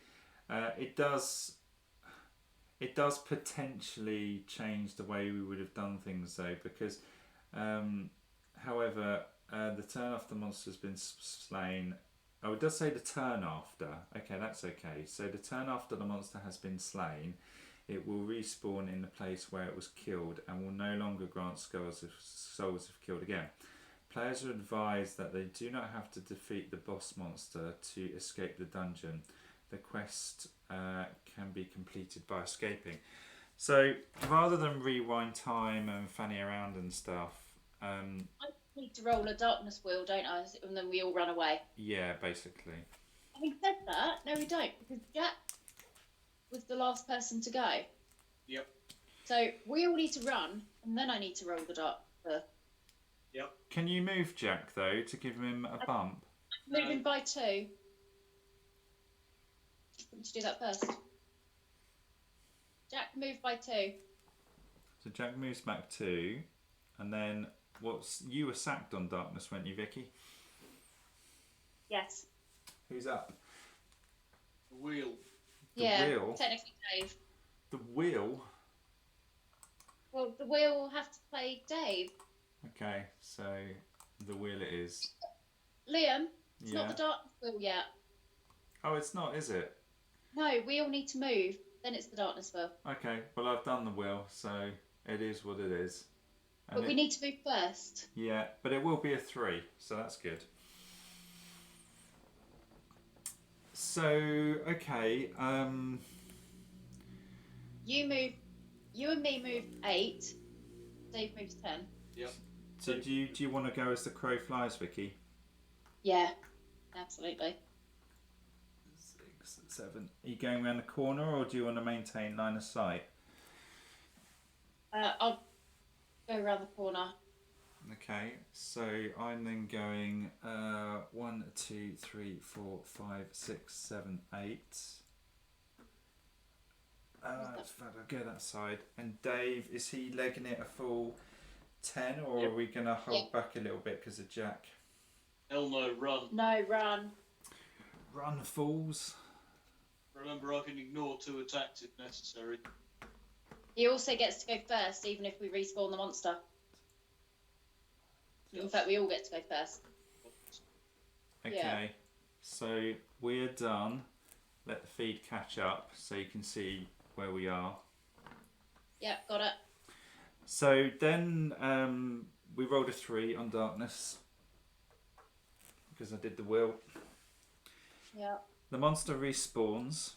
It does potentially change the way we would have done things though, because however the turn after the monster has been slain. Oh, it does say the turn after. Okay, that's okay. So the turn after the monster has been slain, it will respawn in the place where it was killed and will no longer grant souls if killed again. Players are advised that they do not have to defeat the boss monster to escape the dungeon. The quest can be completed by escaping. So rather than rewind time and fanny around and stuff, I need to roll a darkness wheel, don't I? And then we all run away. Yeah, basically. Having said that, no, we don't, because Jack was the last person to go. Yep. So we all need to run, and then I need to roll the Yep. Can you move Jack though to give him a bump? moving by 2. Want to do that first? Jack, move by 2. So Jack moves back 2, and then you were sacked on darkness, weren't you, Vicky? Yes. Who's up? The wheel. The yeah, wheel? technically Dave. The wheel? Well, the wheel will have to play Dave. Okay, so the wheel it is. Liam, it's Yeah. not the darkness wheel yet. Oh, it's not, is it? No, we all need to move. Then it's the darkness wheel. Okay, well I've done the wheel, so it is what it is. And But we need to move first. Yeah, but it will be a 3, so that's good. So, okay, You and me move 8. Dave moves 10. Yep. so do you want to go as the crow flies, Vicky? Yeah, absolutely. 7. Are you going around the corner or do you want to maintain line of sight? I'll go around the corner. Okay, so I'm then going 1, 2, 3, 4, 5, 6, 7, 8. That's fine, I'll go that side. And Dave, is he legging it a full 10 or are we going to hold back a little bit because of Jack? Hell no, run. No, run. Run, fools. Remember, I can ignore 2 attacks if necessary. He also gets to go first, even if we respawn the monster. Yes. In fact, we all get to go first. Okay, so we're done. Let the feed catch up so you can see where we are. Yeah, got it. So then we rolled a 3 on darkness because I did the will. Yeah. The monster respawns.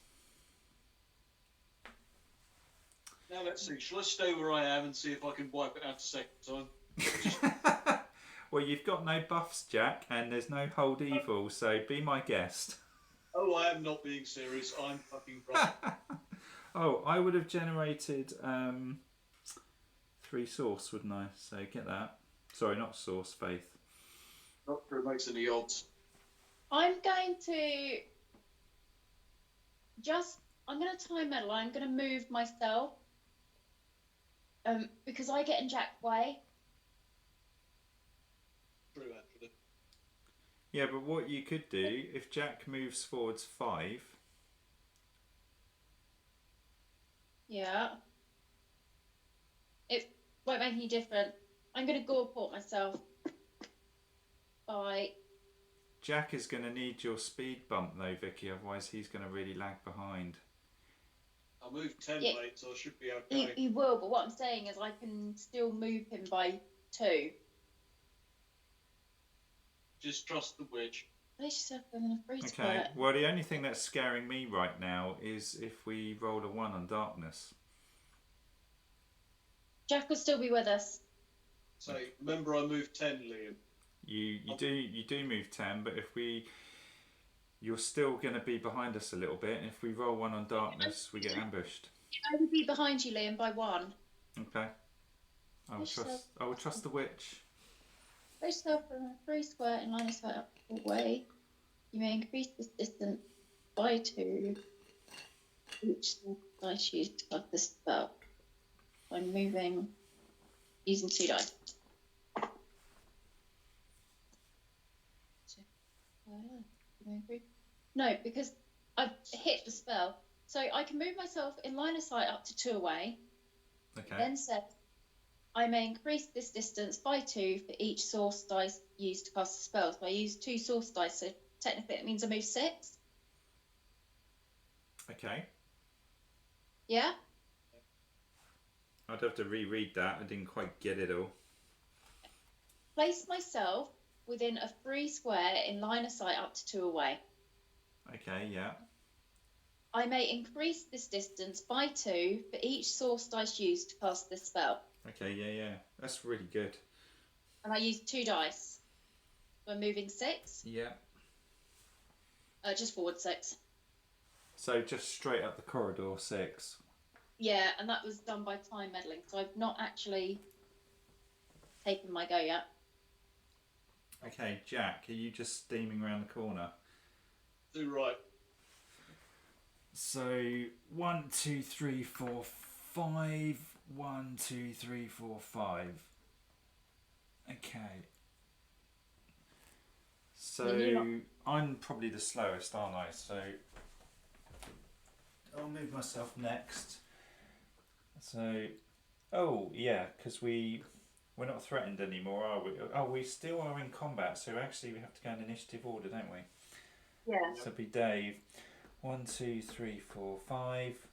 Now let's see. Shall I stay where I am and see if I can wipe it out a second time? Well, you've got no buffs, Jack, and there's no hold evil, so be my guest. Oh, I am not being serious. I'm fucking right. Oh, I would have generated 3 source, wouldn't I? So get that. Sorry, not source, faith. Not sure it makes any odds. I'm going to time meddle. I'm going to move myself. Because I get in Jack's way. True, actually. Yeah, but what you could do, if Jack moves forwards 5... Yeah. It won't make any difference. I'm going to gore port myself by... Jack is going to need your speed bump though, Vicky, otherwise he's going to really lag behind. I'll move 10 Yeah. late, so I should be okay. He will, but what I'm saying is I can still move him by 2. Just trust the witch. Place yourself in a free Okay, square. well the only thing that's scaring me right now is if we roll a 1 on darkness. Jack will still be with us. So remember, I moved 10, Liam. You do move 10, but if you're still going to be behind us a little bit, and if we roll 1 on darkness, we get ambushed. I will be behind you, Liam, by 1. Okay. I will trust the witch. Place yourself in a free square in line of sight up the way. You may increase this distance by 2. Each dice used to cast this spell. I'm moving using 2 dice. No, because I've hit the spell. So I can move myself in line of sight up to 2 away. Okay. Then said, I may increase this distance by 2 for each source dice used to cast the spell. So I use 2 source dice, so technically it means I move 6. Okay. Yeah? I'd have to reread that. I didn't quite get it all. Place myself within a free square in line of sight up to 2 away. Okay, yeah. I may increase this distance by 2 for each source dice used to cast this spell. Okay, yeah. That's really good. And I use 2 dice. So I'm moving 6. Yeah. Just forward 6. So just straight up the corridor, 6. Yeah, and that was done by time meddling, so I've not actually taken my go yet. Okay, Jack, are you just steaming around the corner? Do right. So 1, 2, 3, 4, 5. 1, 2, 3, 4, 5. Okay. So I'm probably the slowest, aren't I? So I'll move myself next. So, oh yeah, because we're not threatened anymore, are we? Oh, we still are in combat. So actually, we have to go in initiative order, don't we? Yeah. So it'll be Dave. 1, 2, 3, 4, 5.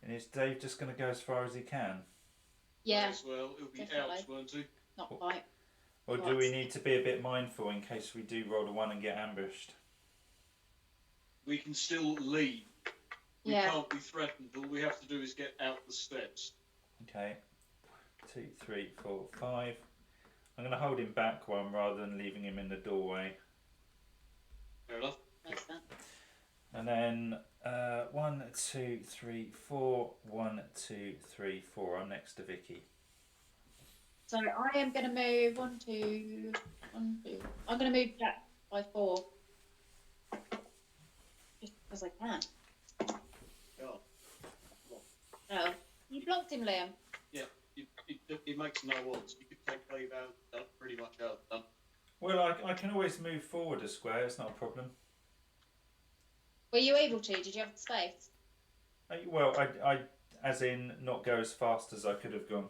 And is Dave just going to go as far as he can? Yeah. As well, it'll be Definitely. out, won't it? Not quite. Or do we need to be a bit mindful in case we do roll a 1 and get ambushed? We can still leave. We Yeah. can't be threatened. All we have to do is get out the steps. Okay. 2, 3, 4, 5. I'm going to hold him back one rather than leaving him in the doorway. Fair enough. Makes sense. And then 1, 2, 3, 4. 1, 2, 3, 4. I'm next to Vicky. So I am going to move 1, 2, 1, 2. I'm going to move Jack by 4. Just because I can. Oh. Oh. You blocked him, Liam. Yeah, it makes no odds. You could take Dave out, pretty much out. Done. Well, I can always move forward a square. It's not a problem. Were you able to? Did you have the space? Well, I as in not go as fast as I could have gone.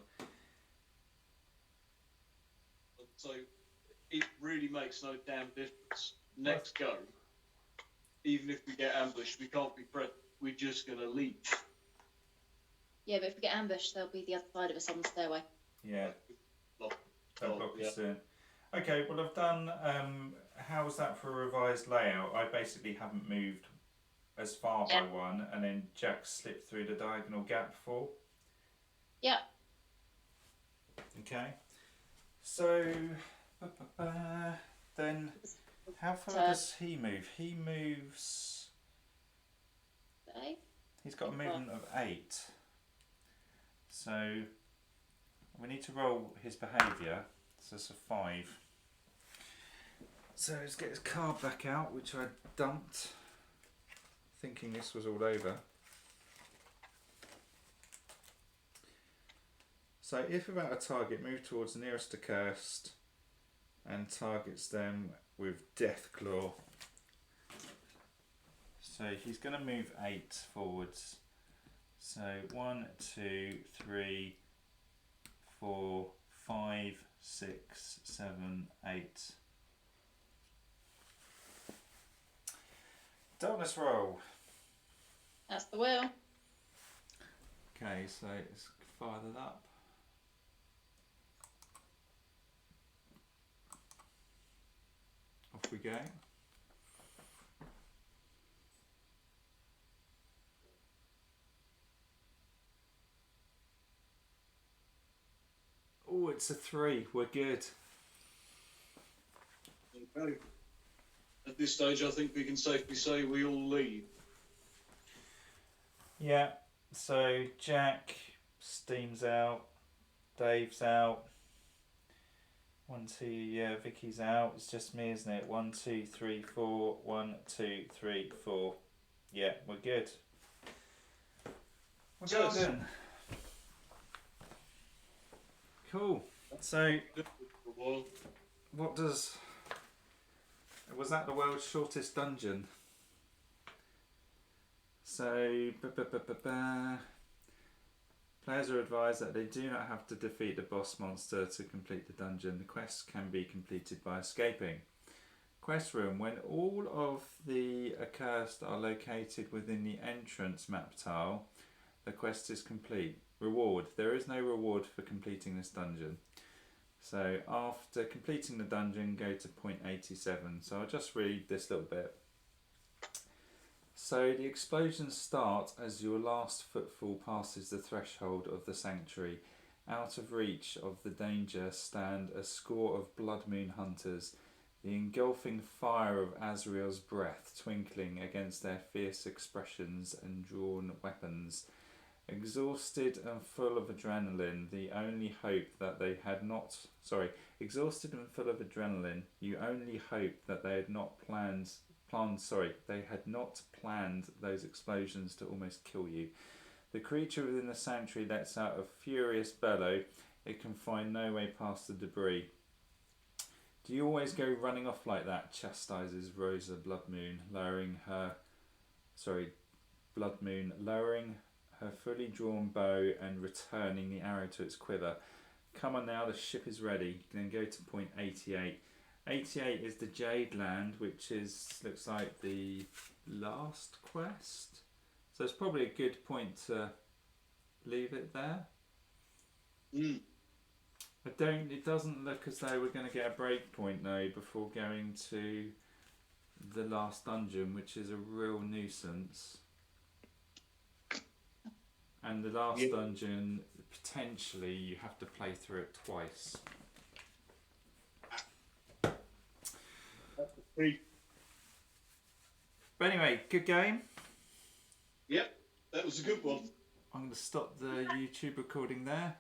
So it really makes no damn difference. Next go, even if we get ambushed, we can't be prepped. We're just going to leave. Yeah, but if we get ambushed, they'll be the other side of us on the stairway. Yeah. Block us in. Okay, well I've done, how's that for a revised layout? I basically haven't moved as far by one, and then Jack slipped through the diagonal gap before. Yeah. Okay. So, then how far does he move? He moves... Okay. He's got a movement of 8. So, we need to roll his behaviour. So it's a 5. So let's get his card back out, which I dumped, thinking this was all over. So if without a target, move towards the nearest accursed and targets them with Death Claw. So he's going to move 8 forwards. So 1, 2, 3, 4, 5, 6, 7, 8. Darkness roll. That's the wheel. Okay, so let's fire that up. Off we go. Oh, it's a 3. We're good. Okay. At this stage, I think we can safely say we all leave. Yeah, so Jack, Steam's out, Dave's out. 1, 2, yeah, Vicky's out. It's just me, isn't it? 1, 2, 3, 4. 1, 2, 3, 4. Yeah, we're good. We're golden. Cool. So, what does... Was that the world's shortest dungeon? So, players are advised that they do not have to defeat the boss monster to complete the dungeon. The quests can be completed by escaping. Quest room. When all of the accursed are located within the entrance map tile, the quest is complete. Reward. There is no reward for completing this dungeon. So after completing the dungeon, go to point 87. So I'll just read this little bit. So the explosions start as your last footfall passes the threshold of the sanctuary. Out of reach of the danger stand a score of blood moon hunters, the engulfing fire of Azrael's breath twinkling against their fierce expressions and drawn weapons. Exhausted and full of adrenaline, you only hope that they had not planned those explosions to almost kill you. The creature within the sanctuary lets out a furious bellow. It can find no way past the debris. Do you always go running off like that? Chastises Rosa Bloodmoon, lowering her fully drawn bow and returning the arrow to its quiver. Come on now, the ship is ready. Then go to point 88. 88 is the Jade Land, which looks like the last quest. So it's probably a good point to leave it there. It doesn't look as though we're going to get a break point though before going to the last dungeon, which is a real nuisance. And the last dungeon, potentially you have to play through it twice. But anyway, good game. Yep, that was a good one. I'm going to stop the YouTube recording there.